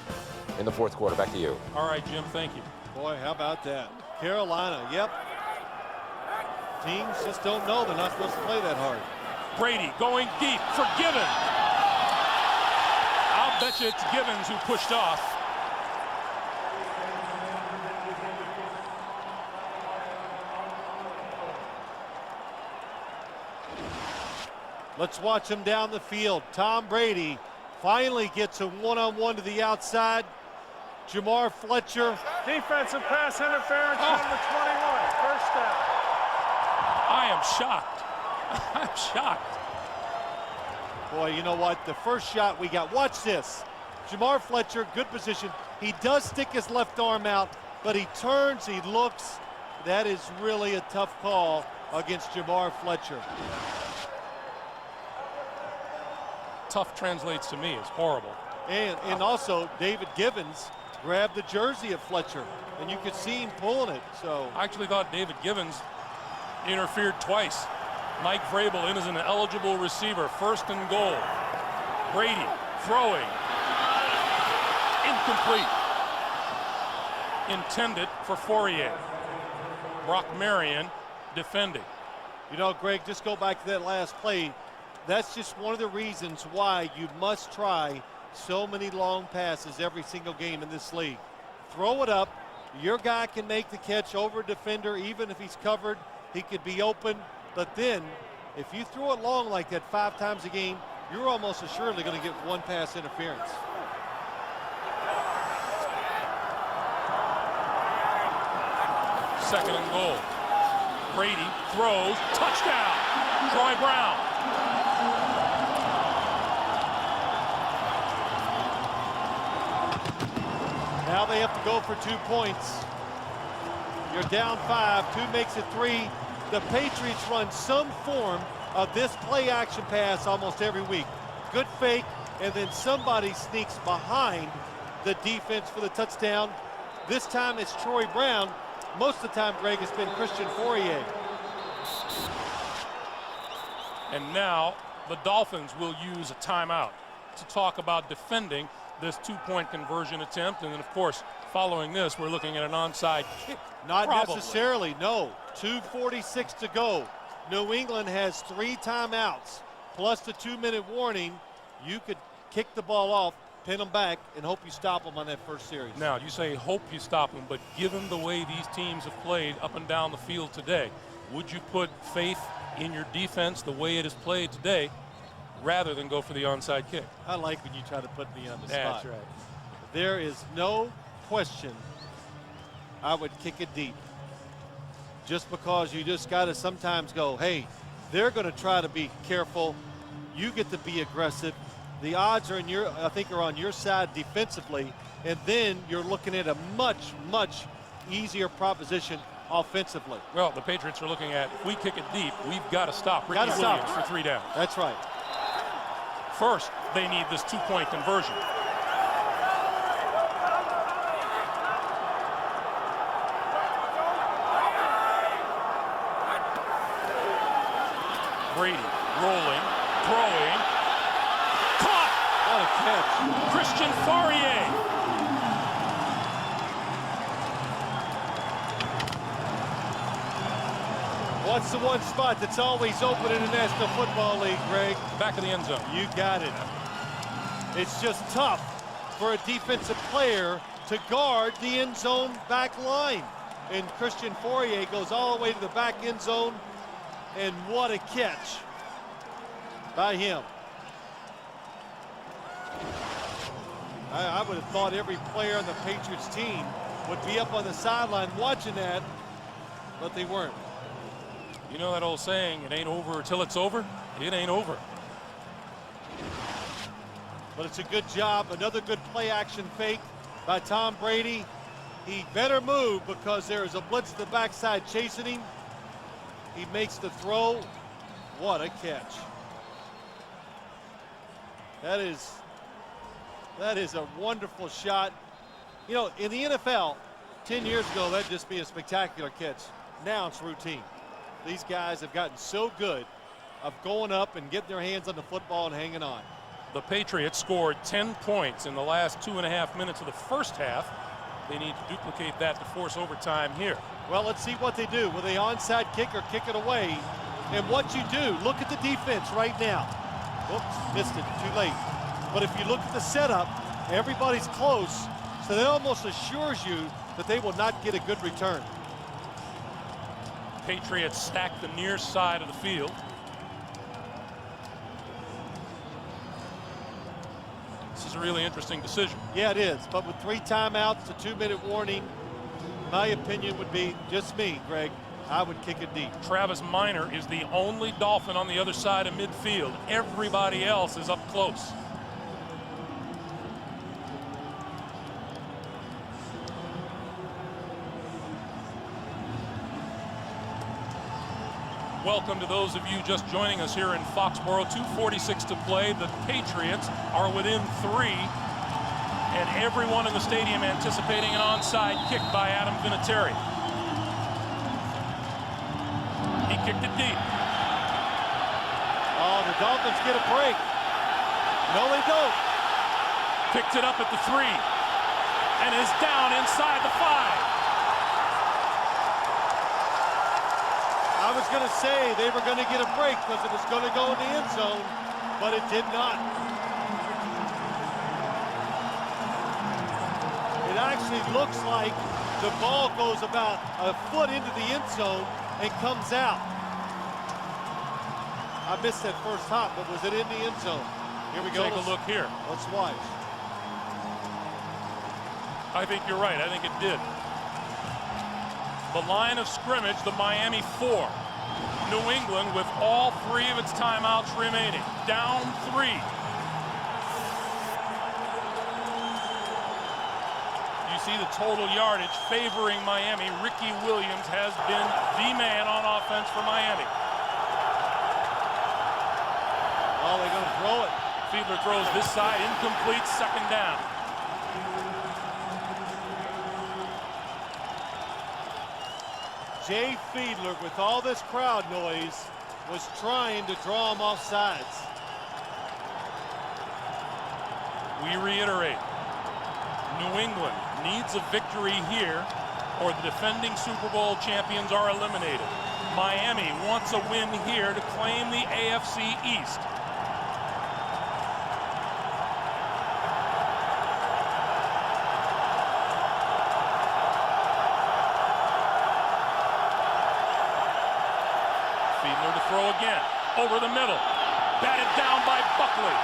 in the fourth quarter. Back to you. All right, Jim, thank you. Boy, how about that? Carolina, yep. Teams just don't know they're not supposed to play that hard. Brady going deep for Givens. I'll bet you it's Givens who pushed off. Let's watch him down the field. Tom Brady finally gets a one-on-one to the outside. Jamar Fletcher. Defensive pass interference, number 21. First down. I am shocked. I'm shocked. Boy, you know what? The first shot we got. Watch this. Jamar Fletcher, good position. He does stick his left arm out, but he turns, he looks. That is really a tough call against Jamar Fletcher. Tough translates to me as horrible. And also, David Givens grabbed the jersey of Fletcher, and you could see him pulling it. So I actually thought David Givens interfered twice. Mike Vrabel in as an eligible receiver. 1st and goal. Brady throwing. Incomplete. Intended for Fourier. Brock Marion defending. You know, Greg, just go back to that last play. That's just one of the reasons why you must try so many long passes every single game in this league. Throw it up. Your guy can make the catch over a defender, even if he's covered. He could be open. But then, if you throw it long like that 5 times a game, you're almost assuredly going to get one pass interference. Second and goal. Brady throws. Touchdown. Troy Brown. Now they have to go for 2 points. You're down 5. 2 makes it 3. The Patriots run some form of this play action pass almost every week. Good fake, and then somebody sneaks behind the defense for the touchdown. This time it's Troy Brown. Most of the time, Greg, it's been Christian Fourier. And now the Dolphins will use a timeout to talk about defending this 2-point conversion attempt. And then, of course, following this, we're looking at an onside kick. Not probably. necessarily, no. 2:46 to go. New England has 3 timeouts plus the 2-minute warning. You could kick the ball off, pin them back, and hope you stop them on that first series. Now, you say hope you stop them, but given the way these teams have played up and down the field today, would you put faith in your defense the way it is played today rather than go for the onside kick? I like when you try to put me on the That's spot. right. There is no question I would kick it deep. Just because you just got to sometimes go, hey, they're going to try to be careful. You get to be aggressive. The odds are I think are on your side defensively, and then you're looking at a much, much easier proposition offensively. Well, the Patriots are looking at, if we kick it deep, we've got to stop Ricky Gotta stop Williams for 3 downs. That's right. First, they need this 2-point conversion. Brady rolling, throwing, caught! What a catch. Christian Fourier. What's the one spot that's always open in the National Football League, Greg? Back of the end zone. You got it. It's just tough for a defensive player to guard the end zone back line. And Christian Fourier goes all the way to the back end zone. And what a catch by him. I would have thought every player on the Patriots team would be up on the sideline watching that, but they weren't. You know that old saying, it ain't over till it's over? It ain't over. But it's a good job. Another good play action fake by Tom Brady. He better move because there is a blitz to the backside chasing him. He makes the throw. What a catch. That is a wonderful shot. You know, in the NFL, 10 years ago, that'd just be a spectacular catch. Now it's routine. These guys have gotten so good of going up and getting their hands on the football and hanging on. The Patriots scored 10 points in the last 2.5 minutes of the first half. They need to duplicate that to force overtime here. Well, let's see what they do. Will they onside kick or kick it away? And what you do, look at the defense right now. Whoops, missed it, too late. But if you look at the setup, everybody's close, so that almost assures you that they will not get a good return. Patriots stack the near side of the field. This is a really interesting decision. Yeah, it is. But with 3 timeouts, a 2-minute warning, my opinion would be, just me, Greg, I would kick it deep. Travis Minor is the only Dolphin on the other side of midfield. Everybody else is up close. Welcome to those of you just joining us here in Foxborough. 2:46 to play. The Patriots are within 3, and everyone in the stadium anticipating an onside kick by Adam Vinatieri. He kicked it deep. Oh, the Dolphins get a break. No, they don't. Picked it up at the 3, and is down inside the 5. I was going to say they were going to get a break because it was going to go in the end zone, but it did not. It actually looks like the ball goes about a foot into the end zone and comes out. I missed that first hop, but was it in the end zone? Here we go. Take a look here. Let's watch. I think you're right. I think it did. The line of scrimmage, the Miami 4. New England with all 3 of its timeouts remaining. Down 3. You see the total yardage favoring Miami. Ricky Williams has been the man on offense for Miami. Oh, they're going to throw it. Fiedler throws this side, incomplete, 2nd down. Jay Fiedler, with all this crowd noise, was trying to draw him off sides. We reiterate, New England needs a victory here or the defending Super Bowl champions are eliminated. Miami wants a win here to claim the AFC East. Fiedler to throw again. Over the middle. Batted down by Buckley.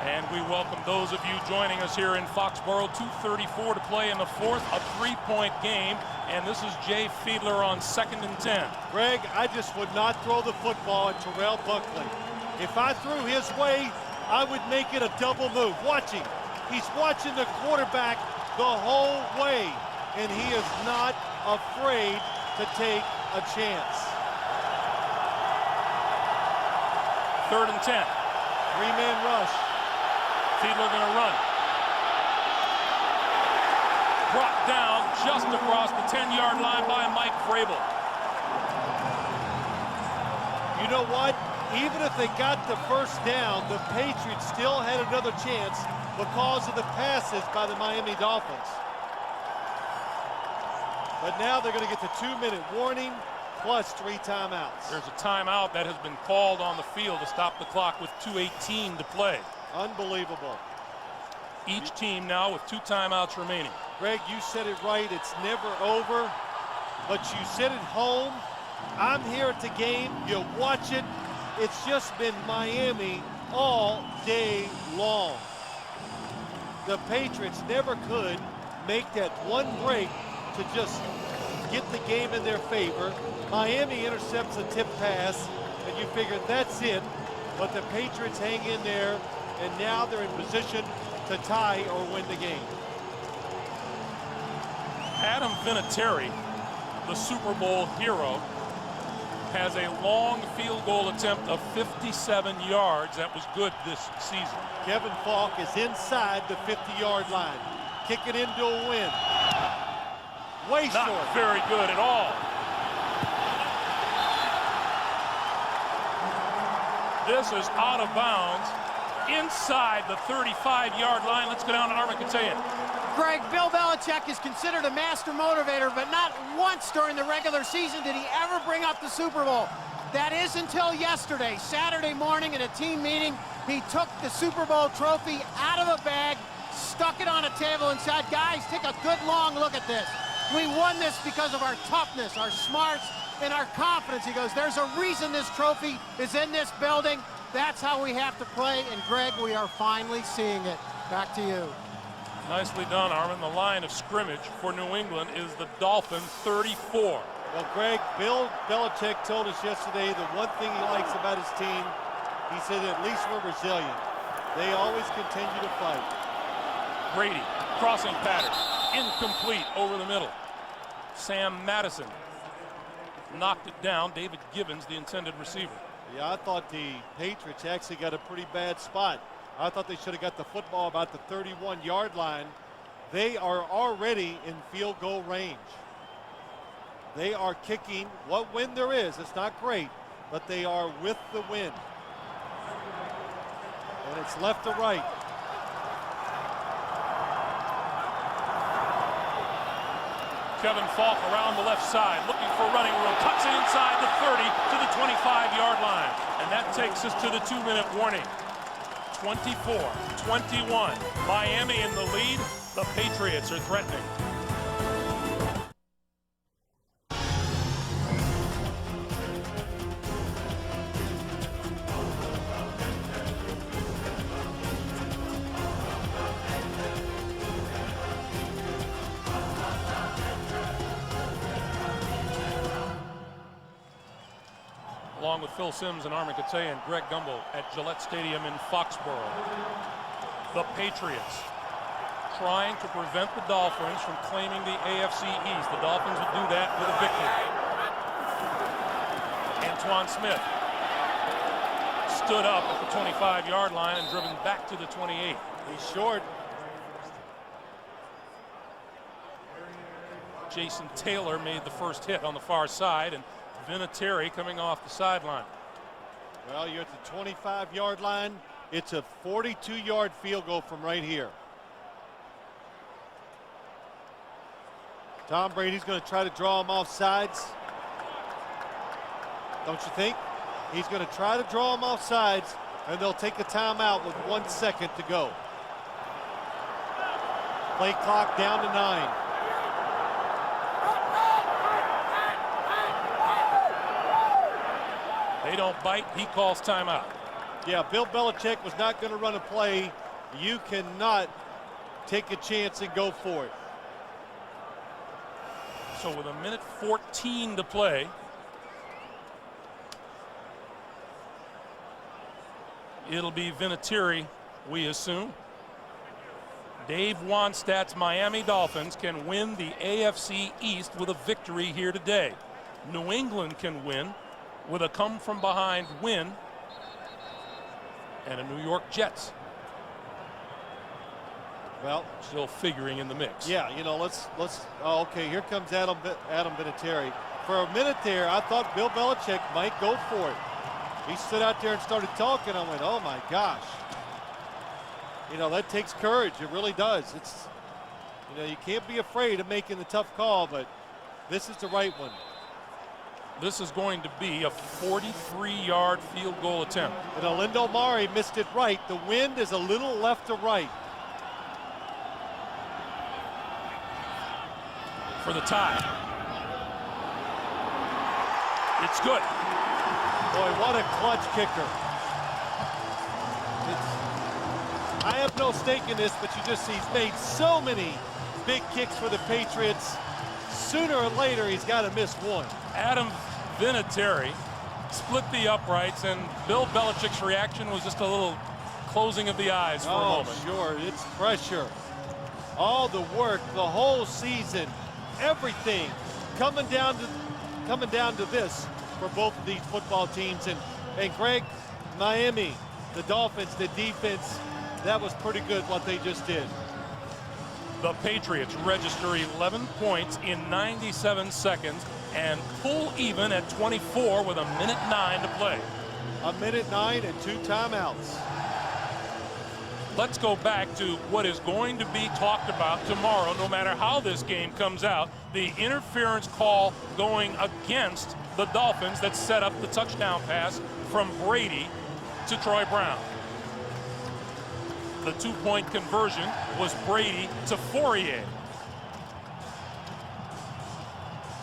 And we welcome those of you joining us here in Foxborough. 2:34 to play in the fourth, a 3-point game. And this is Jay Fiedler on 2nd and 10. Greg, I just would not throw the football at Terrell Buckley. If I threw his way, I would make it a double move. Watching. He's watching the quarterback the whole way, and he is not afraid to take a chance. 3rd and 10. 3-man rush. Fiedler going to run. Brought down just across the 10-yard line by Mike Vrabel. You know what? Even if they got the first down, the Patriots still had another chance because of the passes by the Miami Dolphins. But now they're going to get the 2-minute warning plus 3 timeouts. There's a timeout that has been called on the field to stop the clock with 2:18 to play. Unbelievable. Each team now with 2 timeouts remaining. Greg, you said it right. It's never over, but you sit at home. I'm here at the game. You watch it. It's just been Miami all day long. The Patriots never could make that one break to just get the game in their favor. Miami intercepts a tip pass, and you figure that's it. But the Patriots hang in there, and now they're in position to tie or win the game. Adam Vinatieri, the Super Bowl hero, has a long field goal attempt of 57 yards. That was good this season. Kevin Falk is inside the 50-yard line. Kick it into a win. Way Not short. very good at all. This is out of bounds inside the 35-yard line. Let's go down to Armikatayan. Greg, Bill Belichick is considered a master motivator, but not once during the regular season did he ever bring up the Super Bowl. That is until yesterday, Saturday morning in a team meeting. He took the Super Bowl trophy out of a bag, stuck it on a table and said, guys, take a good long look at this. We won this because of our toughness, our smarts, and our confidence. He goes, there's a reason this trophy is in this building. That's how we have to play. And Greg, we are finally seeing it. Back to you. Nicely done, Armin. The line of scrimmage for New England is the Dolphins 34. Well, Greg, Bill Belichick told us yesterday the one thing he likes about his team, he said at least we're resilient. They always continue to fight. Brady, crossing pattern, incomplete over the middle. Sam Madison knocked it down. David Gibbons, the intended receiver. Yeah, I thought the Patriots actually got a pretty bad spot. I thought they should have got the football about the 31-yard line. They are already in field goal range. They are kicking what wind there is. It's not great, but they are with the wind. And it's left to right. Kevin Falk around the left side, looking for running room, cuts it inside the 30 to the 25-yard line. And that takes us to the 2-minute warning. 24-21. Miami in the lead. The Patriots are threatening. Along with Phil Simms and Armin Katay and Greg Gumbel at Gillette Stadium in Foxborough. The Patriots trying to prevent the Dolphins from claiming the AFC East. The Dolphins would do that with a victory. Antoine Smith stood up at the 25-yard line and driven back to the 28. He's short. Jason Taylor made the first hit on the far side, and Vinatieri coming off the sideline. Well, you're at the 25-yard line. It's a 42-yard field goal from right here. Tom Brady's going to try to draw him off sides. Don't you think? He's going to try to draw him off sides, and they'll take a timeout with 1 second to go. Play clock down to 9. They don't bite. He calls timeout. Yeah, Bill Belichick was not going to run a play. You cannot take a chance and go for it. So with 1:14 to play, it'll be Vinatieri, we assume. Dave Wanstadt's Miami Dolphins can win the AFC East with a victory here today. New England can win with a come-from-behind win, and a New York Jets. Well, still figuring in the mix. Yeah, you know, let's. Oh, okay, here comes Adam Vinatieri. For a minute there, I thought Bill Belichick might go for it. He stood out there and started talking. I went, oh my gosh. You know, that takes courage. It really does. It's, you know, you can't be afraid of making the tough call, but this is the right one. This is going to be a 43-yard field goal attempt. And Alindo Mari missed it right. The wind is a little left to right. For the tie. It's good. Boy, what a clutch kicker. I have no stake in this, but you just see he's made so many big kicks for the Patriots. Sooner or later, he's got to miss one. Adam Vinatieri split the uprights, and Bill Belichick's reaction was just a little closing of the eyes for a moment. Sure, it's pressure. All the work, the whole season, everything coming down to this for both of these football teams. And Greg, Miami, the Dolphins, the defense, that was pretty good what they just did. The Patriots register 11 points in 97 seconds and pull even at 24 with 1:09 to play. 1:09 and 2 timeouts. Let's go back to what is going to be talked about tomorrow, no matter how this game comes out. The interference call going against the Dolphins that set up the touchdown pass from Brady to Troy Brown. The 2-point conversion was Brady to Fourier.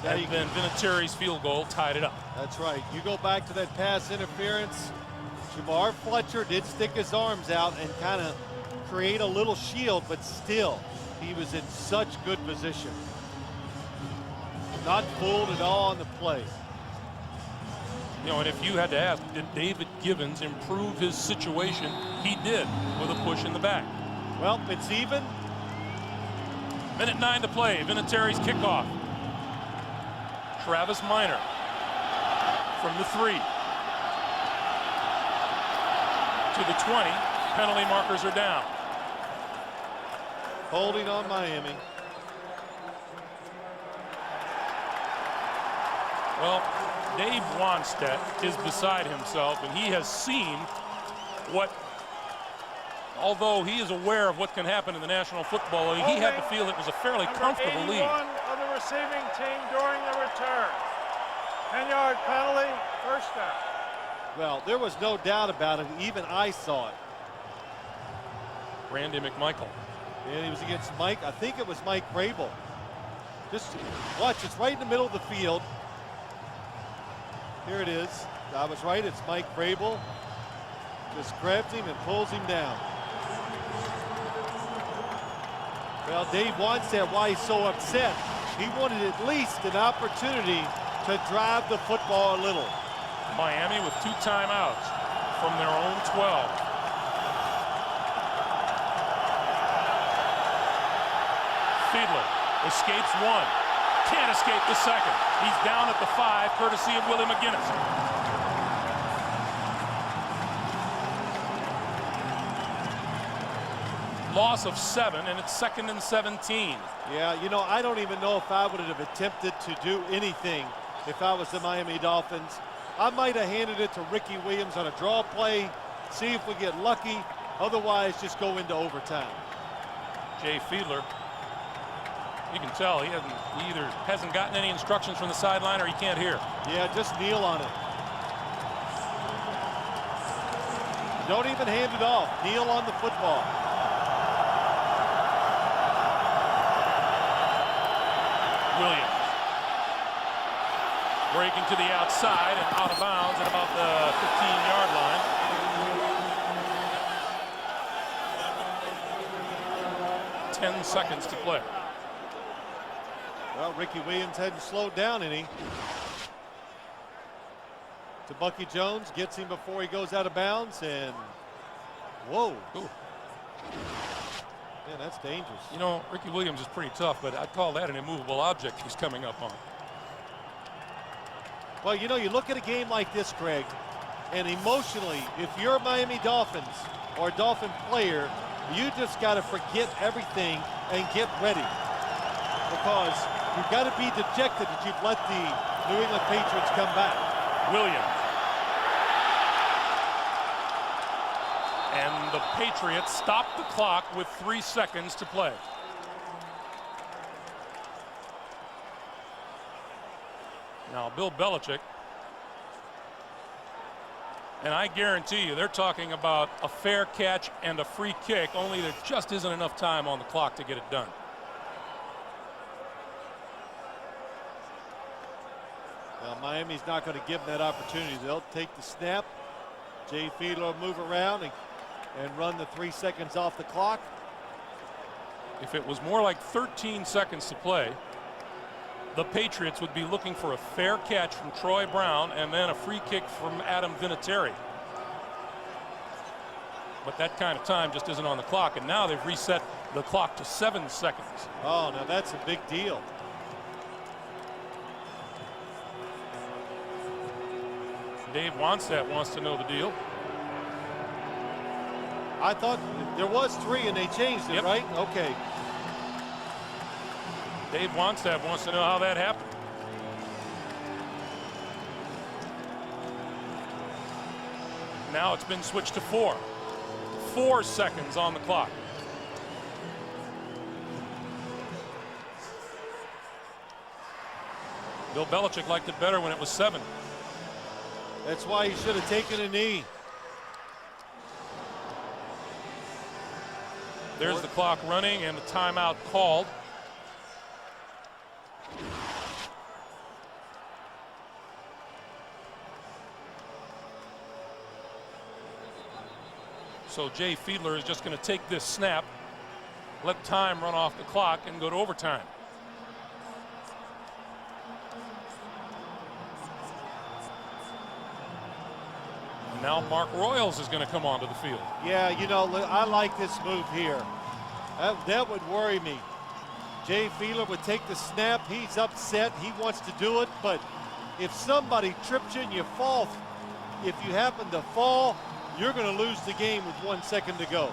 And then Vinatieri's field goal tied it up. That's right. You go back to that pass interference. Jamar Fletcher did stick his arms out and kind of create a little shield, but still, he was in such good position. Not fooled at all on the play. You know, and if you had to ask, did David Givens improve his situation? He did, with a push in the back. Well, it's even. 1:09 to play. Vinatieri's kickoff. Travis Minor from the 3 to the 20. Penalty markers are down. Holding on Miami. Well, Dave Wanstadt is beside himself, and he has seen what, although he is aware of what can happen in the National Football League, he had to feel it was a fairly comfortable lead. Of the receiving team during the return. 10-yard penalty, first down. Well, there was no doubt about it. Even I saw it. Randy McMichael. And he was against Mike. I think it was Mike Vrabel. Just watch. It's right in the middle of the field. Here it is. I was right. It's Mike Vrabel. Just grabs him and pulls him down. Well, Dave wants that. Why he's so upset. He wanted at least an opportunity to drive the football a little. Miami with 2 timeouts from their own 12. Fiedler escapes 1. Can't escape the 2nd. He's down at the 5, courtesy of Willie McGinnis. Loss of 7, and it's 2nd and 17. Yeah, you know, I don't even know if I would have attempted to do anything if I was the Miami Dolphins. I might have handed it to Ricky Williams on a draw play, see if we get lucky. Otherwise, just go into overtime. Jay Fiedler, you can tell he either hasn't gotten any instructions from the sideline or he can't hear. Yeah, just kneel on it. Don't even hand it off. Kneel on the football. Williams breaking to the outside and out of bounds at about the 15-yard line. Ten seconds to play. Well, Ricky Williams hadn't slowed down any. To Bucky Jones, gets him before he goes out of bounds, and whoa. Ooh. Yeah, that's dangerous. You know, Ricky Williams is pretty tough, but I'd call that an immovable object he's coming up on. Well, you know, you look at a game like this, Craig, and emotionally, if you're a Miami Dolphins or a Dolphin player, you just got to forget everything and get ready. Because you've got to be dejected that you've let the New England Patriots come back. Williams. And the Patriots stop the clock with 3 seconds to play. Now, Bill Belichick, and I guarantee you they're talking about a fair catch and a free kick, only there just isn't enough time on the clock to get it done. Well, Miami's not going to give them that opportunity. They'll take the snap. Jay Fiedler will move around and run the 3 seconds off the clock. If it was more like 13 seconds to play, the Patriots would be looking for a fair catch from Troy Brown and then a free kick from Adam Vinatieri. But that kind of time just isn't on the clock, and now they've reset the clock to 7 seconds. Oh, now that's a big deal. Dave Wannstedt wants to know the deal. I thought there was 3 and they changed it, right? Okay. Dave Wannstedt wants to know how that happened. Now it's been switched to 4. 4 seconds on the clock. Bill Belichick liked it better when it was 7. That's why he should have taken a knee. There's the clock running and the timeout called. So Jay Fiedler is just going to take this snap, let time run off the clock, and go to overtime. And now Mark Royals is going to come onto the field. Yeah, you know, I like this move here. That would worry me. Jay Fiedler would take the snap. He's upset. He wants to do it. But if somebody trips you and you fall, if you happen to fall, you're going to lose the game with 1 second to go.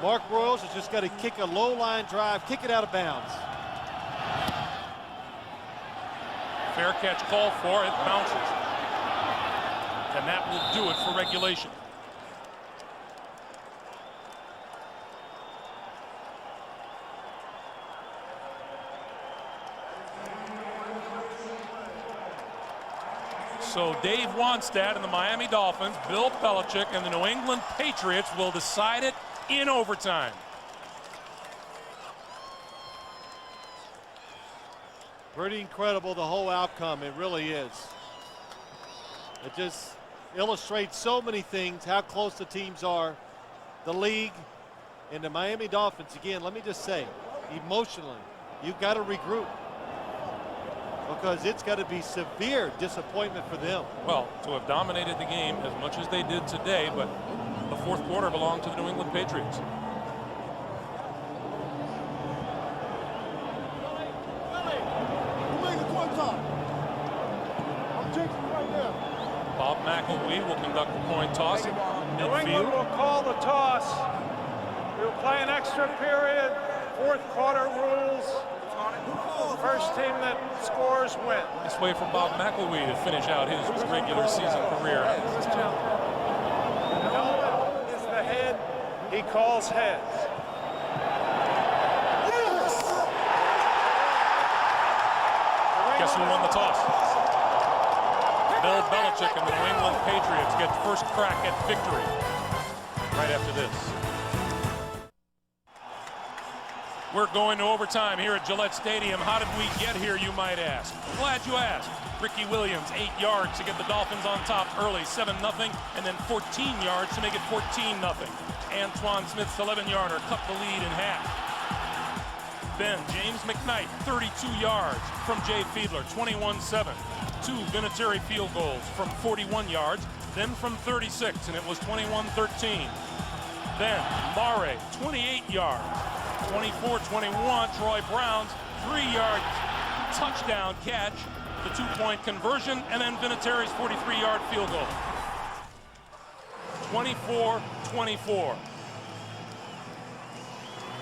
Mark Royals has just got to kick a low line drive, kick it out of bounds. Fair catch called for, it bounces. And that will do it for regulation. So Dave Wannstedt and the Miami Dolphins, Bill Belichick and the New England Patriots will decide it in overtime. Pretty incredible, the whole outcome. It really is. It just illustrates so many things, how close the teams are, the league, and the Miami Dolphins. Again, let me just say, emotionally, you've got to regroup, because it's got to be severe disappointment for them. Well, to have dominated the game as much as they did today, but the fourth quarter belonged to the New England Patriots. Bob McElwee will conduct the coin toss in New England midfield. will call the toss. We'll play an extra period. Fourth quarter rules. First team that scores wins. This way for Bob McElwee to finish out his regular season career. Helmet is the head. He calls heads. Guess who won the toss? Bill Belichick and the New England Patriots get first crack at victory right after this. We're going to overtime here at Gillette Stadium. How did we get here, you might ask? Glad you asked. Ricky Williams, 8 yards to get the Dolphins on top early, 7-0, and then 14 yards to make it 14-0. Antoine Smith's 11-yarder cut the lead in half. Then James McKnight, 32 yards from Jay Fiedler, 21-7. 2 Vinatieri field goals from 41 yards, then from 36, and it was 21-13. Then Mare, 28 yards. 24-21, Troy Brown's 3-yard touchdown catch, the 2-point conversion, and then Vinatieri's 43-yard field goal. 24-24.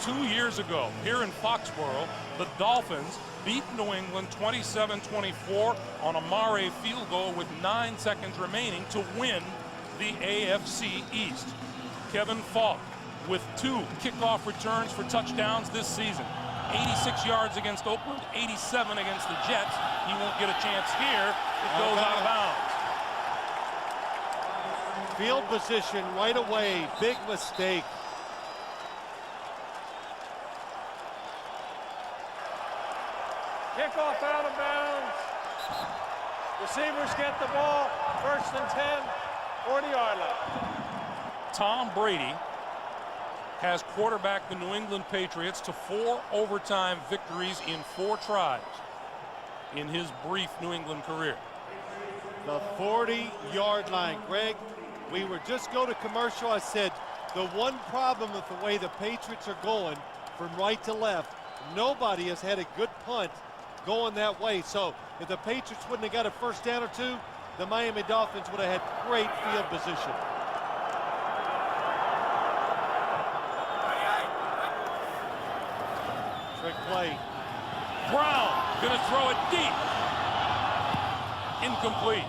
2 years ago, here in Foxborough, the Dolphins beat New England 27-24 on a Mare field goal with 9 seconds remaining to win the AFC East. Kevin Falk with 2 kickoff returns for touchdowns this season. 86 yards against Oakland, 87 against the Jets. He won't get a chance here. It goes out of bounds. Field position right away. Big mistake. Kickoff out of bounds. Receivers get the ball. 1st and 10, 40-yard line. Tom Brady has quarterbacked the New England Patriots to 4 overtime victories in 4 tries in his brief New England career. The 40-yard line. Greg, we were just going to commercial. I said the one problem with the way the Patriots are going from right to left, nobody has had a good punt going that way. So if the Patriots wouldn't have got a first down or 2, the Miami Dolphins would have had great field position. Trick play. Brown gonna throw it deep. Incomplete.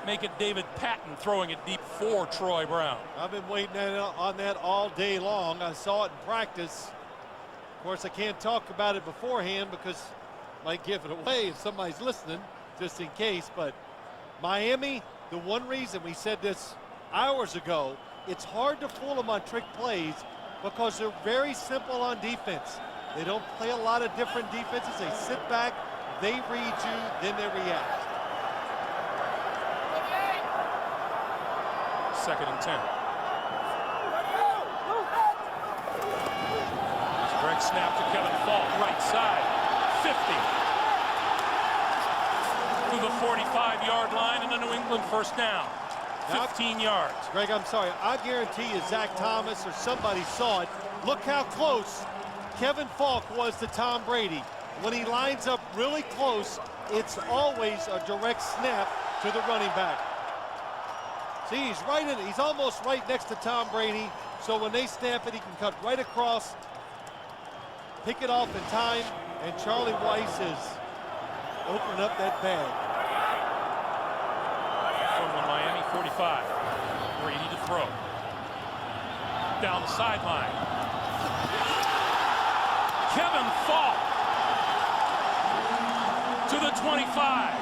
Make it David Patton throwing it deep for Troy Brown. I've been waiting on that all day long. I saw it in practice. Of course, I can't talk about it beforehand because I might give it away if somebody's listening, just in case. But Miami, the one reason we said this hours ago, it's hard to fool them on trick plays because they're very simple on defense. They don't play a lot of different defenses. They sit back, they read you, then they react. 2nd and 10. Greg snap to Kevin Falk, right side, 50. To the 45-yard line and a New England first down. 15 yards. Greg, I'm sorry. I guarantee you Zach Thomas or somebody saw it. Look how close Kevin Falk was to Tom Brady. When he lines up really close, it's always a direct snap to the running back. See, he's right in it. He's almost right next to Tom Brady. So when they snap it, he can cut right across, pick it off in time, and Charlie Weiss is opening up that bag. From the Miami 45, Brady to throw. Down the sideline. Kevin Falk to the 25.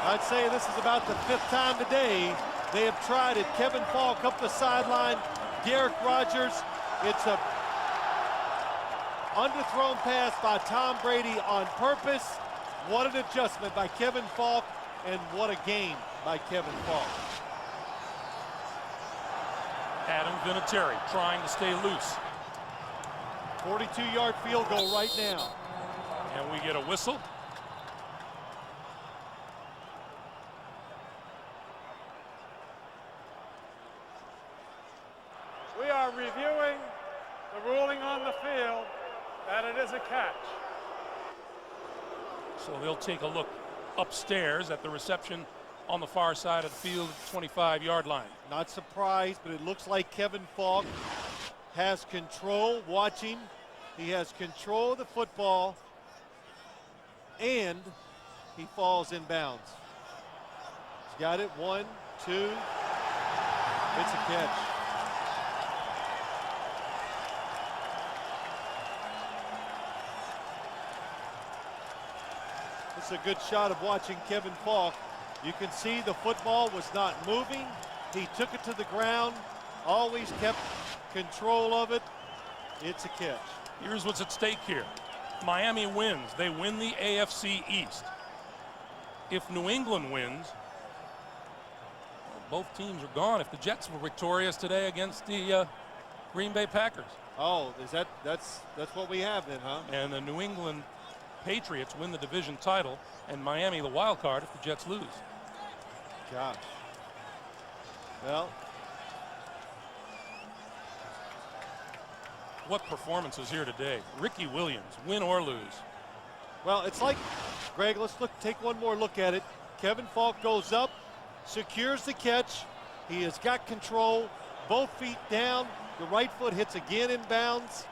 I'd say this is about the 5th time today they have tried it. Kevin Falk up the sideline. Derek Rogers. It's a underthrown pass by Tom Brady on purpose. What an adjustment by Kevin Falk, and what a game by Kevin Falk. Adam Vinatieri trying to stay loose. 42-yard field goal right now. And we get a whistle. We are reviewing the ruling on the field that it is a catch. So they'll take a look upstairs at the reception on the far side of the field, 25-yard line. Not surprised, but it looks like Kevin Falk has control. Watching, he has control of the football, and he falls in bounds. He's got it. 1, 2. It's a catch. It's a good shot of watching Kevin Falk. You can see the football was not moving. He took it to the ground, always kept control of it. It's a catch. Here's what's at stake here. Miami wins. They win the AFC East. If New England wins, well, both teams are gone. If the Jets were victorious today against the Green Bay Packers. Oh, that's what we have then, huh? And the New England Patriots win the division title, and Miami the wild card if the Jets lose. Gosh. Well, what performances here today. Ricky Williams, win or lose. well, it's like, Greg, let's take one more look at it. Kevin Falk goes up, secures the catch. He has got control, both feet down. The right foot hits again in bounds.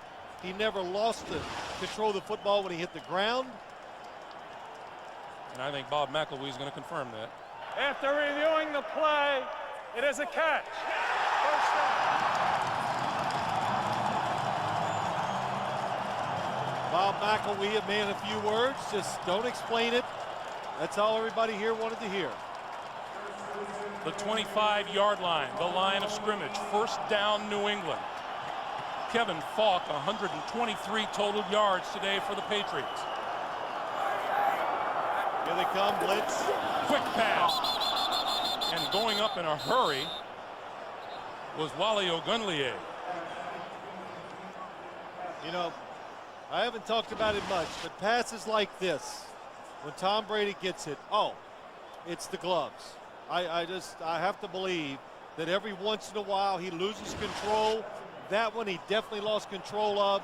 He never lost the control of the football when he hit the ground. And I think Bob McElwee is going to confirm that. After reviewing the play, it is a catch. First down. Bob McElwee, a man of few words, just don't explain it. That's all everybody here wanted to hear. The 25-yard line, the line of scrimmage, first down New England. Kevin Falk, 123 total yards today for the Patriots. Here they come, blitz. Quick pass. And going up in a hurry was Wally Ogunleye. You know, I haven't talked about it much, but passes like this, when Tom Brady gets it, oh, it's the gloves. I have to believe that every once in a while he loses control. That one he definitely lost control of,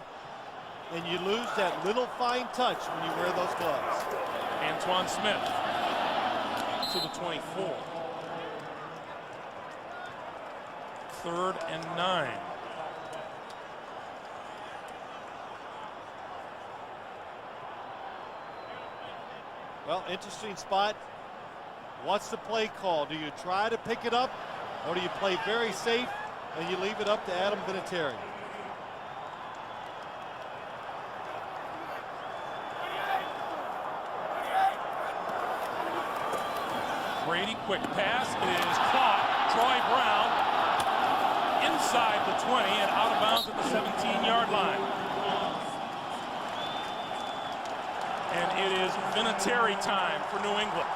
and you lose that little fine touch when you wear those gloves. Antoine Smith to the 24. 3rd and 9. Well, interesting spot. What's the play call? Do you try to pick it up, or do you play very safe and you leave it up to Adam Vinatieri? Brady, quick pass. It is caught. Troy Brown inside the 20 and out of bounds at the 17-yard line. And it is Vinatieri time for New England.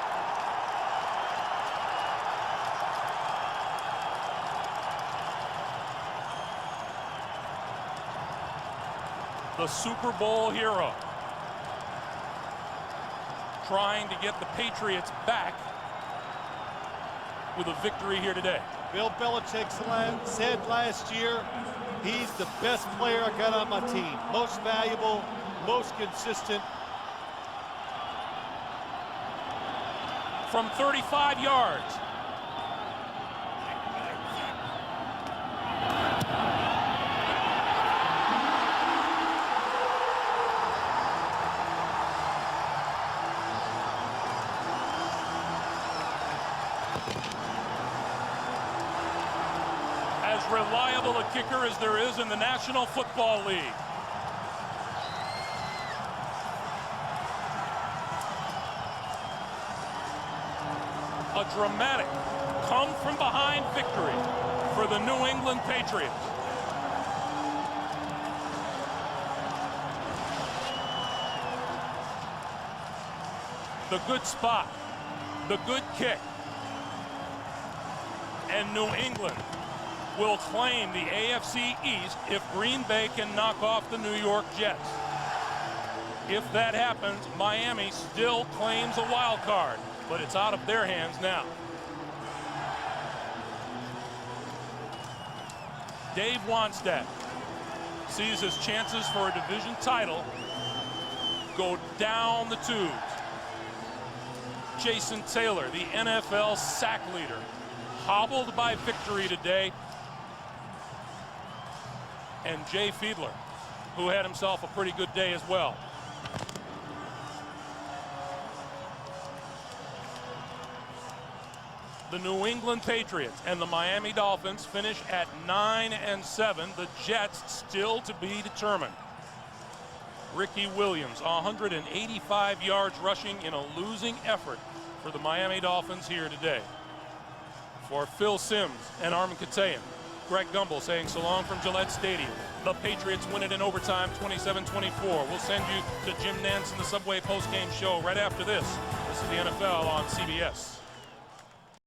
The Super Bowl hero trying to get the Patriots back with a victory here today. Bill Belichick said last year, he's the best player I got on my team. Most valuable, most consistent. From 35 yards. As reliable a kicker as there is in the National Football League. A dramatic come-from-behind victory for the New England Patriots. The good spot, the good kick, and New England will claim the AFC East if Green Bay can knock off the New York Jets. If that happens, Miami still claims a wild card, but it's out of their hands now. Dave Wannstedt sees his chances for a division title go down the tubes. Jason Taylor, the NFL sack leader, hobbled by victory today. And Jay Fiedler, who had himself a pretty good day as well. The New England Patriots and the Miami Dolphins finish at 9-7. The Jets still to be determined. Ricky Williams, 185 yards rushing in a losing effort for the Miami Dolphins here today. For Phil Simms and Armin Katayan, Greg Gumbel saying so long from Gillette Stadium. The Patriots win it in overtime, 27-24. We'll send you to Jim Nantz in the Subway postgame show right after this. This is the NFL on CBS.